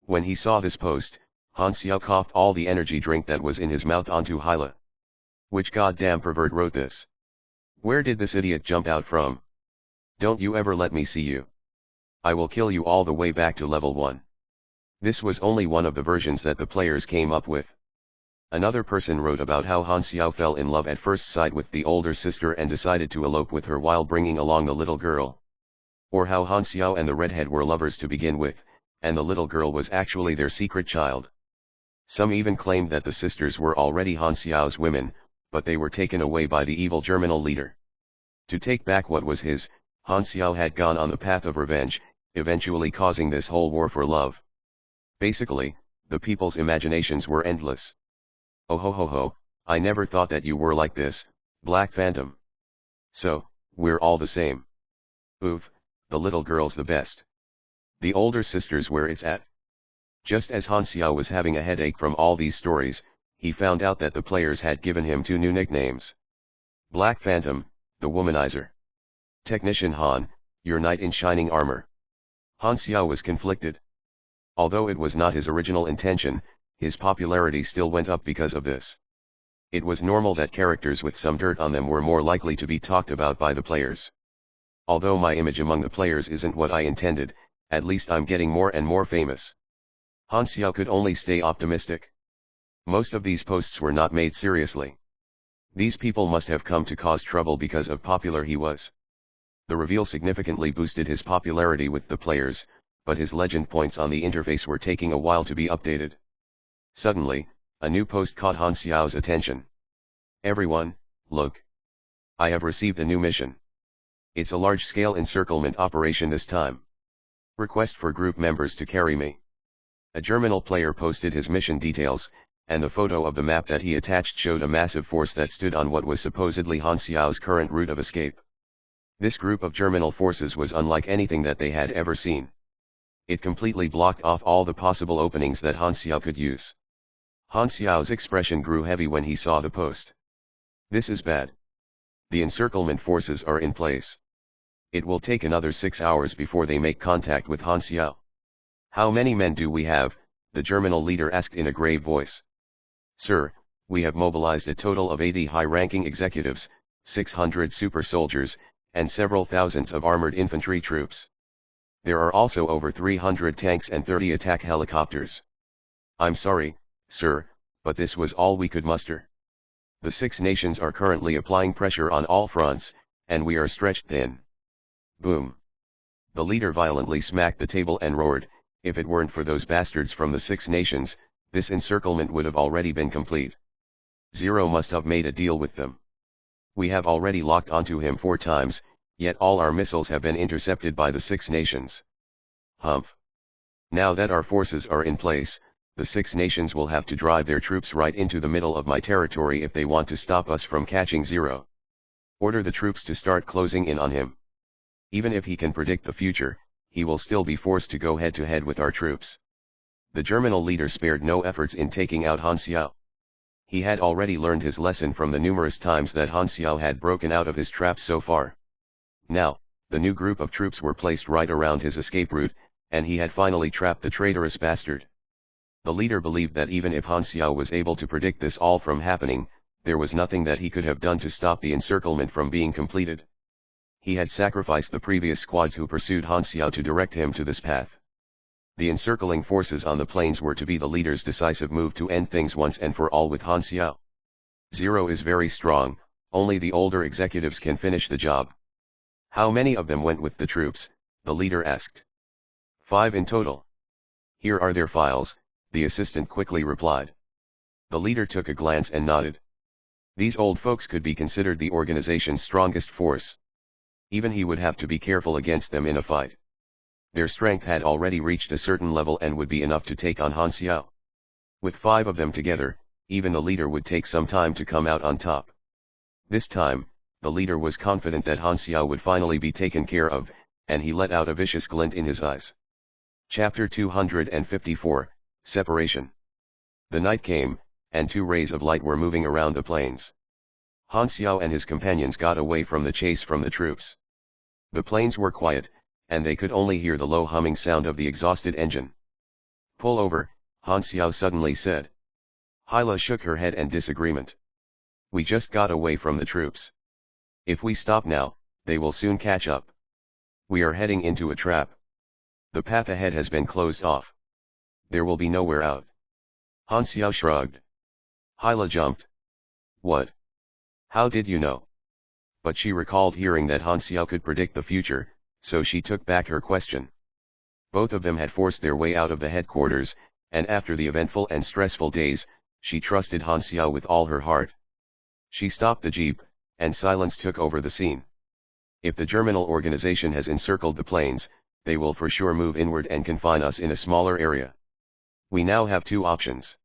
When he saw this post, Han Xiao coughed all the energy drink that was in his mouth onto Hyla. Which goddamn pervert wrote this? Where did this idiot jump out from? Don't you ever let me see you. I will kill you all the way back to level 1. This was only one of the versions that the players came up with. Another person wrote about how Han Xiao fell in love at first sight with the older sister and decided to elope with her while bringing along the little girl. Or how Han Xiao and the redhead were lovers to begin with, and the little girl was actually their secret child. Some even claimed that the sisters were already Han Xiao's women, but they were taken away by the evil Germinal leader. To take back what was his, Han Xiao had gone on the path of revenge, eventually causing this whole war for love. Basically, the people's imaginations were endless. Oh ho ho ho, I never thought that you were like this, Black Phantom. So, we're all the same. Oof, the little girl's the best. The older sister's where it's at. Just as Han Xiao was having a headache from all these stories, he found out that the players had given him two new nicknames. Black Phantom, the womanizer. Technician Han, your knight in shining armor. Han Xiao was conflicted. Although it was not his original intention, his popularity still went up because of this. It was normal that characters with some dirt on them were more likely to be talked about by the players. Although my image among the players isn't what I intended, at least I'm getting more and more famous. Han Xiao could only stay optimistic. Most of these posts were not made seriously. These people must have come to cause trouble because of popular he was. The reveal significantly boosted his popularity with the players, but his legend points on the interface were taking a while to be updated. Suddenly, a new post caught Han Xiao's attention. Everyone, look. I have received a new mission. It's a large-scale encirclement operation this time. Request for group members to carry me. A Germinal player posted his mission details, and the photo of the map that he attached showed a massive force that stood on what was supposedly Han Xiao's current route of escape. This group of Germinal forces was unlike anything that they had ever seen. It completely blocked off all the possible openings that Han Xiao could use. Han Xiao's expression grew heavy when he saw the post. This is bad. The encirclement forces are in place. It will take another 6 hours before they make contact with Han Xiao. How many men do we have? The Germinal leader asked in a grave voice. Sir, we have mobilized a total of 80 high-ranking executives, 600 super soldiers, and several thousands of armored infantry troops. There are also over 300 tanks and 30 attack helicopters. I'm sorry, sir, but this was all we could muster. The 6 nations are currently applying pressure on all fronts, and we are stretched thin. Boom. The leader violently smacked the table and roared, if it weren't for those bastards from the 6 nations, this encirclement would have already been complete. Zero must have made a deal with them. We have already locked onto him 4 times, yet all our missiles have been intercepted by the 6 nations. Humph. Now that our forces are in place, the 6 nations will have to drive their troops right into the middle of my territory if they want to stop us from catching Zero. Order the troops to start closing in on him. Even if he can predict the future, he will still be forced to go head-to-head with our troops. The Germinal leader spared no efforts in taking out Han Xiao. He had already learned his lesson from the numerous times that Han Xiao had broken out of his traps so far. Now, the new group of troops were placed right around his escape route, and he had finally trapped the traitorous bastard. The leader believed that even if Han Xiao was able to predict this all from happening, there was nothing that he could have done to stop the encirclement from being completed. He had sacrificed the previous squads who pursued Han Xiao to direct him to this path. The encircling forces on the plains were to be the leader's decisive move to end things once and for all with Han Xiao. 0 is very strong, only the older executives can finish the job. How many of them went with the troops? The leader asked. 5 in total. Here are their files, the assistant quickly replied. The leader took a glance and nodded. These old folks could be considered the organization's strongest force. Even he would have to be careful against them in a fight. Their strength had already reached a certain level and would be enough to take on Han Xiao. With 5 of them together, even the leader would take some time to come out on top. This time, the leader was confident that Han Xiao would finally be taken care of, and he let out a vicious glint in his eyes. Chapter 254, Separation. The night came, and 2 rays of light were moving around the plains. Han Xiao and his companions got away from the chase from the troops. The plains were quiet, and they could only hear the low humming sound of the exhausted engine. Pull over, Han Xiao suddenly said. Hyla shook her head in disagreement. We just got away from the troops. If we stop now, they will soon catch up. We are heading into a trap. The path ahead has been closed off. There will be nowhere out. Han Xiao shrugged. Hyla jumped. What? How did you know? But she recalled hearing that Han Xiao could predict the future, so she took back her question. Both of them had forced their way out of the headquarters, and after the eventful and stressful days, she trusted Han Xiao with all her heart. She stopped the jeep, and silence took over the scene. If the Germinal organization has encircled the plains, they will for sure move inward and confine us in a smaller area. We now have 2 options.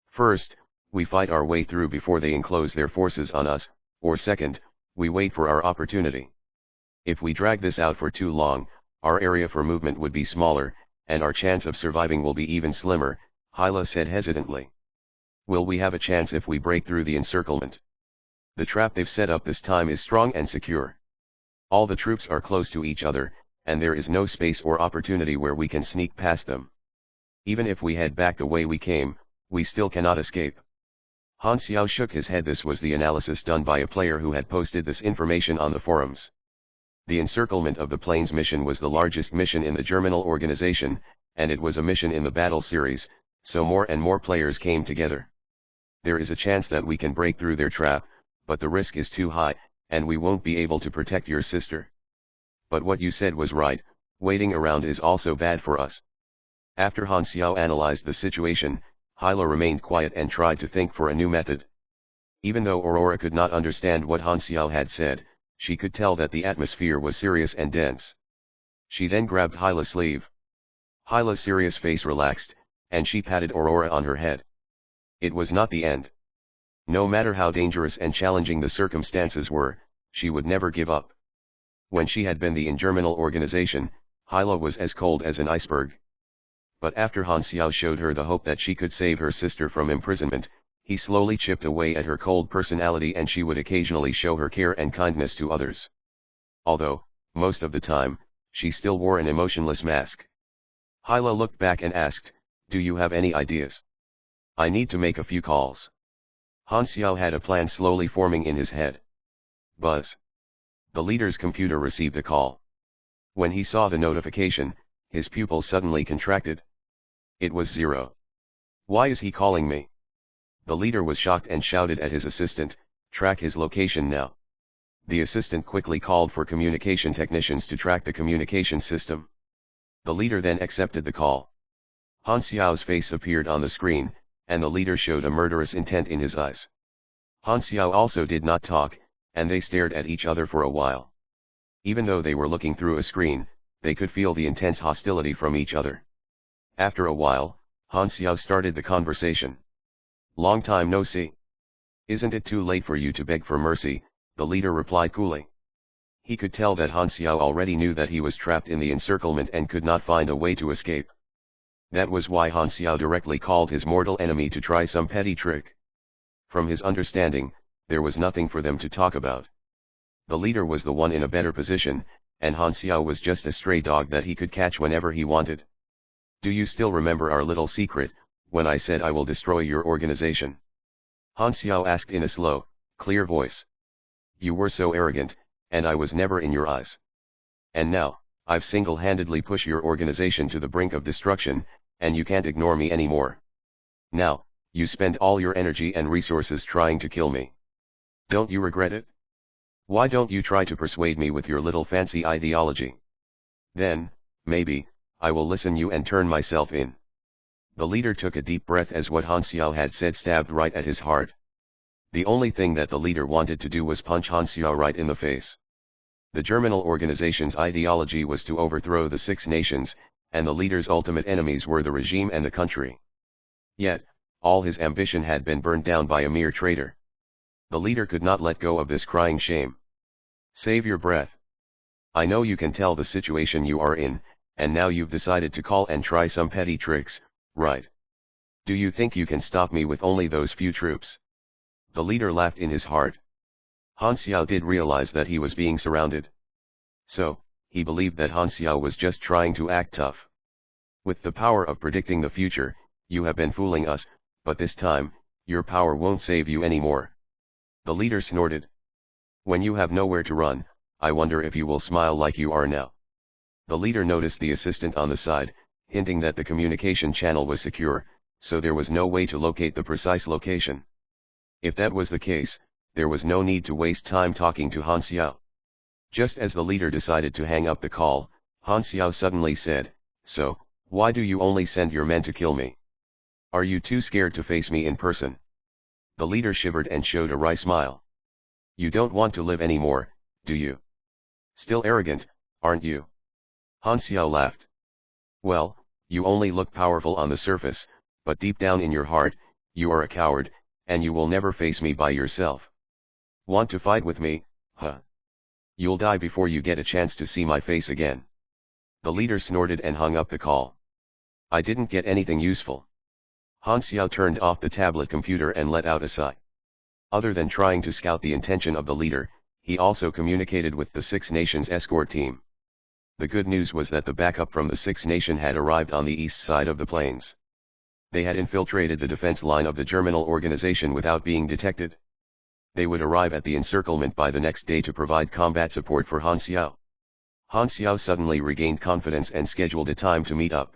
First, we fight our way through before they enclose their forces on us, or second, we wait for our opportunity. If we drag this out for too long, our area for movement would be smaller, and our chance of surviving will be even slimmer, Hyla said hesitantly. Will we have a chance if we break through the encirclement? The trap they've set up this time is strong and secure. All the troops are close to each other, and there is no space or opportunity where we can sneak past them. Even if we head back the way we came, we still cannot escape. Han Xiao shook his head. This was the analysis done by a player who had posted this information on the forums. The encirclement of the plains mission was the largest mission in the Germinal organization, and it was a mission in the battle series, so more and more players came together. There is a chance that we can break through their trap, but the risk is too high, and we won't be able to protect your sister. But what you said was right, waiting around is also bad for us. After Han Xiao analyzed the situation, Hyla remained quiet and tried to think for a new method. Even though Aurora could not understand what Han Xiao had said, she could tell that the atmosphere was serious and dense. She then grabbed Hyla's sleeve. Hyla's serious face relaxed, and she patted Aurora on her head. It was not the end. No matter how dangerous and challenging the circumstances were, she would never give up. When she had been the Germinal organization, Hyla was as cold as an iceberg. But after Han Xiao showed her the hope that she could save her sister from imprisonment, he slowly chipped away at her cold personality, and she would occasionally show her care and kindness to others. Although, most of the time, she still wore an emotionless mask. Hyla looked back and asked, "Do you have any ideas? I need to make a few calls." Han Xiao had a plan slowly forming in his head. Buzz. The leader's computer received a call. When he saw the notification, his pupils suddenly contracted. It was 0. Why is he calling me? The leader was shocked and shouted at his assistant, "Track his location now." The assistant quickly called for communication technicians to track the communication system. The leader then accepted the call. Han Xiao's face appeared on the screen, and the leader showed a murderous intent in his eyes. Han Xiao also did not talk, and they stared at each other for a while. Even though they were looking through a screen, they could feel the intense hostility from each other. After a while, Han Xiao started the conversation. "Long time no see. Isn't it too late for you to beg for mercy?" the leader replied coolly. He could tell that Han Xiao already knew that he was trapped in the encirclement and could not find a way to escape. That was why Han Xiao directly called his mortal enemy to try some petty trick. From his understanding, there was nothing for them to talk about. The leader was the one in a better position, and Han Xiao was just a stray dog that he could catch whenever he wanted. "Do you still remember our little secret, when I said I will destroy your organization?" Han Xiao asked in a slow, clear voice. "You were so arrogant, and I was never in your eyes. And now, I've single-handedly pushed your organization to the brink of destruction, and you can't ignore me anymore. Now, you spend all your energy and resources trying to kill me. Don't you regret it? Why don't you try to persuade me with your little fancy ideology? Then, maybe, I will listen you and turn myself in. The leader took a deep breath as what Han Xiao had said stabbed right at his heart. The only thing that the leader wanted to do was punch Han Xiao right in the face. The Germinal organization's ideology was to overthrow the Six Nations, and the leader's ultimate enemies were the regime and the country. Yet, all his ambition had been burned down by a mere traitor. The leader could not let go of this crying shame. Save your breath. I know you can tell the situation you are in, and now you've decided to call and try some petty tricks, right? Do you think you can stop me with only those few troops? The leader laughed in his heart. Han Xiao did realize that he was being surrounded. So, he believed that Han Xiao was just trying to act tough. With the power of predicting the future, you have been fooling us, but this time, your power won't save you anymore. The leader snorted. When you have nowhere to run, I wonder if you will smile like you are now. The leader noticed the assistant on the side, hinting that the communication channel was secure, so there was no way to locate the precise location. If that was the case, there was no need to waste time talking to Han Xiao. Just as the leader decided to hang up the call, Han Xiao suddenly said, "So, why do you only send your men to kill me? Are you too scared to face me in person?" The leader shivered and showed a wry smile. "You don't want to live anymore, do you? Still arrogant, aren't you?" Han Xiao laughed. "Well, you only look powerful on the surface, but deep down in your heart, you are a coward, and you will never face me by yourself. Want to fight with me, huh? You'll die before you get a chance to see my face again." The leader snorted and hung up the call. "I didn't get anything useful." Han Xiao turned off the tablet computer and let out a sigh. Other than trying to scout the intention of the leader, he also communicated with the Six Nations escort team. The good news was that the backup from the Six Nation had arrived on the east side of the plains. They had infiltrated the defense line of the Germinal organization without being detected. They would arrive at the encirclement by the next day to provide combat support for Han Xiao. Han Xiao suddenly regained confidence and scheduled a time to meet up.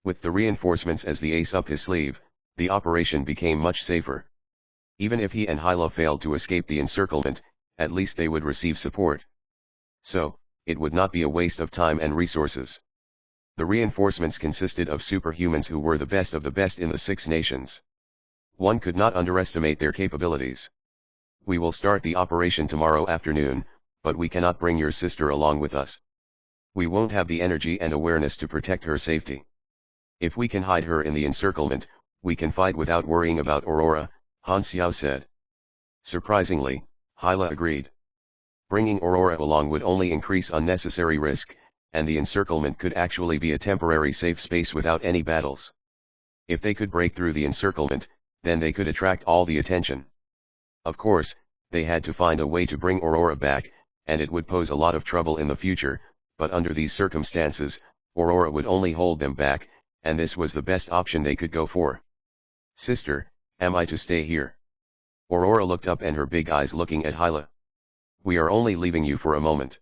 With the reinforcements as the ace up his sleeve, the operation became much safer. Even if he and Hyla failed to escape the encirclement, at least they would receive support. So, it would not be a waste of time and resources. The reinforcements consisted of superhumans who were the best of the best in the Six Nations. One could not underestimate their capabilities. "We will start the operation tomorrow afternoon, but we cannot bring your sister along with us. We won't have the energy and awareness to protect her safety. If we can hide her in the encirclement, we can fight without worrying about Aurora," Han Xiao said. Surprisingly, Hyla agreed. Bringing Aurora along would only increase unnecessary risk, and the encirclement could actually be a temporary safe space without any battles. If they could break through the encirclement, then they could attract all the attention. Of course, they had to find a way to bring Aurora back, and it would pose a lot of trouble in the future, but under these circumstances, Aurora would only hold them back, and this was the best option they could go for. "Sister, am I to stay here?" Aurora looked up and her big eyes looking at Hyla. "We are only leaving you for a moment.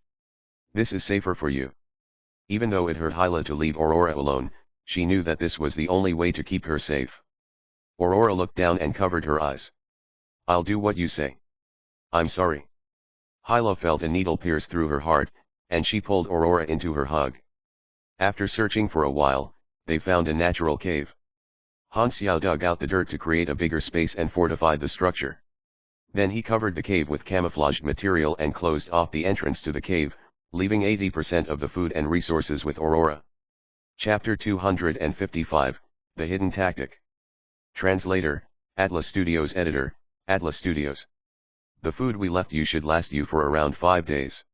This is safer for you." Even though it hurt Hyla to leave Aurora alone, she knew that this was the only way to keep her safe. Aurora looked down and covered her eyes. "I'll do what you say. I'm sorry." Hyla felt a needle pierce through her heart, and she pulled Aurora into her hug. After searching for a while, they found a natural cave. Han Xiao dug out the dirt to create a bigger space and fortified the structure. Then he covered the cave with camouflaged material and closed off the entrance to the cave, leaving 80% of the food and resources with Aurora. Chapter 255, The Hidden Tactic. Translator, Atlas Studios. Editor, Atlas Studios. The food we left you should last you for around 5 days.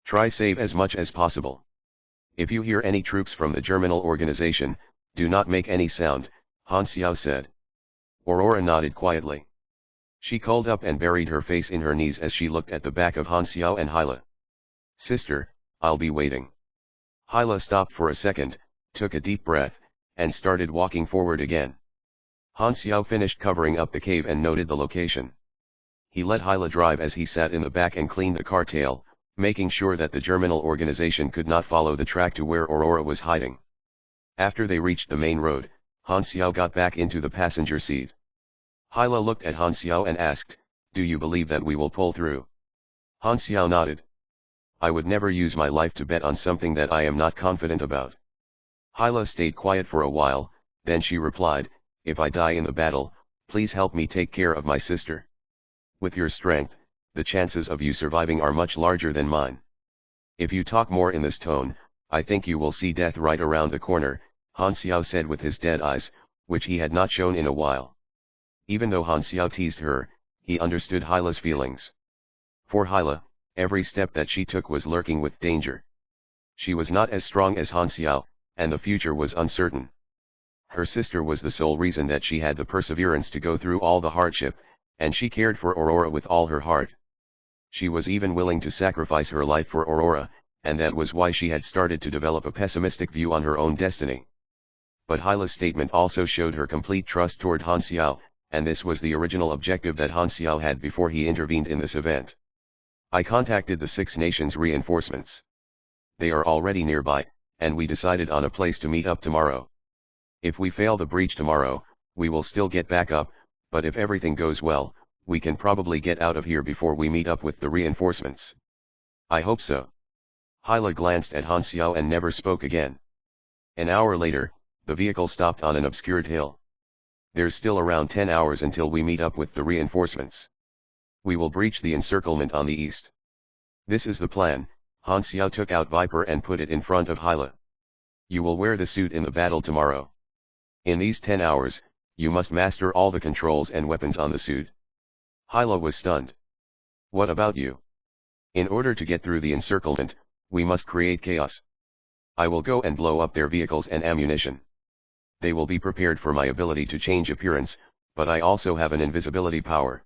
Try save as much as possible. If you hear any troops from the Germinal organization, do not make any sound, Han Xiao said. Aurora nodded quietly. She curled up and buried her face in her knees as she looked at the back of Han Xiao and Hyla. "Sister, I'll be waiting." Hyla stopped for a second, took a deep breath, and started walking forward again. Han Xiao finished covering up the cave and noted the location. He let Hyla drive as he sat in the back and cleaned the car tail, making sure that the Germinal organization could not follow the track to where Aurora was hiding. After they reached the main road, Han Xiao got back into the passenger seat. Hyla looked at Han Xiao and asked, "Do you believe that we will pull through?" Han Xiao nodded. "I would never use my life to bet on something that I am not confident about." Hyla stayed quiet for a while, then she replied, "If I die in the battle, please help me take care of my sister. With your strength, the chances of you surviving are much larger than mine. If you talk more in this tone, I think you will see death right around the corner," Han Xiao said with his dead eyes, which he had not shown in a while. Even though Han Xiao teased her, he understood Hyla's feelings. For Hyla, every step that she took was lurking with danger. She was not as strong as Han Xiao, and the future was uncertain. Her sister was the sole reason that she had the perseverance to go through all the hardship, and she cared for Aurora with all her heart. She was even willing to sacrifice her life for Aurora, and that was why she had started to develop a pessimistic view on her own destiny. But Hyla's statement also showed her complete trust toward Han Xiao, and this was the original objective that Han Xiao had before he intervened in this event. "I contacted the Six Nations reinforcements. They are already nearby, and we decided on a place to meet up tomorrow. If we fail the breach tomorrow, we will still get back up, but if everything goes well, we can probably get out of here before we meet up with the reinforcements." "I hope so." Hyla glanced at Han Xiao and never spoke again. An hour later, the vehicle stopped on an obscured hill. "There's still around 10 hours until we meet up with the reinforcements. We will breach the encirclement on the east. This is the plan." Han Xiao took out Viper and put it in front of Hyla. "You will wear the suit in the battle tomorrow. In these 10 hours, you must master all the controls and weapons on the suit." Hyla was stunned. "What about you?" "In order to get through the encirclement, we must create chaos. I will go and blow up their vehicles and ammunition. They will be prepared for my ability to change appearance, but I also have an invisibility power."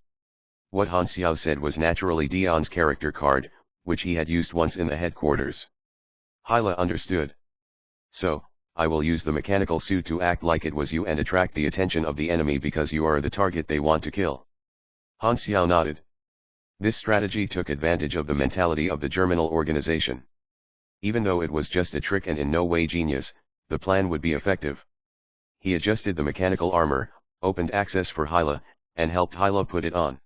What Han Xiao said was naturally Dion's character card, which he had used once in the headquarters. Hyla understood. "So, I will use the mechanical suit to act like it was you and attract the attention of the enemy because you are the target they want to kill." Han Xiao nodded. This strategy took advantage of the mentality of the Germinal organization. Even though it was just a trick and in no way genius, the plan would be effective. He adjusted the mechanical armor, opened access for Hyla, and helped Hyla put it on.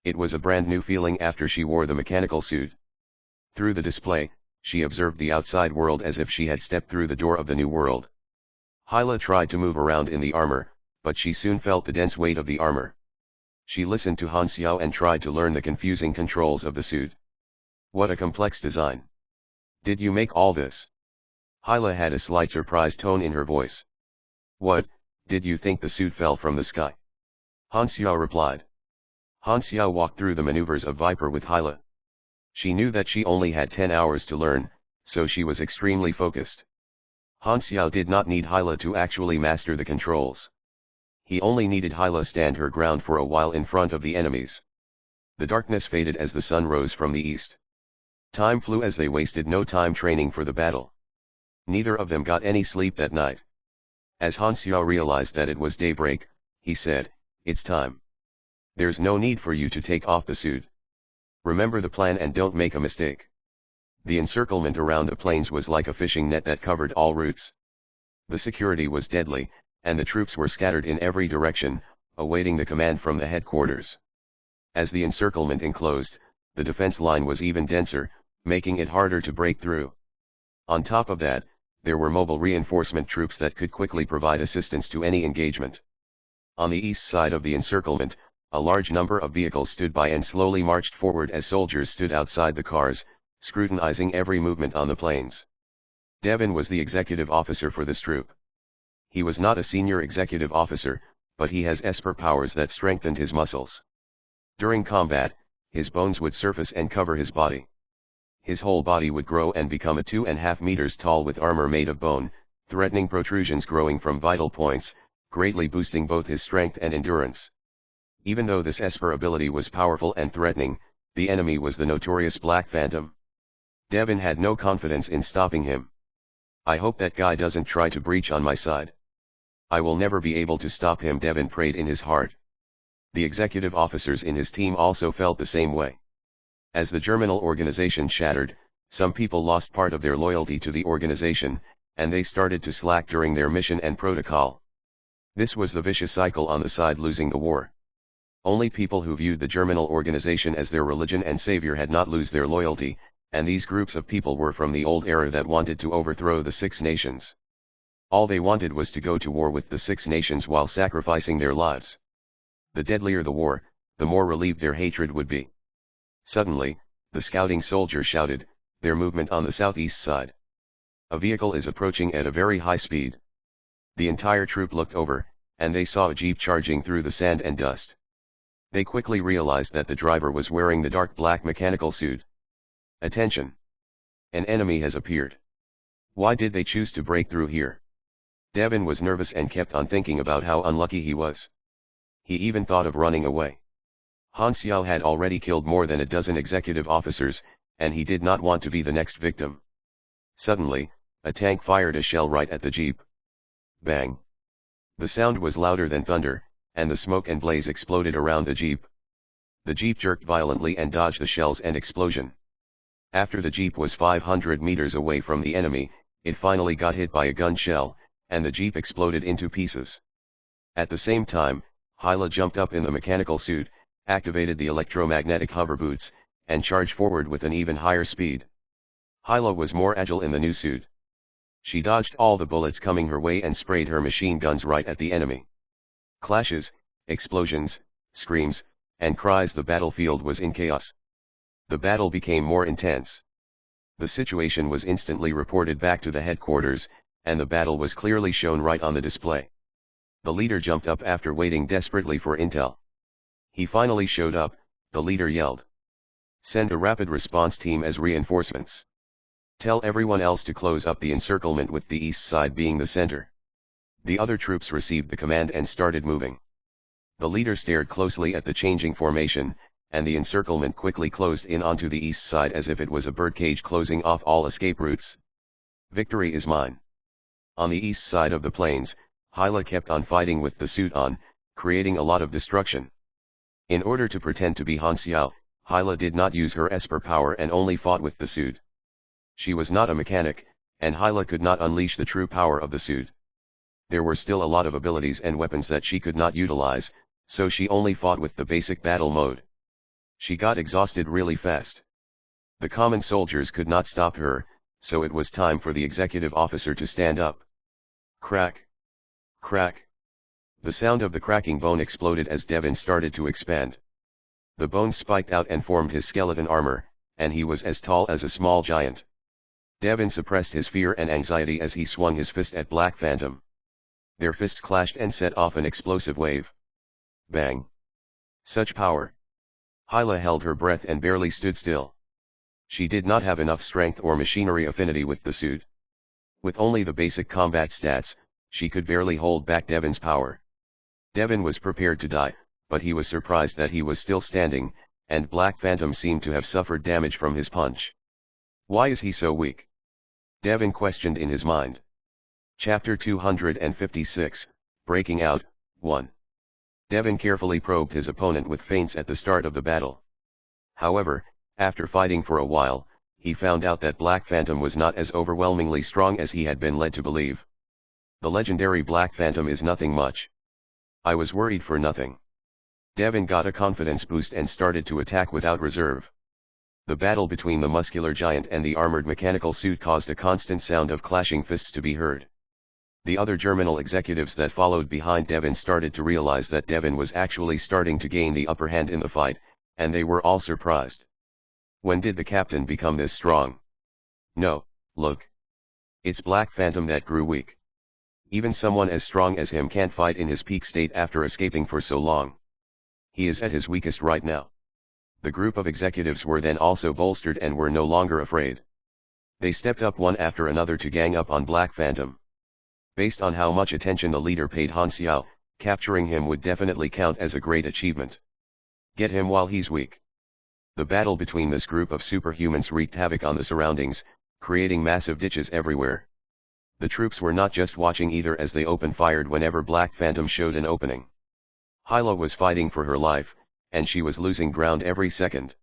It was a brand new feeling after she wore the mechanical suit. Through the display, she observed the outside world as if she had stepped through the door of the new world. Hyla tried to move around in the armor, but she soon felt the dense weight of the armor. She listened to Han Xiao and tried to learn the confusing controls of the suit. "What a complex design. Did you make all this?" Hyla had a slight surprised tone in her voice. "What, did you think the suit fell from the sky?" Han Xiao replied. Han Xiao walked through the maneuvers of Viper with Hyla. She knew that she only had 10 hours to learn, so she was extremely focused. Han Xiao did not need Hyla to actually master the controls. He only needed Hyla stand her ground for a while in front of the enemies. The darkness faded as the sun rose from the east. Time flew as they wasted no time training for the battle. Neither of them got any sleep that night. As Han Xiao realized that it was daybreak, he said, "It's time. There's no need for you to take off the suit. Remember the plan and don't make a mistake." The encirclement around the plains was like a fishing net that covered all routes. The security was deadly, and the troops were scattered in every direction, awaiting the command from the headquarters. As the encirclement enclosed, the defense line was even denser, making it harder to break through. On top of that, there were mobile reinforcement troops that could quickly provide assistance to any engagement. On the east side of the encirclement, a large number of vehicles stood by and slowly marched forward as soldiers stood outside the cars, scrutinizing every movement on the plains. Devin was the executive officer for this troop. He was not a senior executive officer, but he has Esper powers that strengthened his muscles. During combat, his bones would surface and cover his body. His whole body would grow and become 2.5 meters tall with armor made of bone, threatening protrusions growing from vital points, greatly boosting both his strength and endurance. Even though this Esper ability was powerful and threatening, the enemy was the notorious Black Phantom. Devin had no confidence in stopping him. "I hope that guy doesn't try to breach on my side. I will never be able to stop him," Devin prayed in his heart. The executive officers in his team also felt the same way. As the germinal organization shattered, some people lost part of their loyalty to the organization, and they started to slack during their mission and protocol. This was the vicious cycle on the side losing the war. Only people who viewed the germinal organization as their religion and savior had not lose their loyalty, and these groups of people were from the old era that wanted to overthrow the Six Nations. All they wanted was to go to war with the Six Nations while sacrificing their lives. The deadlier the war, the more relieved their hatred would be. Suddenly, the scouting soldier shouted, their movement on the southeast side. A vehicle is approaching at a very high speed. The entire troop looked over, and they saw a jeep charging through the sand and dust. They quickly realized that the driver was wearing the dark black mechanical suit. Attention! An enemy has appeared. Why did they choose to break through here? Devin was nervous and kept on thinking about how unlucky he was. He even thought of running away. Han Xiao had already killed more than a dozen executive officers, and he did not want to be the next victim. Suddenly, a tank fired a shell right at the jeep. Bang! The sound was louder than thunder, and the smoke and blaze exploded around the jeep. The jeep jerked violently and dodged the shells and explosion. After the jeep was 500 meters away from the enemy, it finally got hit by a gun shell, and the jeep exploded into pieces. At the same time, Hyla jumped up in the mechanical suit, activated the electromagnetic hover boots, and charged forward with an even higher speed. Hyla was more agile in the new suit. She dodged all the bullets coming her way and sprayed her machine guns right at the enemy. Clashes, explosions, screams, and cries. The battlefield was in chaos. The battle became more intense. The situation was instantly reported back to the headquarters, and the battle was clearly shown right on the display. The leader jumped up after waiting desperately for intel. He finally showed up. The leader yelled, "Send a rapid response team as reinforcements. Tell everyone else to close up the encirclement with the east side being the center." The other troops received the command and started moving. The leader stared closely at the changing formation, and the encirclement quickly closed in onto the east side as if it was a birdcage closing off all escape routes. Victory is mine. On the east side of the plains, Hyla kept on fighting with the suit on, creating a lot of destruction. In order to pretend to be Han Xiao, Hyla did not use her Esper power and only fought with the suit. She was not a mechanic, and Hyla could not unleash the true power of the suit. There were still a lot of abilities and weapons that she could not utilize, so she only fought with the basic battle mode. She got exhausted really fast. The common soldiers could not stop her, so it was time for the executive officer to stand up. Crack! Crack! The sound of the cracking bone exploded as Devin started to expand. The bone spiked out and formed his skeleton armor, and he was as tall as a small giant. Devin suppressed his fear and anxiety as he swung his fist at Black Phantom. Their fists clashed and set off an explosive wave. Bang! Such power! Hyla held her breath and barely stood still. She did not have enough strength or machinery affinity with the suit. With only the basic combat stats, she could barely hold back Devin's power. Devin was prepared to die, but he was surprised that he was still standing, and Black Phantom seemed to have suffered damage from his punch. Why is he so weak? Devin questioned in his mind. Chapter 256, Breaking Out, 1. Devin carefully probed his opponent with feints at the start of the battle. However, after fighting for a while, he found out that Black Phantom was not as overwhelmingly strong as he had been led to believe. The legendary Black Phantom is nothing much. I was worried for nothing. Devin got a confidence boost and started to attack without reserve. The battle between the muscular giant and the armored mechanical suit caused a constant sound of clashing fists to be heard. The other germinal executives that followed behind Devin started to realize that Devin was actually starting to gain the upper hand in the fight, and they were all surprised. When did the captain become this strong? No, look. It's Black Phantom that grew weak. Even someone as strong as him can't fight in his peak state after escaping for so long. He is at his weakest right now. The group of executives were then also bolstered and were no longer afraid. They stepped up one after another to gang up on Black Phantom. Based on how much attention the leader paid Han Xiao, capturing him would definitely count as a great achievement. Get him while he's weak. The battle between this group of superhumans wreaked havoc on the surroundings, creating massive ditches everywhere. The troops were not just watching either, as they open-fired whenever Black Phantom showed an opening. Hyla was fighting for her life, and she was losing ground every second.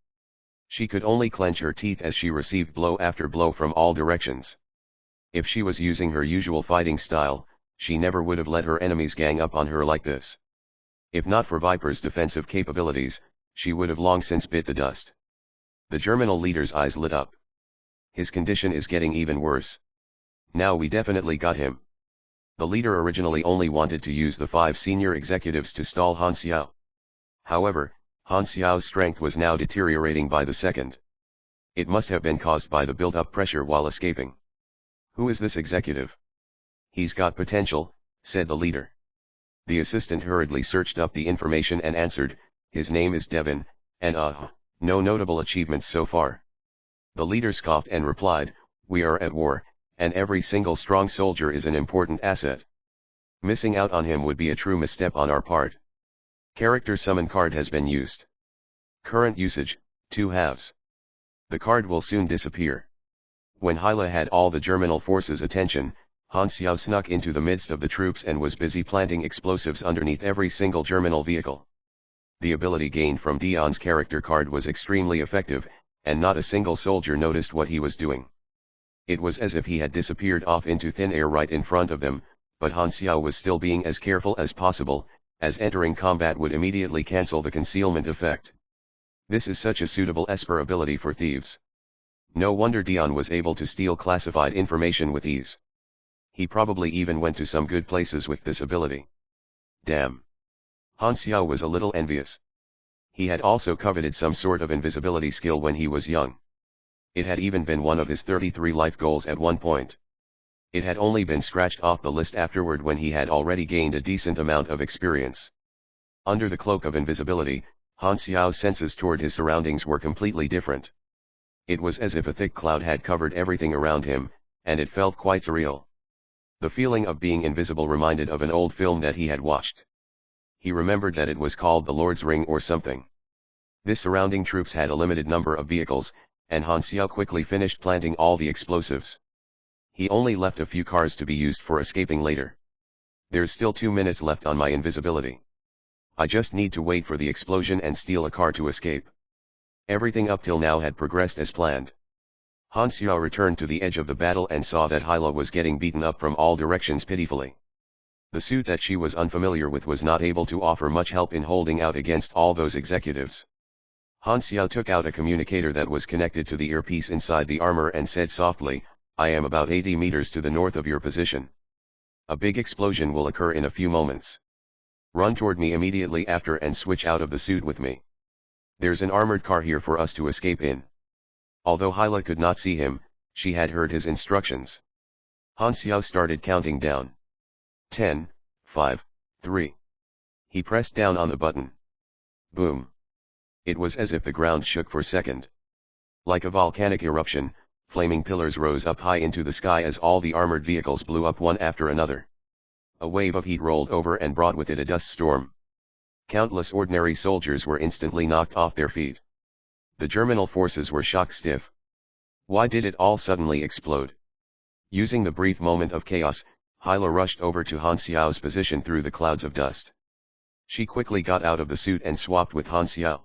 She could only clench her teeth as she received blow after blow from all directions. If she was using her usual fighting style, she never would have let her enemies gang up on her like this. If not for Viper's defensive capabilities, she would have long since bit the dust. The Germinal leader's eyes lit up. His condition is getting even worse. Now we definitely got him. The leader originally only wanted to use the 5 senior executives to stall Han Xiao. However, Han Xiao's strength was now deteriorating by the second. It must have been caused by the built-up pressure while escaping. Who is this executive? He's got potential, said the leader. The assistant hurriedly searched up the information and answered, his name is Devin, and no notable achievements so far. The leader scoffed and replied, we are at war, and every single strong soldier is an important asset. Missing out on him would be a true misstep on our part. Character summon card has been used. Current usage, 2 halves. The card will soon disappear. When Hyla had all the Germinal forces' attention, Han Xiao snuck into the midst of the troops and was busy planting explosives underneath every single Germinal vehicle. The ability gained from Dion's character card was extremely effective, and not a single soldier noticed what he was doing. It was as if he had disappeared off into thin air right in front of them, but Han Xiao was still being as careful as possible, as entering combat would immediately cancel the concealment effect. This is such a suitable Esper ability for thieves. No wonder Dion was able to steal classified information with ease. He probably even went to some good places with this ability. Damn. Han Xiao was a little envious. He had also coveted some sort of invisibility skill when he was young. It had even been one of his 33 life goals at one point. It had only been scratched off the list afterward when he had already gained a decent amount of experience. Under the cloak of invisibility, Han Xiao's senses toward his surroundings were completely different. It was as if a thick cloud had covered everything around him, and it felt quite surreal. The feeling of being invisible reminded of an old film that he had watched. He remembered that it was called The Lord's Ring or something. The surrounding troops had a limited number of vehicles, and Han Xiao quickly finished planting all the explosives. He only left a few cars to be used for escaping later. There's still 2 minutes left on my invisibility. I just need to wait for the explosion and steal a car to escape. Everything up till now had progressed as planned. Han Xiao returned to the edge of the battle and saw that Hyla was getting beaten up from all directions pitifully. The suit that she was unfamiliar with was not able to offer much help in holding out against all those executives. Han Xiao took out a communicator that was connected to the earpiece inside the armor and said softly, I am about 80 meters to the north of your position. A big explosion will occur in a few moments. Run toward me immediately after and switch out of the suit with me. There's an armored car here for us to escape in. Although Hyla could not see him, she had heard his instructions. Han Xiao started counting down. 10, 5, 3. He pressed down on the button. Boom. It was as if the ground shook for a second. Like a volcanic eruption, flaming pillars rose up high into the sky as all the armored vehicles blew up one after another. A wave of heat rolled over and brought with it a dust storm. Countless ordinary soldiers were instantly knocked off their feet. The Germinal forces were shock stiff. Why did it all suddenly explode? Using the brief moment of chaos, Hyla rushed over to Han Xiao's position through the clouds of dust. She quickly got out of the suit and swapped with Han Xiao.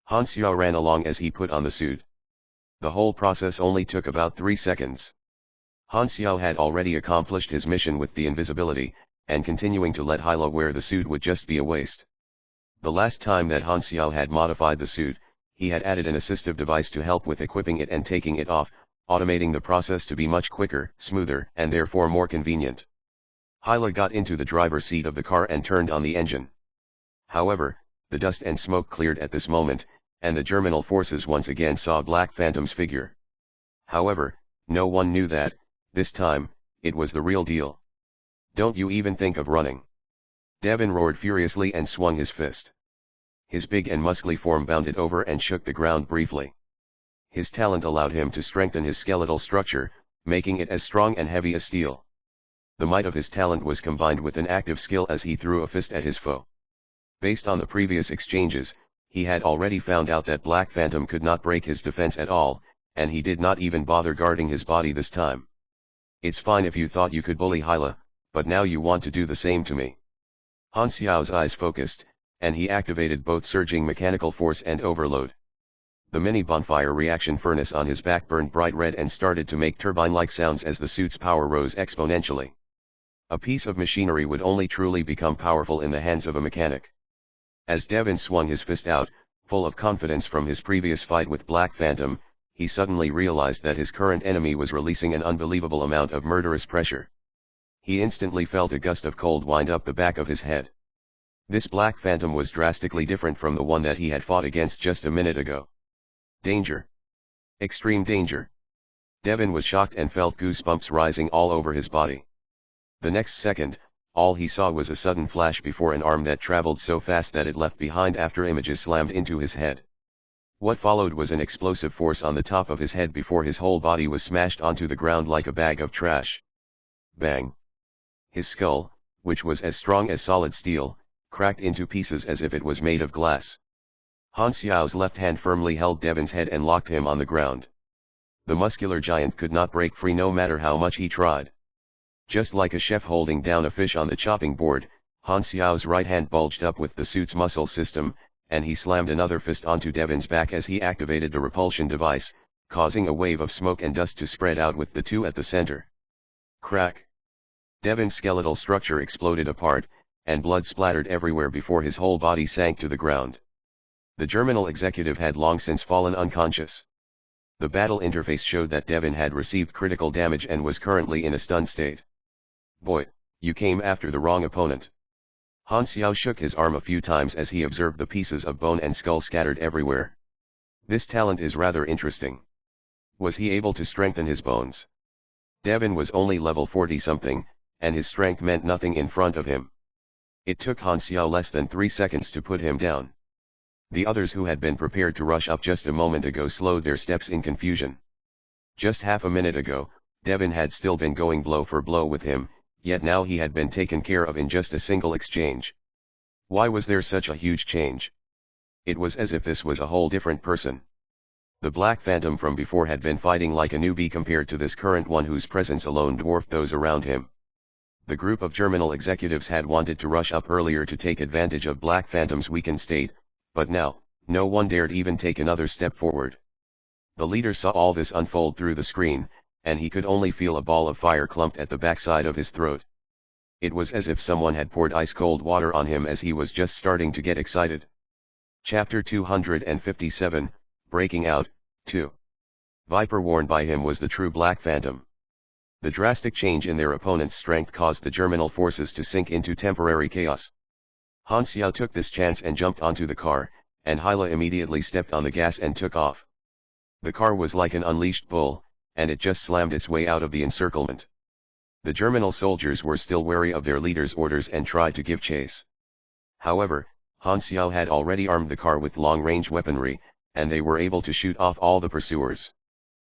Han Xiao ran along as he put on the suit. The whole process only took about 3 seconds. Han Xiao had already accomplished his mission with the invisibility, and continuing to let Hyla wear the suit would just be a waste. The last time that Han Xiao had modified the suit, he had added an assistive device to help with equipping it and taking it off, automating the process to be much quicker, smoother, and therefore more convenient. Hyla got into the driver's seat of the car and turned on the engine. However, the dust and smoke cleared at this moment, and the Germinal forces once again saw Black Phantom's figure. However, no one knew that, this time, it was the real deal. Don't you even think of running. Devin roared furiously and swung his fist. His big and muscly form bounded over and shook the ground briefly. His talent allowed him to strengthen his skeletal structure, making it as strong and heavy as steel. The might of his talent was combined with an active skill as he threw a fist at his foe. Based on the previous exchanges, he had already found out that Black Phantom could not break his defense at all, and he did not even bother guarding his body this time. It's fine if you thought you could bully Hyla, but now you want to do the same to me. Han Xiao's eyes focused, and he activated both surging mechanical force and overload. The mini bonfire reaction furnace on his back burned bright red and started to make turbine-like sounds as the suit's power rose exponentially. A piece of machinery would only truly become powerful in the hands of a mechanic. As Devon swung his fist out, full of confidence from his previous fight with Black Phantom, he suddenly realized that his current enemy was releasing an unbelievable amount of murderous pressure. He instantly felt a gust of cold wind up the back of his head. This Black Phantom was drastically different from the one that he had fought against just a minute ago. Danger. Extreme danger. Devon was shocked and felt goosebumps rising all over his body. The next second, all he saw was a sudden flash before an arm that traveled so fast that it left behind after images slammed into his head. What followed was an explosive force on the top of his head before his whole body was smashed onto the ground like a bag of trash. Bang! His skull, which was as strong as solid steel, cracked into pieces as if it was made of glass. Han Xiao's left hand firmly held Devon's head and locked him on the ground. The muscular giant could not break free no matter how much he tried. Just like a chef holding down a fish on the chopping board, Han Xiao's right hand bulged up with the suit's muscle system, and he slammed another fist onto Devon's back as he activated the repulsion device, causing a wave of smoke and dust to spread out with the two at the center. Crack! Devon's skeletal structure exploded apart, and blood splattered everywhere before his whole body sank to the ground. The Germinal executive had long since fallen unconscious. The battle interface showed that Devon had received critical damage and was currently in a stunned state. Boy, you came after the wrong opponent. Han Xiao shook his arm a few times as he observed the pieces of bone and skull scattered everywhere. This talent is rather interesting. Was he able to strengthen his bones? Devon was only level 40-something, and his strength meant nothing in front of him. It took Han Xiao less than 3 seconds to put him down. The others who had been prepared to rush up just a moment ago slowed their steps in confusion. Just half a minute ago, Devon had still been going blow for blow with him, yet now he had been taken care of in just a single exchange. Why was there such a huge change? It was as if this was a whole different person. The Black Phantom from before had been fighting like a newbie compared to this current one whose presence alone dwarfed those around him. The group of Germinal executives had wanted to rush up earlier to take advantage of Black Phantom's weakened state, but now, no one dared even take another step forward. The leader saw all this unfold through the screen, and he could only feel a ball of fire clumped at the backside of his throat. It was as if someone had poured ice-cold water on him as he was just starting to get excited. Chapter 257, Breaking Out, 2. Viper worn by him was the true Black Phantom. The drastic change in their opponent's strength caused the Germinal forces to sink into temporary chaos. Han Xiao took this chance and jumped onto the car, and Hyla immediately stepped on the gas and took off. The car was like an unleashed bull, and it just slammed its way out of the encirclement. The Germinal soldiers were still wary of their leader's orders and tried to give chase. However, Han Xiao had already armed the car with long-range weaponry, and they were able to shoot off all the pursuers.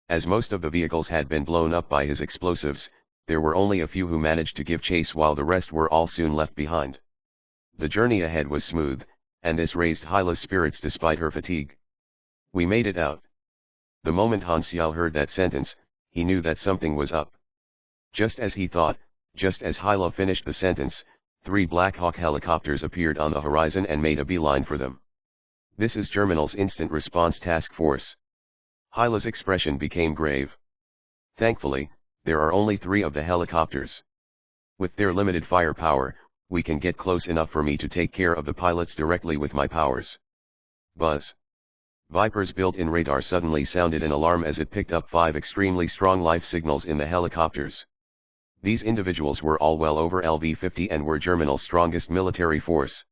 As most of the vehicles had been blown up by his explosives, there were only a few who managed to give chase while the rest were all soon left behind. The journey ahead was smooth, and this raised Hyla's spirits despite her fatigue. We made it out. The moment Han Xiao heard that sentence, he knew that something was up. Just as he thought, just as Hyla finished the sentence, 3 Black Hawk helicopters appeared on the horizon and made a beeline for them. This is Germinal's Instant Response Task Force. Hyla's expression became grave. Thankfully, there are only 3 of the helicopters. With their limited firepower, we can get close enough for me to take care of the pilots directly with my powers. Buzz. Viper's built-in radar suddenly sounded an alarm as it picked up 5 extremely strong life signals in the helicopters. These individuals were all well over LV-50 and were Germinal's strongest military force.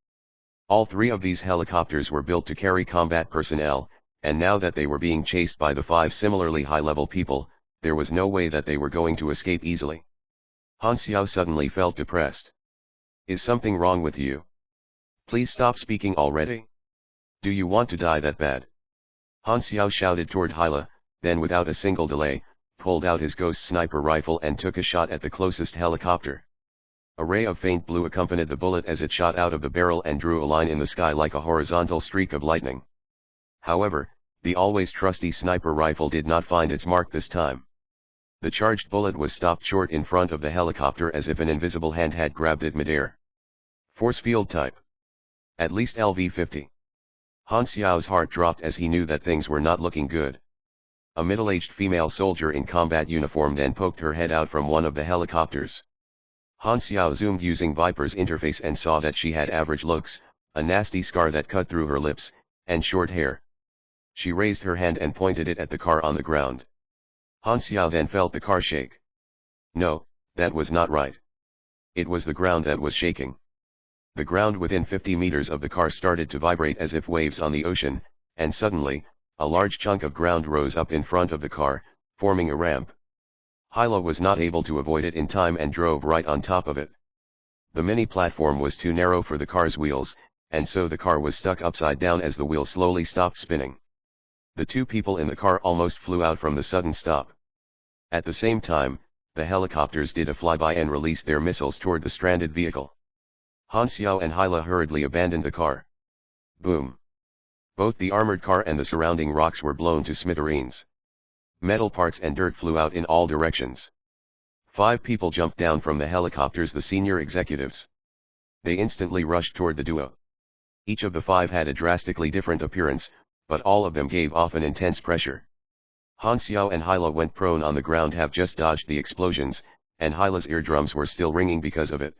All 3 of these helicopters were built to carry combat personnel, and now that they were being chased by the 5 similarly high-level people, there was no way that they were going to escape easily. Han Xiao suddenly felt depressed. Is something wrong with you? Please stop speaking already. Do you want to die that bad? Han Xiao shouted toward Hyla, then without a single delay, pulled out his ghost sniper rifle and took a shot at the closest helicopter. A ray of faint blue accompanied the bullet as it shot out of the barrel and drew a line in the sky like a horizontal streak of lightning. However, the always trusty sniper rifle did not find its mark this time. The charged bullet was stopped short in front of the helicopter as if an invisible hand had grabbed it midair. Force field type. At least LV-50. Han Xiao's heart dropped as he knew that things were not looking good. A middle-aged female soldier in combat uniform then poked her head out from one of the helicopters. Han Xiao zoomed using Viper's interface and saw that she had average looks, a nasty scar that cut through her lips, and short hair. She raised her hand and pointed it at the car on the ground. Han Xiao then felt the car shake. No, that was not right. It was the ground that was shaking. The ground within 50 meters of the car started to vibrate as if waves on the ocean, and suddenly, a large chunk of ground rose up in front of the car, forming a ramp. Hyla was not able to avoid it in time and drove right on top of it. The mini platform was too narrow for the car's wheels, and so the car was stuck upside down as the wheel slowly stopped spinning. The two people in the car almost flew out from the sudden stop. At the same time, the helicopters did a flyby and released their missiles toward the stranded vehicle. Han Xiao and Hyla hurriedly abandoned the car. Boom! Both the armored car and the surrounding rocks were blown to smithereens. Metal parts and dirt flew out in all directions. 5 people jumped down from the helicopters, the senior executives. They instantly rushed toward the duo. Each of the 5 had a drastically different appearance, but all of them gave off an intense pressure. Han Xiao and Hyla went prone on the ground, have just dodged the explosions, and Hyla's eardrums were still ringing because of it.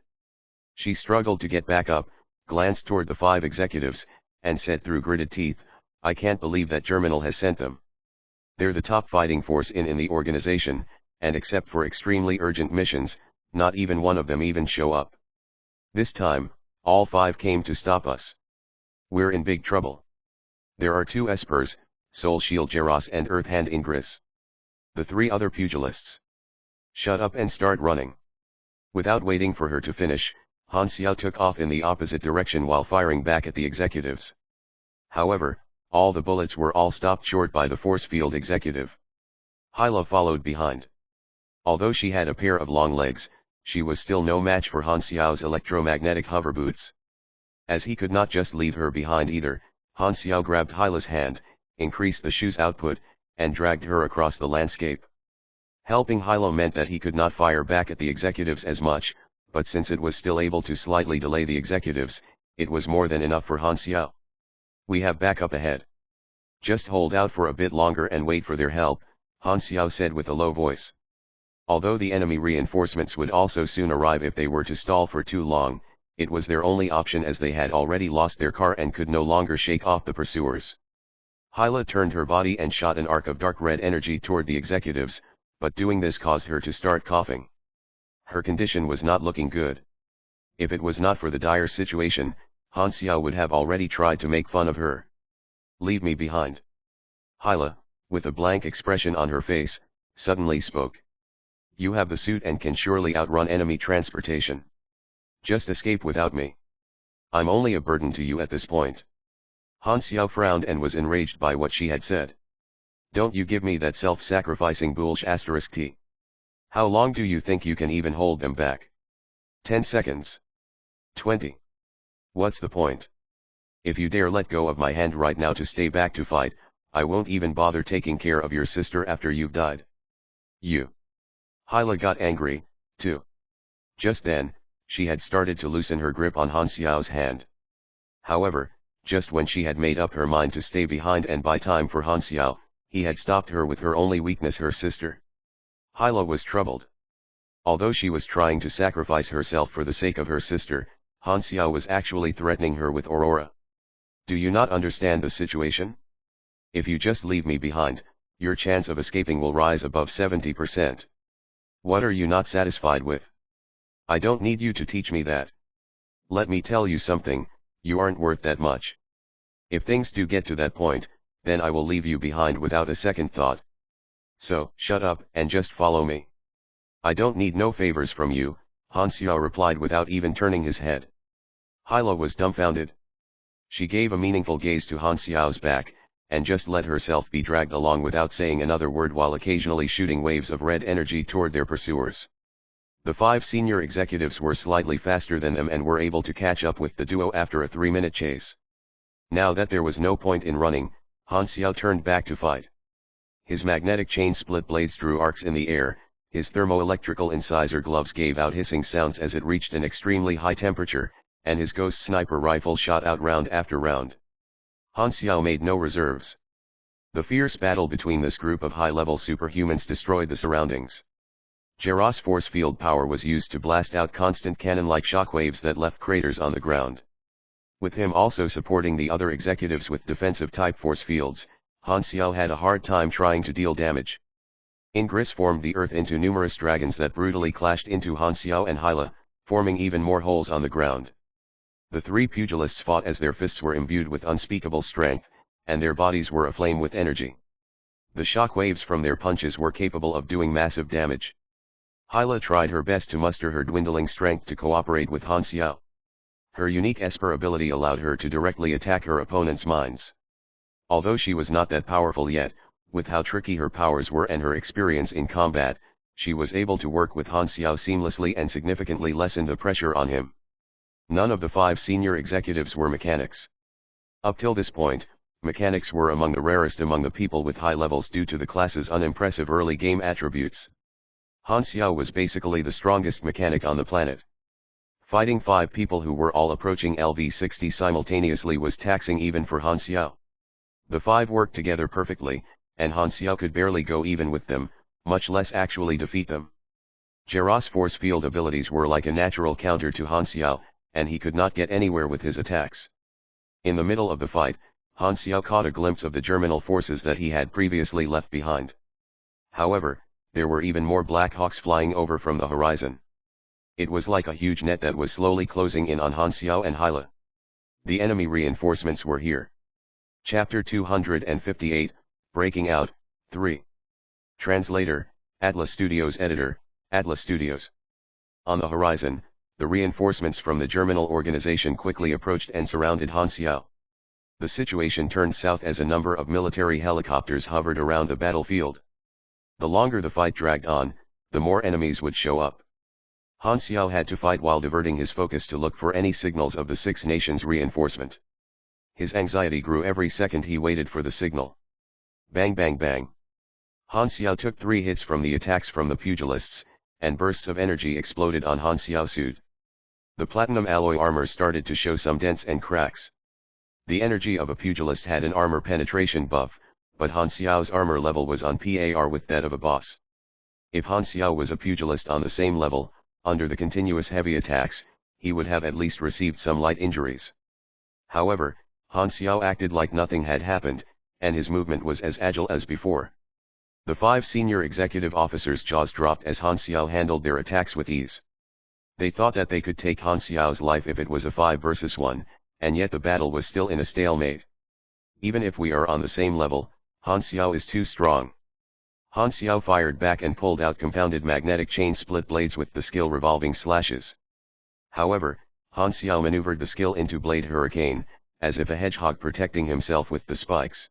She struggled to get back up, glanced toward the 5 executives, and said through gritted teeth, "I can't believe that Germinal has sent them. They're the top fighting force in the organization, and except for extremely urgent missions, not even one of them even show up. This time, all 5 came to stop us. We're in big trouble. There are 2 espers, Soul Shield Jaros and Earth Hand Ingris. The 3 other pugilists. Shut up and start running." Without waiting for her to finish, Han Xiao took off in the opposite direction while firing back at the executives. However, all the bullets were all stopped short by the force field executive. Hyla followed behind. Although she had a pair of long legs, she was still no match for Han Xiao's electromagnetic hover boots. As he could not just leave her behind either, Han Xiao grabbed Hyla's hand, increased the shoe's output, and dragged her across the landscape. Helping Hyla meant that he could not fire back at the executives as much, but since it was still able to slightly delay the executives, it was more than enough for Han Xiao. "We have backup ahead. Just hold out for a bit longer and wait for their help," Han Xiao said with a low voice. Although the enemy reinforcements would also soon arrive if they were to stall for too long, it was their only option as they had already lost their car and could no longer shake off the pursuers. Hyla turned her body and shot an arc of dark red energy toward the executives, but doing this caused her to start coughing. Her condition was not looking good. If it was not for the dire situation, Han Xiao would have already tried to make fun of her. "Leave me behind." Hyla, with a blank expression on her face, suddenly spoke. "You have the suit and can surely outrun enemy transportation. Just escape without me. I'm only a burden to you at this point." Han Xiao frowned and was enraged by what she had said. "Don't you give me that self-sacrificing bullsh**. T. How long do you think you can even hold them back? 10 seconds? 20? What's the point? If you dare let go of my hand right now to stay back to fight, I won't even bother taking care of your sister after you've died. You." Hyla got angry, too. Just then, she had started to loosen her grip on Han Xiao's hand. However, just when she had made up her mind to stay behind and buy time for Han Xiao, he had stopped her with her only weakness, her sister. Hyla was troubled. Although she was trying to sacrifice herself for the sake of her sister, Han Xiao was actually threatening her with Aurora. "Do you not understand the situation? If you just leave me behind, your chance of escaping will rise above 70%. What are you not satisfied with? I don't need you to teach me that. Let me tell you something, you aren't worth that much. If things do get to that point, then I will leave you behind without a second thought. So, shut up and just follow me." "I don't need no favors from you," Han Xiao replied without even turning his head. Hyla was dumbfounded. She gave a meaningful gaze to Han Xiao's back, and just let herself be dragged along without saying another word while occasionally shooting waves of red energy toward their pursuers. The 5 senior executives were slightly faster than them and were able to catch up with the duo after a 3-minute chase. Now that there was no point in running, Han Xiao turned back to fight. His magnetic chain split blades drew arcs in the air, his thermoelectrical incisor gloves gave out hissing sounds as it reached an extremely high temperature, and his ghost sniper rifle shot out round after round. Han Xiao made no reserves. The fierce battle between this group of high-level superhumans destroyed the surroundings. Jaros' force field power was used to blast out constant cannon-like shockwaves that left craters on the ground. With him also supporting the other executives with defensive-type force fields, Han Xiao had a hard time trying to deal damage. Ingress formed the earth into numerous dragons that brutally clashed into Han Xiao and Hyla, forming even more holes on the ground. The three pugilists fought as their fists were imbued with unspeakable strength, and their bodies were aflame with energy. The shock waves from their punches were capable of doing massive damage. Hyla tried her best to muster her dwindling strength to cooperate with Han Xiao. Her unique Esper ability allowed her to directly attack her opponent's minds. Although she was not that powerful yet, with how tricky her powers were and her experience in combat, she was able to work with Han Xiao seamlessly and significantly lessen the pressure on him. None of the 5 senior executives were mechanics. Up till this point, mechanics were among the rarest among the people with high levels due to the class's unimpressive early game attributes. Han Xiao was basically the strongest mechanic on the planet. Fighting 5 people who were all approaching LV60 simultaneously was taxing even for Han Xiao. The 5 worked together perfectly, and Han Xiao could barely go even with them, much less actually defeat them. Jaros' force field abilities were like a natural counter to Han Xiao, and he could not get anywhere with his attacks. In the middle of the fight, Han Xiao caught a glimpse of the germinal forces that he had previously left behind. However, there were even more Black Hawks flying over from the horizon. It was like a huge net that was slowly closing in on Han Xiao and Hyla. The enemy reinforcements were here. Chapter 258, Breaking Out, 3. Translator, Atlas Studios. Editor, Atlas Studios. On the horizon, the reinforcements from the germinal organization quickly approached and surrounded Han Xiao. The situation turned south as a number of military helicopters hovered around the battlefield. The longer the fight dragged on, the more enemies would show up. Han Xiao had to fight while diverting his focus to look for any signals of the Six Nations reinforcement. His anxiety grew every second he waited for the signal. Bang bang bang. Han Xiao took 3 hits from the attacks from the pugilists, and bursts of energy exploded on Han Xiao's suit. The platinum alloy armor started to show some dents and cracks. The energy of a pugilist had an armor penetration buff, but Han Xiao's armor level was on par with that of a boss. If Han Xiao was a pugilist on the same level, under the continuous heavy attacks, he would have at least received some light injuries. However, Han Xiao acted like nothing had happened, and his movement was as agile as before. The 5 senior executive officers' jaws dropped as Han Xiao handled their attacks with ease. They thought that they could take Han Xiao's life if it was a 5 versus 1, and yet the battle was still in a stalemate. Even if we are on the same level, Han Xiao is too strong. Han Xiao fired back and pulled out compounded magnetic chain split blades with the skill revolving slashes. However, Han Xiao maneuvered the skill into blade hurricane, as if a hedgehog protecting himself with the spikes.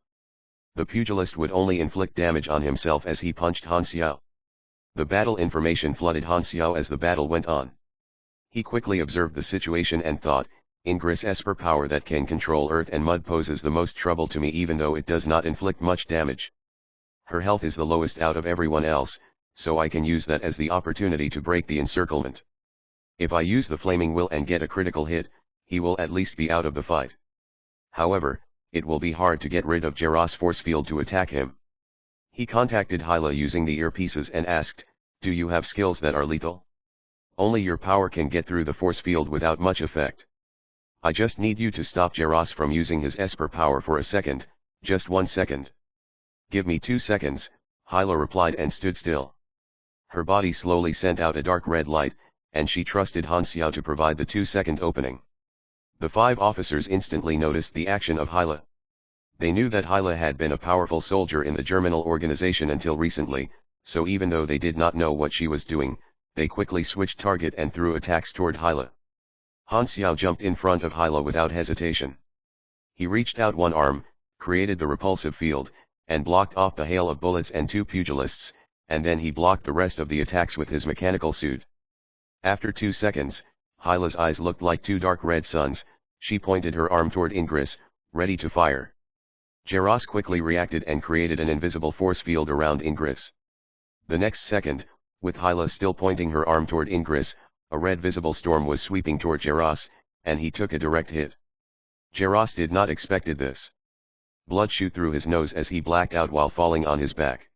The pugilist would only inflict damage on himself as he punched Han Xiao. The battle information flooded Han Xiao as the battle went on. He quickly observed the situation and thought, Ingress Esper power that can control earth and mud poses the most trouble to me even though it does not inflict much damage. Her health is the lowest out of everyone else, so I can use that as the opportunity to break the encirclement. If I use the flaming will and get a critical hit, he will at least be out of the fight. However, it will be hard to get rid of Jaros' force field to attack him. He contacted Hyla using the earpieces and asked, do you have skills that are lethal? Only your power can get through the force field without much effect. I just need you to stop Jaros from using his Esper power for a second, just 1 second. Give me 2 seconds, Hyla replied and stood still. Her body slowly sent out a dark red light, and she trusted Han Xiao to provide the 2-second opening. The 5 officers instantly noticed the action of Hyla. They knew that Hyla had been a powerful soldier in the germinal organization until recently, so even though they did not know what she was doing, they quickly switched target and threw attacks toward Hyla. Han Xiao jumped in front of Hyla without hesitation. He reached out one arm, created the repulsive field, and blocked off the hail of bullets and 2 pugilists, and then he blocked the rest of the attacks with his mechanical suit. After 2 seconds, Hyla's eyes looked like 2 dark red suns. She pointed her arm toward Ingress, ready to fire. Jaros quickly reacted and created an invisible force field around Ingress. The next second, with Hyla still pointing her arm toward Ingress, a red visible storm was sweeping toward Jaros, and he took a direct hit. Jaros did not expected this. Blood shoot through his nose as he blacked out while falling on his back.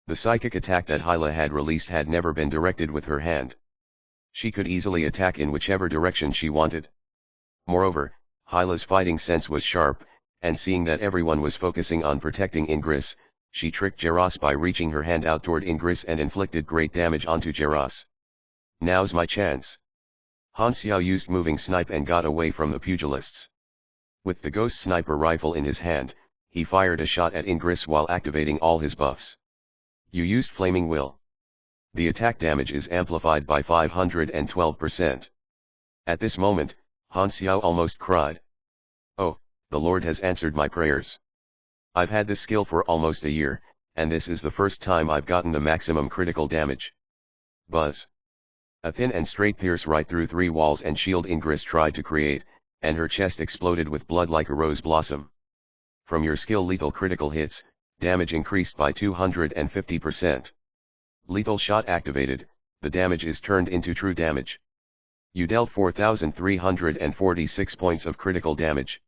The psychic attack that Hyla had released had never been directed with her hand. She could easily attack in whichever direction she wanted. Moreover, Hyla's fighting sense was sharp, and seeing that everyone was focusing on protecting Ingress, she tricked Jaros by reaching her hand out toward Ingress and inflicted great damage onto Jaros. Now's my chance. Han Xiao used moving snipe and got away from the pugilists. With the ghost sniper rifle in his hand, he fired a shot at Ingress while activating all his buffs. You used flaming will. The attack damage is amplified by 512%. At this moment, Han Xiao almost cried. Oh, the Lord has answered my prayers. I've had this skill for almost a year, and this is the first time I've gotten the maximum critical damage. Buzz. A thin and straight pierce right through three walls and shield Ingress tried to create, and her chest exploded with blood like a rose blossom. From your skill lethal critical hits, damage increased by 250%. Lethal shot activated, the damage is turned into true damage. You dealt 4,346 points of critical damage.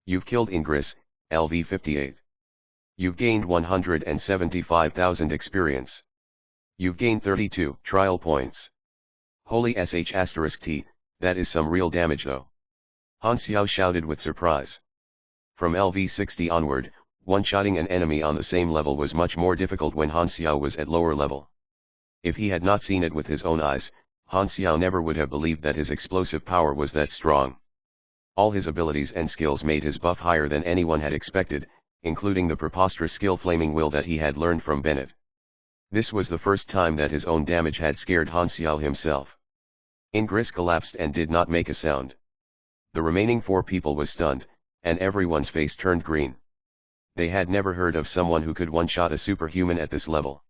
You've killed Ingress, LV 58. You've gained 175,000 experience. You've gained 32 trial points. Holy sh*t, that is some real damage though. Han Xiao shouted with surprise. From LV 60 onward, one-shotting an enemy on the same level was much more difficult when Han Xiao was at lower level. If he had not seen it with his own eyes, Han Xiao never would have believed that his explosive power was that strong. All his abilities and skills made his buff higher than anyone had expected, including the preposterous skill Flaming Will that he had learned from Bennett. This was the first time that his own damage had scared Han Xiao himself. Ingress collapsed and did not make a sound. The remaining 4 people was stunned, and everyone's face turned green. They had never heard of someone who could one-shot a superhuman at this level.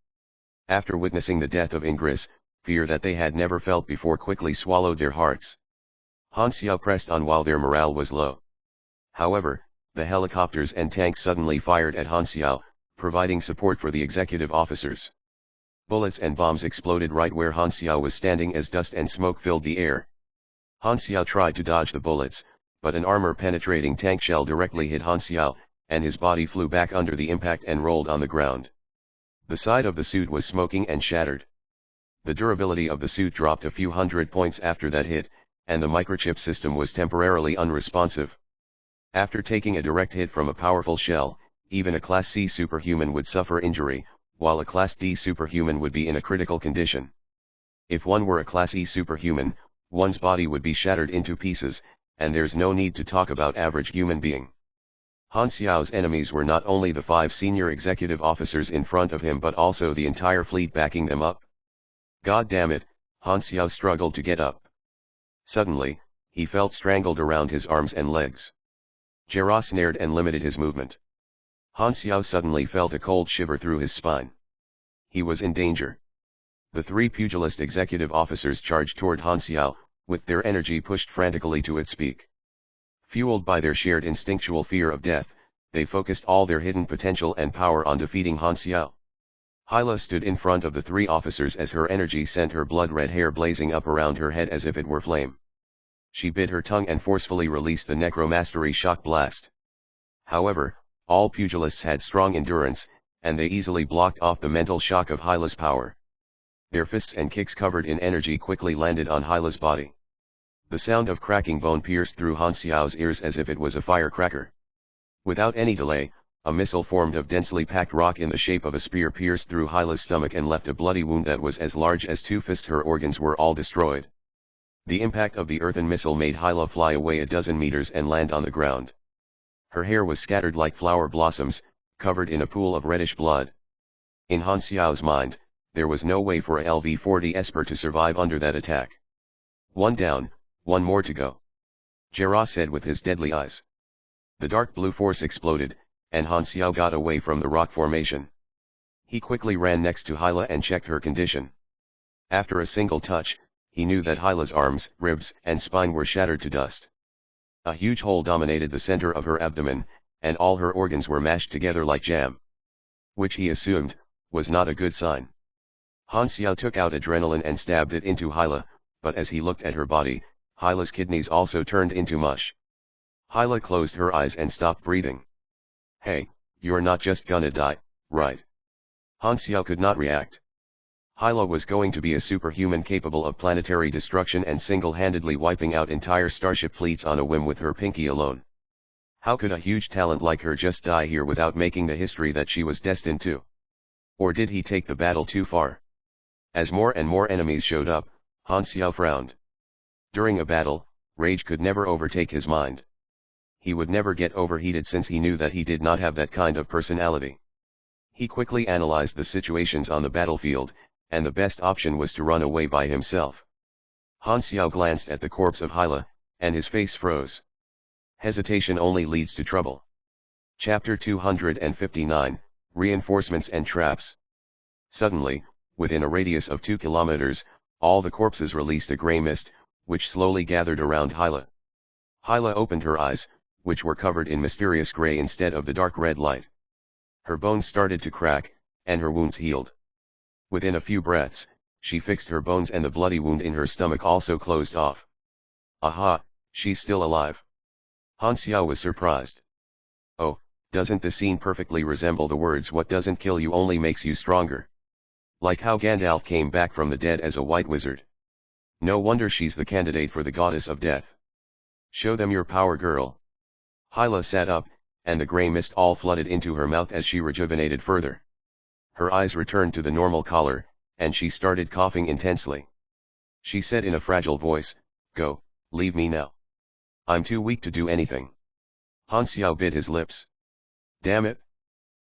After witnessing the death of Ingress, fear that they had never felt before quickly swallowed their hearts. Han Xiao pressed on while their morale was low. However, the helicopters and tanks suddenly fired at Han Xiao, providing support for the executive officers. Bullets and bombs exploded right where Han Xiao was standing as dust and smoke filled the air. Han Xiao tried to dodge the bullets, but an armor-penetrating tank shell directly hit Han Xiao, and his body flew back under the impact and rolled on the ground. The side of the suit was smoking and shattered. The durability of the suit dropped a few hundred points after that hit, and the microchip system was temporarily unresponsive. After taking a direct hit from a powerful shell, even a Class C superhuman would suffer injury, while a Class D superhuman would be in a critical condition. If one were a Class E superhuman, one's body would be shattered into pieces, and there's no need to talk about average human being. Han Xiao's enemies were not only the 5 senior executive officers in front of him but also the entire fleet backing them up. God damn it, Han Xiao struggled to get up. Suddenly, he felt strangled around his arms and legs. Jaros snared and limited his movement. Han Xiao suddenly felt a cold shiver through his spine. He was in danger. The 3 pugilist executive officers charged toward Han Xiao, with their energy pushed frantically to its peak. Fueled by their shared instinctual fear of death, they focused all their hidden potential and power on defeating Han Xiao. Hyla stood in front of the 3 officers as her energy sent her blood-red hair blazing up around her head as if it were flame. She bit her tongue and forcefully released the necromastery shock blast. However, all pugilists had strong endurance, and they easily blocked off the mental shock of Hyla's power. Their fists and kicks covered in energy quickly landed on Hyla's body. The sound of cracking bone pierced through Han Xiao's ears as if it was a firecracker. Without any delay, a missile formed of densely packed rock in the shape of a spear pierced through Hyla's stomach and left a bloody wound that was as large as 2 fists. Her organs were all destroyed. The impact of the earthen missile made Hyla fly away a dozen meters and land on the ground. Her hair was scattered like flower blossoms, covered in a pool of reddish blood. In Han Xiao's mind, there was no way for a LV-40 Esper to survive under that attack. One down, one more to go. Jaros said with his deadly eyes. The dark blue force exploded, and Han Xiao got away from the rock formation. He quickly ran next to Hyla and checked her condition. After a single touch, he knew that Hyla's arms, ribs, and spine were shattered to dust. A huge hole dominated the center of her abdomen, and all her organs were mashed together like jam. Which he assumed, was not a good sign. Han Xiao took out adrenaline and stabbed it into Hyla, but as he looked at her body, Hyla's kidneys also turned into mush. Hyla closed her eyes and stopped breathing. Hey, you're not just gonna die, right? Han Xiao could not react. Hyla was going to be a superhuman capable of planetary destruction and single-handedly wiping out entire starship fleets on a whim with her pinky alone. How could a huge talent like her just die here without making the history that she was destined to? Or did he take the battle too far? As more and more enemies showed up, Han Xiao frowned. During a battle, rage could never overtake his mind. He would never get overheated since he knew that he did not have that kind of personality. He quickly analyzed the situations on the battlefield, and the best option was to run away by himself. Han Xiao glanced at the corpse of Hyla, and his face froze. Hesitation only leads to trouble. Chapter 259, Reinforcements and Traps. Suddenly, within a radius of 2 kilometers, all the corpses released a grey mist, which slowly gathered around Hyla. Hyla opened her eyes, which were covered in mysterious grey instead of the dark red light. Her bones started to crack, and her wounds healed. Within a few breaths, she fixed her bones and the bloody wound in her stomach also closed off. Aha, she's still alive. Han Xiao was surprised. Oh, doesn't the scene perfectly resemble the words "what doesn't kill you only makes you stronger"? Like how Gandalf came back from the dead as a white wizard. No wonder she's the candidate for the goddess of death. Show them your power, girl. Hyla sat up, and the grey mist all flooded into her mouth as she rejuvenated further. Her eyes returned to the normal color, and she started coughing intensely. She said in a fragile voice, "Go, leave me now. I'm too weak to do anything." Han Xiao bit his lips. Damn it.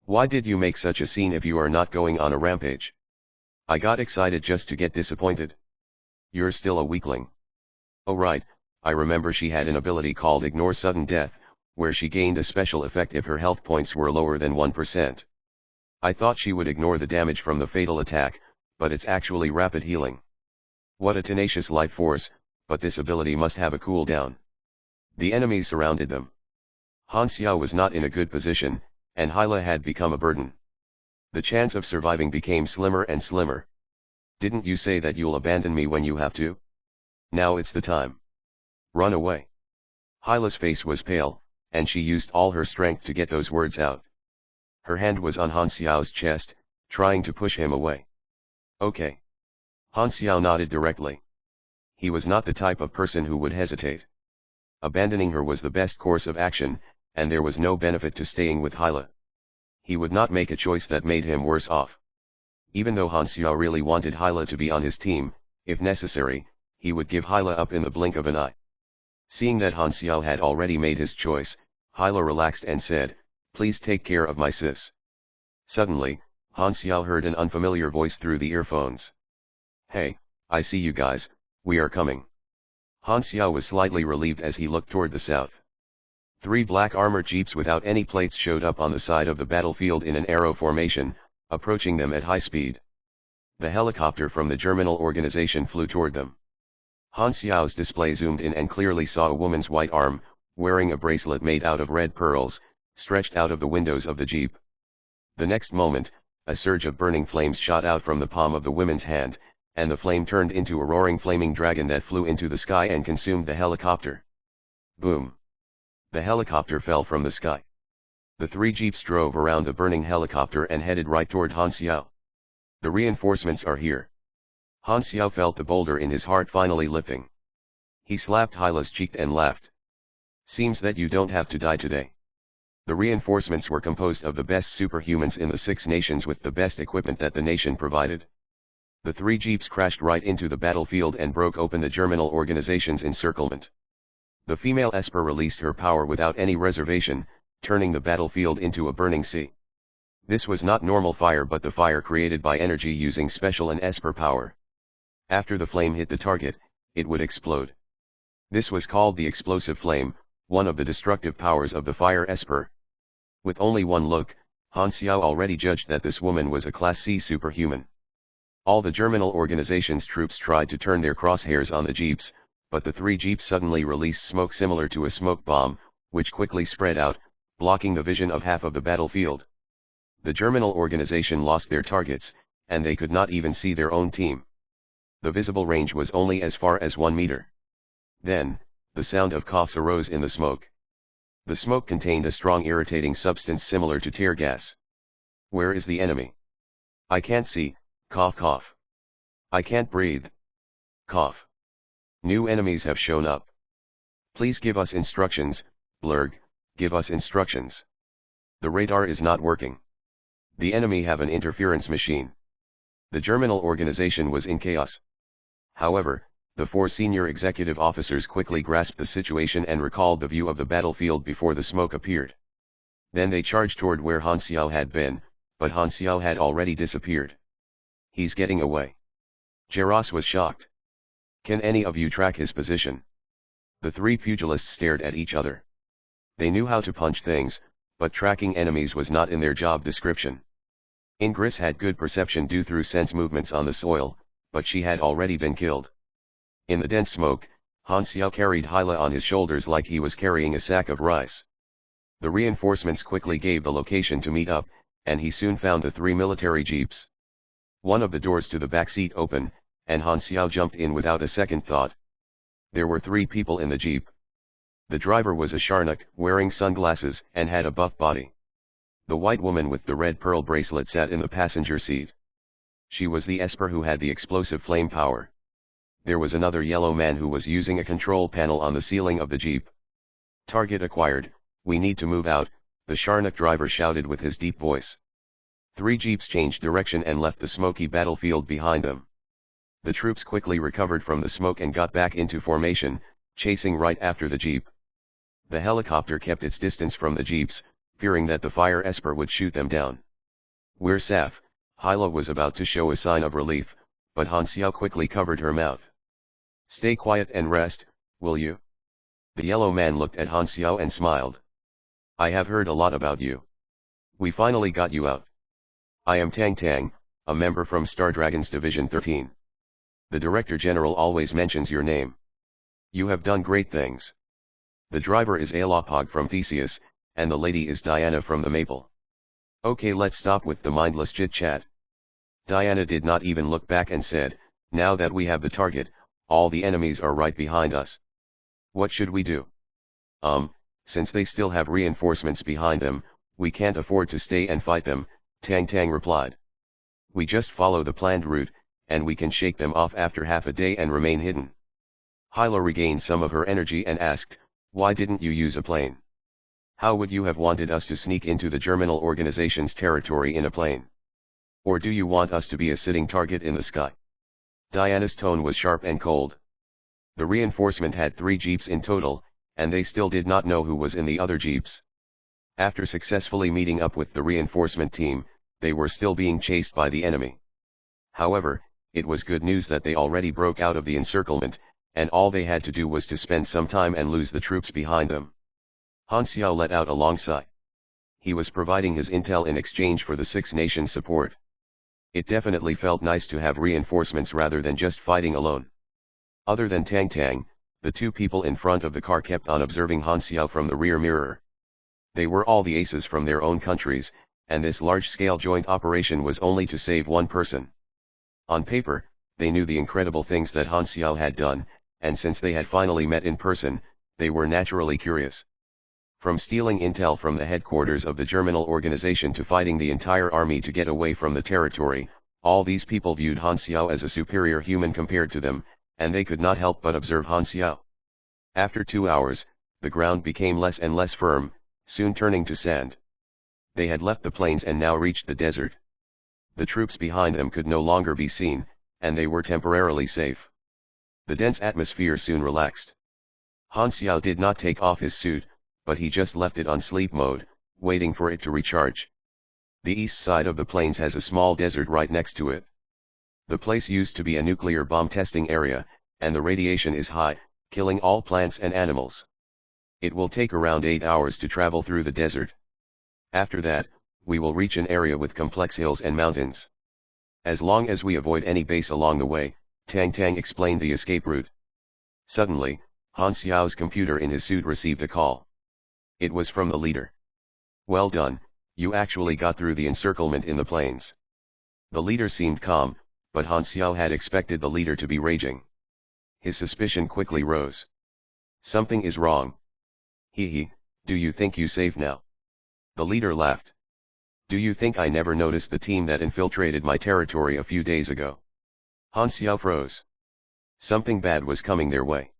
Why did you make such a scene if you are not going on a rampage? I got excited just to get disappointed. You're still a weakling. Oh right, I remember she had an ability called Ignore Sudden Death, where she gained a special effect if her health points were lower than 1%. I thought she would ignore the damage from the fatal attack, but it's actually rapid healing. What a tenacious life force, but this ability must have a cooldown. The enemies surrounded them. Han Xiao was not in a good position, and Hyla had become a burden. The chance of surviving became slimmer and slimmer. Didn't you say that you'll abandon me when you have to? Now it's the time. Run away. Hyla's face was pale, and she used all her strength to get those words out. Her hand was on Han Xiao's chest, trying to push him away. Okay. Han Xiao nodded directly. He was not the type of person who would hesitate. Abandoning her was the best course of action, and there was no benefit to staying with Hyla. He would not make a choice that made him worse off. Even though Han Xiao really wanted Hyla to be on his team, if necessary, he would give Hyla up in the blink of an eye. Seeing that Han Xiao had already made his choice, Hyla relaxed and said, "Please take care of my sis." Suddenly, Han Xiao heard an unfamiliar voice through the earphones. "Hey, I see you guys, we are coming." Han Xiao was slightly relieved as he looked toward the south. 3 black armored jeeps without any plates showed up on the side of the battlefield in an arrow formation, approaching them at high speed. The helicopter from the Germinal organization flew toward them. Han Xiao's display zoomed in and clearly saw a woman's white arm, wearing a bracelet made out of red pearls, stretched out of the windows of the jeep. The next moment, a surge of burning flames shot out from the palm of the woman's hand, and the flame turned into a roaring flaming dragon that flew into the sky and consumed the helicopter. Boom! The helicopter fell from the sky. The 3 jeeps drove around the burning helicopter and headed right toward Han Xiao. The reinforcements are here. Han Xiao felt the boulder in his heart finally lifting. He slapped Hyla's cheek and laughed. Seems that you don't have to die today. The reinforcements were composed of the best superhumans in the 6 nations with the best equipment that the nation provided. The 3 jeeps crashed right into the battlefield and broke open the Germinal organization's encirclement. The female Esper released her power without any reservation, turning the battlefield into a burning sea. This was not normal fire but the fire created by energy using special and Esper power. After the flame hit the target, it would explode. This was called the explosive flame, one of the destructive powers of the fire Esper. With only one look, Han Xiao already judged that this woman was a Class C superhuman. All the Germinal organization's troops tried to turn their crosshairs on the jeeps, but the 3 jeeps suddenly released smoke similar to a smoke bomb, which quickly spread out, blocking the vision of half of the battlefield. The Germinal organization lost their targets, and they could not even see their own team. The visible range was only as far as 1 meter. Then, the sound of coughs arose in the smoke. The smoke contained a strong irritating substance similar to tear gas. Where is the enemy? I can't see, cough cough. I can't breathe. Cough. New enemies have shown up. Please give us instructions, blurg, give us instructions. The radar is not working. The enemy have an interference machine. The Germinal organization was in chaos. However, the 4 senior executive officers quickly grasped the situation and recalled the view of the battlefield before the smoke appeared. Then they charged toward where Han Xiao had been, but Han Xiao had already disappeared. He's getting away. Jaros was shocked. Can any of you track his position? The 3 pugilists stared at each other. They knew how to punch things, but tracking enemies was not in their job description. Ingris had good perception due through sense movements on the soil, but she had already been killed. In the dense smoke, Han Xiao carried Hyla on his shoulders like he was carrying a sack of rice. The reinforcements quickly gave the location to meet up, and he soon found the 3 military jeeps. One of the doors to the back seat opened, and Han Xiao jumped in without a second thought. There were 3 people in the jeep. The driver was a Sharnak, wearing sunglasses, and had a buff body. The white woman with the red pearl bracelet sat in the passenger seat. She was the Esper who had the explosive flame power. There was another yellow man who was using a control panel on the ceiling of the jeep. Target acquired, we need to move out, the Sharnak driver shouted with his deep voice. 3 jeeps changed direction and left the smoky battlefield behind them. The troops quickly recovered from the smoke and got back into formation, chasing right after the jeep. The helicopter kept its distance from the jeeps, fearing that the fire Esper would shoot them down. We're safe, Hyla was about to show a sign of relief, but Han Xiao quickly covered her mouth. Stay quiet and rest, will you? The yellow man looked at Han Xiao and smiled. I have heard a lot about you. We finally got you out. I am Tang Tang, a member from Star Dragon's Division 13. The Director General always mentions your name. You have done great things. The driver is Alopog from Theseus, and the lady is Diana from the Maple. Okay, let's stop with the mindless chit-chat. Diana did not even look back and said, now that we have the target, all the enemies are right behind us. What should we do? Since they still have reinforcements behind them, we can't afford to stay and fight them, Tang Tang replied. We just follow the planned route, and we can shake them off after half a day and remain hidden. Hyla regained some of her energy and asked, why didn't you use a plane? How would you have wanted us to sneak into the Germinal organization's territory in a plane? Or do you want us to be a sitting target in the sky? Diana's tone was sharp and cold. The reinforcement had 3 jeeps in total, and they still did not know who was in the other jeeps. After successfully meeting up with the reinforcement team, they were still being chased by the enemy. However, it was good news that they already broke out of the encirclement, and all they had to do was to spend some time and lose the troops behind them. Han Xiao let out a long sigh. He was providing his intel in exchange for the Six Nations support. It definitely felt nice to have reinforcements rather than just fighting alone. Other than Tang Tang, the 2 people in front of the car kept on observing Han Xiao from the rear mirror. They were all the aces from their own countries, and this large-scale joint operation was only to save one person. On paper, they knew the incredible things that Han Xiao had done, and since they had finally met in person, they were naturally curious. From stealing intel from the headquarters of the Germinal organization to fighting the entire army to get away from the territory, all these people viewed Han Xiao as a superior human compared to them, and they could not help but observe Han Xiao. After 2 hours, the ground became less and less firm, soon turning to sand. They had left the plains and now reached the desert. The troops behind them could no longer be seen, and they were temporarily safe. The dense atmosphere soon relaxed. Han Xiao did not take off his suit, but he just left it on sleep mode, waiting for it to recharge. The east side of the plains has a small desert right next to it. The place used to be a nuclear bomb testing area, and the radiation is high, killing all plants and animals. It will take around 8 hours to travel through the desert. After that, we will reach an area with complex hills and mountains. As long as we avoid any base along the way, Tang Tang explained the escape route. Suddenly, Han Xiao's computer in his suit received a call. It was from the leader. Well done, you actually got through the encirclement in the plains. The leader seemed calm, but Han Xiao had expected the leader to be raging. His suspicion quickly rose. Something is wrong. He, Do you think you safe now? The leader laughed. Do you think I never noticed the team that infiltrated my territory a few days ago? Han Xiao froze. Something bad was coming their way.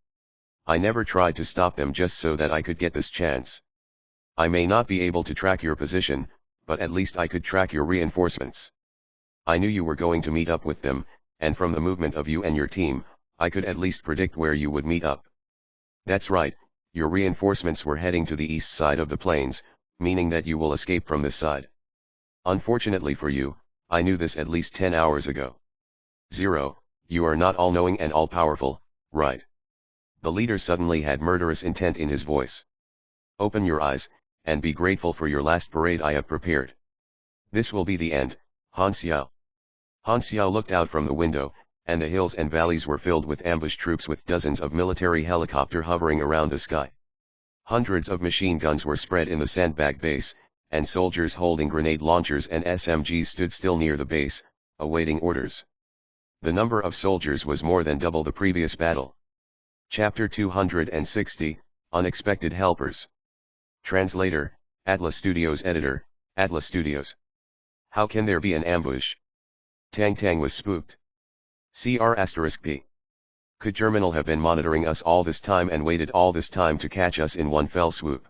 I never tried to stop them just so that I could get this chance. I may not be able to track your position, but at least I could track your reinforcements. I knew you were going to meet up with them, and from the movement of you and your team, I could at least predict where you would meet up. That's right, your reinforcements were heading to the east side of the plains, meaning that you will escape from this side. Unfortunately for you, I knew this at least 10 hours ago. 0, you are not all-knowing and all-powerful, right? The leader suddenly had murderous intent in his voice. Open your eyes, and be grateful for your last parade I have prepared. This will be the end, Han Xiao. Han Xiao looked out from the window, and the hills and valleys were filled with ambush troops with dozens of military helicopters hovering around the sky. Hundreds of machine guns were spread in the sandbag base, and soldiers holding grenade launchers and SMGs stood still near the base, awaiting orders. The number of soldiers was more than double the previous battle. Chapter 260, Unexpected Helpers. Translator, Atlas Studios Editor, Atlas Studios. How can there be an ambush? Tang Tang was spooked. Cr*P. Could Germinal have been monitoring us all this time and waited all this time to catch us in one fell swoop?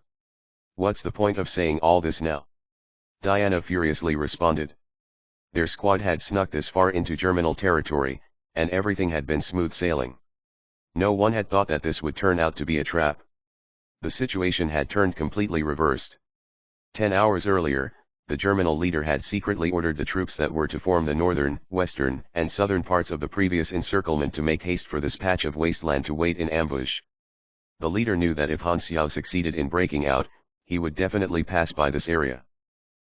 What's the point of saying all this now? Diana furiously responded. Their squad had snuck this far into Germinal territory, and everything had been smooth sailing. No one had thought that this would turn out to be a trap. The situation had turned completely reversed. 10 hours earlier, the Germinal leader had secretly ordered the troops that were to form the northern, western, and southern parts of the previous encirclement to make haste for this patch of wasteland to wait in ambush. The leader knew that if Han Xiao succeeded in breaking out, he would definitely pass by this area.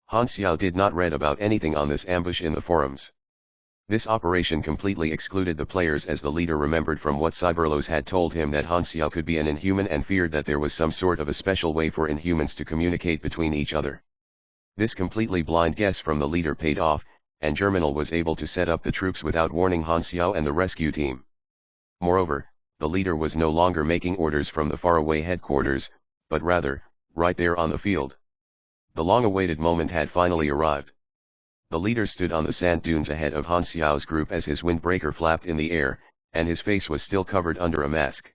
Han Xiao did not read about anything on this ambush in the forums. This operation completely excluded the players, as the leader remembered from what Cyberlos had told him that Han Xiao could be an Inhuman and feared that there was some sort of a special way for Inhumans to communicate between each other. This completely blind guess from the leader paid off, and Germinal was able to set up the troops without warning Han Xiao and the rescue team. Moreover, the leader was no longer making orders from the faraway headquarters, but rather, right there on the field. The long-awaited moment had finally arrived. The leader stood on the sand dunes ahead of Han Xiao's group as his windbreaker flapped in the air, and his face was still covered under a mask.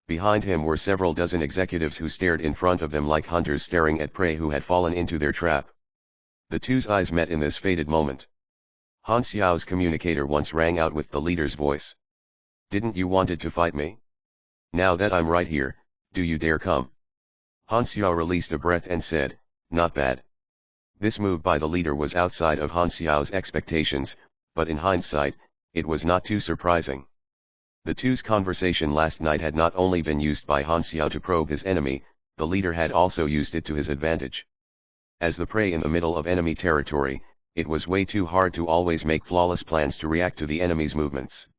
Behind him were several dozen executives who stared in front of them like hunters staring at prey who had fallen into their trap. The two's eyes met in this fated moment. Han Xiao's communicator once rang out with the leader's voice. Didn't you wanted to fight me? Now that I'm right here, do you dare come? Han Xiao released a breath and said, not bad. This move by the leader was outside of Han Xiao's expectations, but in hindsight, it was not too surprising. The two's conversation last night had not only been used by Han Xiao to probe his enemy, the leader had also used it to his advantage. As the prey in the middle of enemy territory, it was way too hard to always make flawless plans to react to the enemy's movements.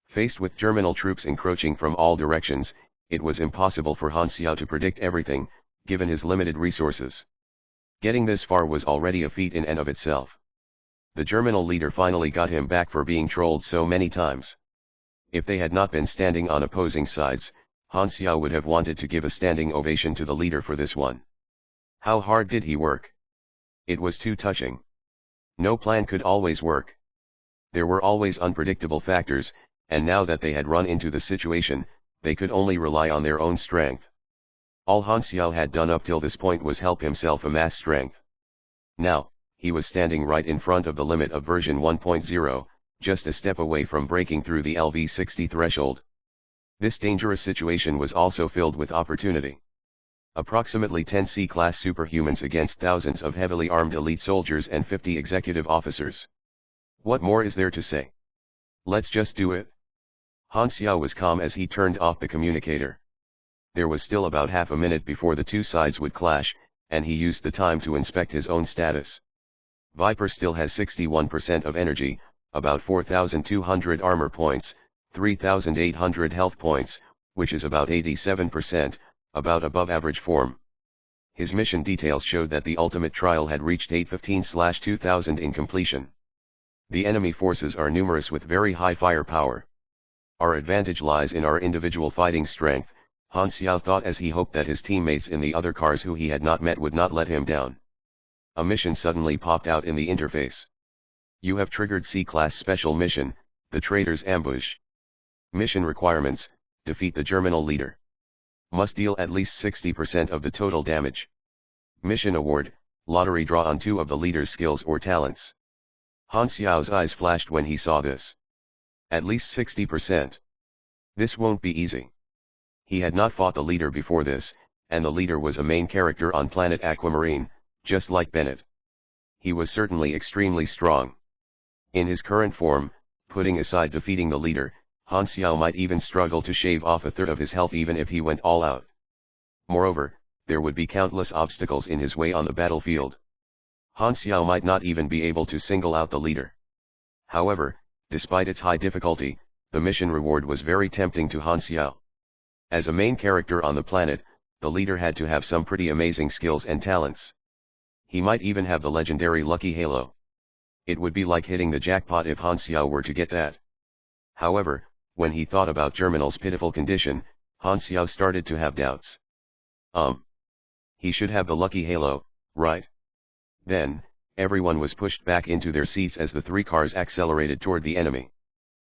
Faced with Germinal troops encroaching from all directions, it was impossible for Han Xiao to predict everything, given his limited resources. Getting this far was already a feat in and of itself. The Germinal leader finally got him back for being trolled so many times. If they had not been standing on opposing sides, Han Xiao would have wanted to give a standing ovation to the leader for this one. How hard did he work? It was too touching. No plan could always work. There were always unpredictable factors, and now that they had run into the situation, they could only rely on their own strength. All Han Xiao had done up till this point was help himself amass strength. Now, he was standing right in front of the limit of version 1.0, just a step away from breaking through the LV60 threshold. This dangerous situation was also filled with opportunity. Approximately 10 C-class superhumans against thousands of heavily armed elite soldiers and 50 executive officers. What more is there to say? Let's just do it. Han Xiao was calm as he turned off the communicator. There was still about half a minute before the two sides would clash, and he used the time to inspect his own status. Viper still has 61% of energy, about 4,200 armor points, 3,800 health points, which is about 87%, about above average form. His mission details showed that the ultimate trial had reached 815/2000 in completion. The enemy forces are numerous with very high firepower. Our advantage lies in our individual fighting strength, Han Xiao thought as he hoped that his teammates in the other cars who he had not met would not let him down. A mission suddenly popped out in the interface. You have triggered C-Class Special Mission, the Traitor's Ambush. Mission requirements: defeat the Germinal leader. Must deal at least 60% of the total damage. Mission award: lottery draw on 2 of the leader's skills or talents. Han Xiao's eyes flashed when he saw this. At least 60%. This won't be easy. He had not fought the leader before this, and the leader was a main character on planet Aquamarine, just like Bennett. He was certainly extremely strong. In his current form, putting aside defeating the leader, Han Xiao might even struggle to shave off a third of his health even if he went all out. Moreover, there would be countless obstacles in his way on the battlefield. Han Xiao might not even be able to single out the leader. However, despite its high difficulty, the mission reward was very tempting to Han Xiao. As a main character on the planet, the leader had to have some pretty amazing skills and talents. He might even have the legendary Lucky Halo. It would be like hitting the jackpot if Han Xiao were to get that. However, when he thought about Germinal's pitiful condition, Han Xiao started to have doubts. He should have the Lucky Halo, right? Then, everyone was pushed back into their seats as the 3 cars accelerated toward the enemy.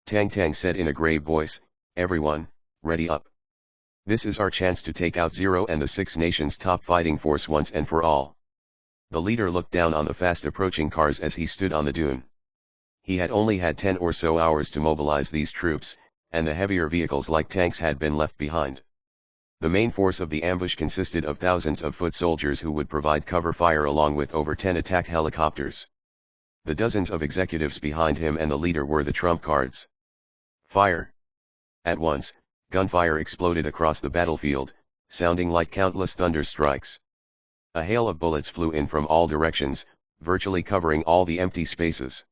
Tang Tang said in a grave voice, "Everyone, ready up. This is our chance to take out Zero and the 6 Nations' top fighting force once and for all." The leader looked down on the fast-approaching cars as he stood on the dune. He had only had 10 or so hours to mobilize these troops, and the heavier vehicles like tanks had been left behind. The main force of the ambush consisted of thousands of foot soldiers who would provide cover fire along with over 10 attack helicopters. The dozens of executives behind him and the leader were the trump cards. Fire! At once, gunfire exploded across the battlefield, sounding like countless thunder strikes. A hail of bullets flew in from all directions, virtually covering all the empty spaces.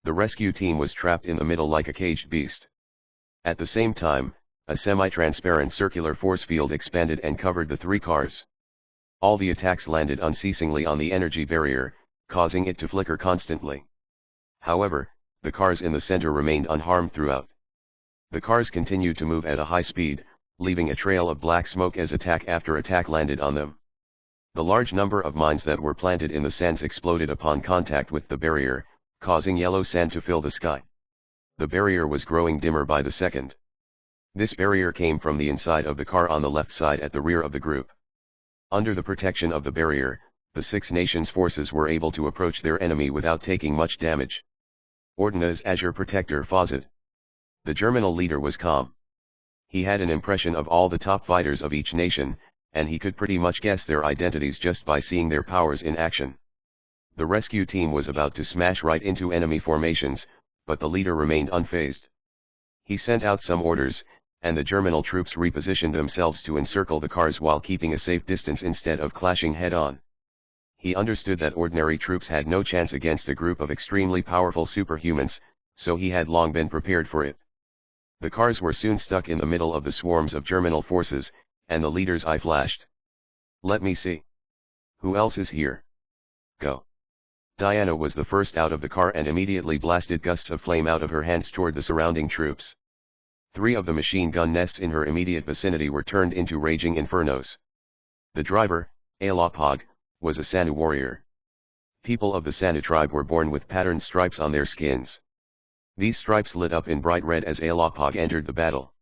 The rescue team was trapped in the middle like a caged beast. At the same time, a semi-transparent circular force field expanded and covered the 3 cars. All the attacks landed unceasingly on the energy barrier, causing it to flicker constantly. However, the cars in the center remained unharmed throughout. The cars continued to move at a high speed, leaving a trail of black smoke as attack after attack landed on them. The large number of mines that were planted in the sands exploded upon contact with the barrier, causing yellow sand to fill the sky. The barrier was growing dimmer by the second. This barrier came from the inside of the car on the left side at the rear of the group. Under the protection of the barrier, the 6 Nations forces were able to approach their enemy without taking much damage. Ordina's Azure Protector Fawcett. The Germinal leader was calm. He had an impression of all the top fighters of each nation, and he could pretty much guess their identities just by seeing their powers in action. The rescue team was about to smash right into enemy formations, but the leader remained unfazed. He sent out some orders, and the Germinal troops repositioned themselves to encircle the cars while keeping a safe distance instead of clashing head-on. He understood that ordinary troops had no chance against a group of extremely powerful superhumans, so he had long been prepared for it. The cars were soon stuck in the middle of the swarms of Germinal forces, and the leader's eye flashed. "Let me see. Who else is here? Go." Diana was the first out of the car and immediately blasted gusts of flame out of her hands toward the surrounding troops. 3 of the machine gun nests in her immediate vicinity were turned into raging infernos. The driver, Alopog, was a Sanu warrior. People of the Sanu tribe were born with patterned stripes on their skins. These stripes lit up in bright red as Alopog entered the battle.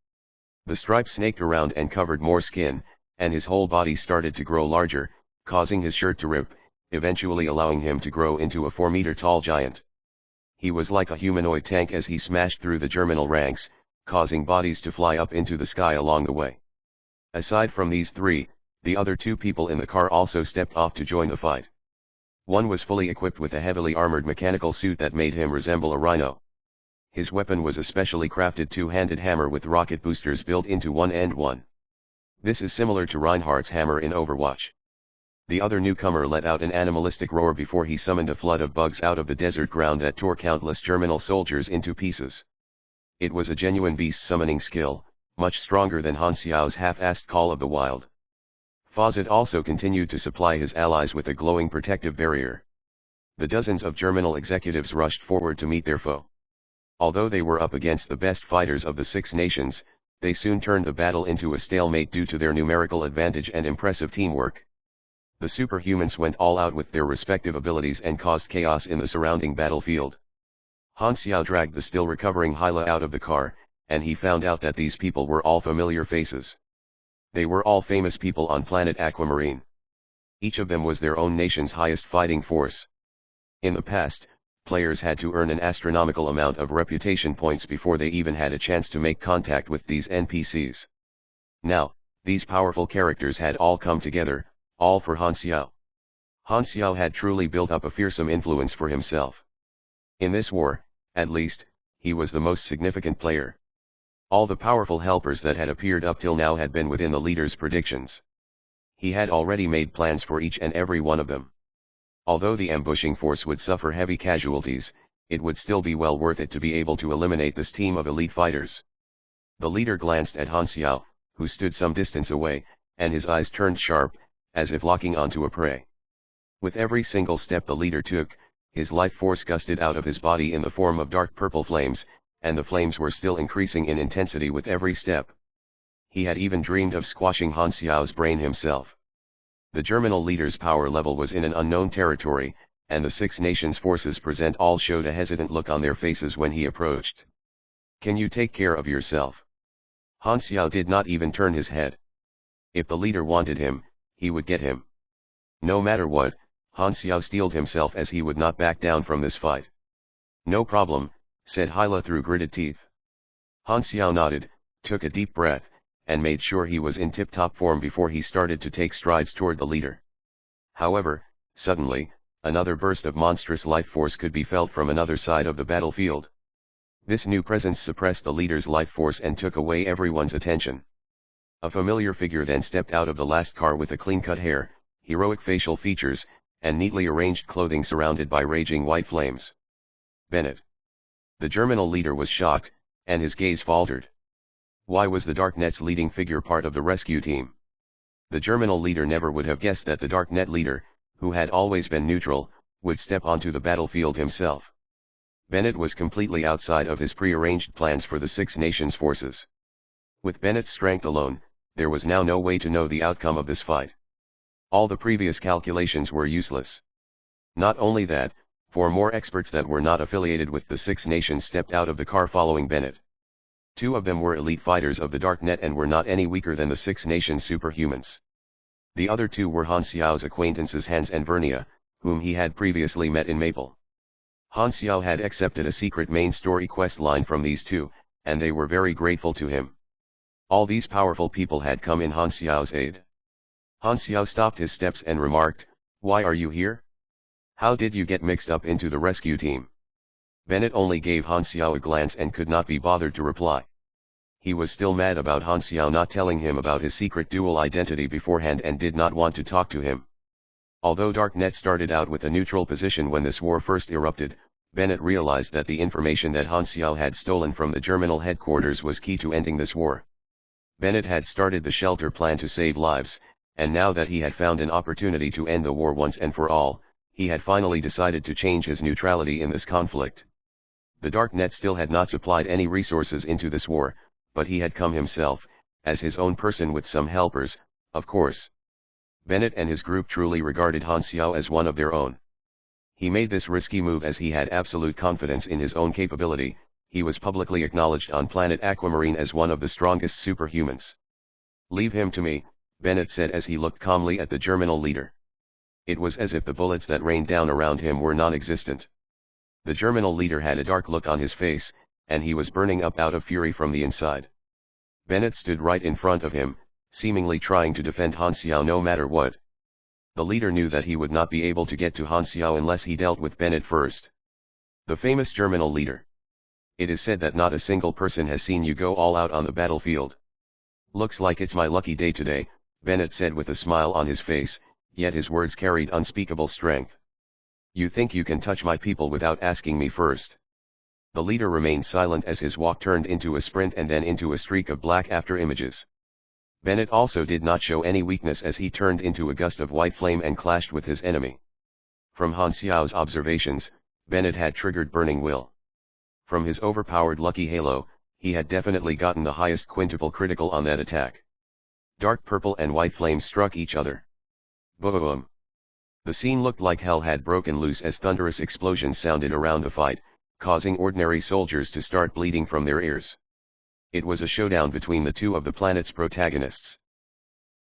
The stripes snaked around and covered more skin, and his whole body started to grow larger, causing his shirt to rip, eventually allowing him to grow into a 4-meter-tall giant. He was like a humanoid tank as he smashed through the Germinal ranks, causing bodies to fly up into the sky along the way. Aside from these 3, the other 2 people in the car also stepped off to join the fight. One was fully equipped with a heavily armored mechanical suit that made him resemble a rhino. His weapon was a specially crafted 2-handed hammer with rocket boosters built into one end. This is similar to Reinhardt's hammer in Overwatch. The other newcomer let out an animalistic roar before he summoned a flood of bugs out of the desert ground that tore countless Germinal soldiers into pieces. It was a genuine beast summoning skill, much stronger than Han Xiao's half-assed Call of the Wild. Fawcett also continued to supply his allies with a glowing protective barrier. The dozens of Germinal executives rushed forward to meet their foe. Although they were up against the best fighters of the 6 Nations, They soon turned the battle into a stalemate due to their numerical advantage and impressive teamwork. The superhumans went all out with their respective abilities and caused chaos in the surrounding battlefield. Han Xiao dragged the still recovering Hyla out of the car, and he found out that these people were all familiar faces. They were all famous people on planet Aquamarine. Each of them was their own nation's highest fighting force. In the past, players had to earn an astronomical amount of reputation points before they even had a chance to make contact with these NPCs. Now, these powerful characters had all come together, all for Han Xiao. Han Xiao had truly built up a fearsome influence for himself. In this war, at least, he was the most significant player. All the powerful helpers that had appeared up till now had been within the leader's predictions. He had already made plans for each and every one of them. Although the ambushing force would suffer heavy casualties, it would still be well worth it to be able to eliminate this team of elite fighters. The leader glanced at Han Xiao, who stood some distance away, and his eyes turned sharp, as if locking onto a prey. With every single step the leader took, his life force gusted out of his body in the form of dark purple flames, and the flames were still increasing in intensity with every step. He had even dreamed of squashing Han Xiao's brain himself. The Germinal leader's power level was in an unknown territory, and the Six Nations forces present all showed a hesitant look on their faces when he approached. "Can you take care of yourself?" Han Xiao did not even turn his head. If the leader wanted him, he would get him. No matter what, Han Xiao steeled himself as he would not back down from this fight. "No problem," said Hyla through gritted teeth. Han Xiao nodded, took a deep breath, and made sure he was in tip-top form before he started to take strides toward the leader. However, suddenly, another burst of monstrous life force could be felt from another side of the battlefield. This new presence suppressed the leader's life force and took away everyone's attention. A familiar figure then stepped out of the last car with a clean-cut hair, heroic facial features, and neatly arranged clothing surrounded by raging white flames. Bennett. The Germinal leader was shocked, and his gaze faltered. Why was the Darknet's leading figure part of the rescue team? The Germinal leader never would have guessed that the Darknet leader, who had always been neutral, would step onto the battlefield himself. Bennett was completely outside of his pre-arranged plans for the Six Nations forces. With Bennett's strength alone, there was now no way to know the outcome of this fight. All the previous calculations were useless. Not only that, 4 more experts that were not affiliated with the Six Nations stepped out of the car following Bennett. 2 of them were elite fighters of the Darknet and were not any weaker than the Six Nations superhumans. The other 2 were Han Xiao's acquaintances Hans and Vernia, whom he had previously met in Maple. Han Xiao had accepted a secret main story quest line from these 2, and they were very grateful to him. All these powerful people had come in Han Xiao's aid. Han Xiao stopped his steps and remarked, "Why are you here? How did you get mixed up into the rescue team?" Bennett only gave Han Xiao a glance and could not be bothered to reply. He was still mad about Han Xiao not telling him about his secret dual identity beforehand and did not want to talk to him. Although Darknet started out with a neutral position when this war first erupted, Bennett realized that the information that Han Xiao had stolen from the Germinal headquarters was key to ending this war. Bennett had started the shelter plan to save lives, and now that he had found an opportunity to end the war once and for all, he had finally decided to change his neutrality in this conflict. The Darknet still had not supplied any resources into this war, but he had come himself, as his own person with some helpers, of course. Bennett and his group truly regarded Han Xiao as one of their own. He made this risky move as he had absolute confidence in his own capability. He was publicly acknowledged on planet Aquamarine as one of the strongest superhumans. "Leave him to me," Bennett said as he looked calmly at the Germinal leader. It was as if the bullets that rained down around him were non-existent. The Germinal leader had a dark look on his face, and he was burning up out of fury from the inside. Bennett stood right in front of him, seemingly trying to defend Han Xiao no matter what. The leader knew that he would not be able to get to Han Xiao unless he dealt with Bennett first. The famous Germinal leader. "It is said that not a single person has seen you go all out on the battlefield. Looks like it's my lucky day today," Bennett said with a smile on his face, yet his words carried unspeakable strength. "You think you can touch my people without asking me first?" The leader remained silent as his walk turned into a sprint and then into a streak of black after images. Bennett also did not show any weakness as he turned into a gust of white flame and clashed with his enemy. From Han Xiao's observations, Bennett had triggered Burning Will. From his overpowered lucky halo, he had definitely gotten the highest quintuple critical on that attack. Dark purple and white flames struck each other. Boom! The scene looked like hell had broken loose as thunderous explosions sounded around the fight, causing ordinary soldiers to start bleeding from their ears. It was a showdown between the two of the planet's protagonists.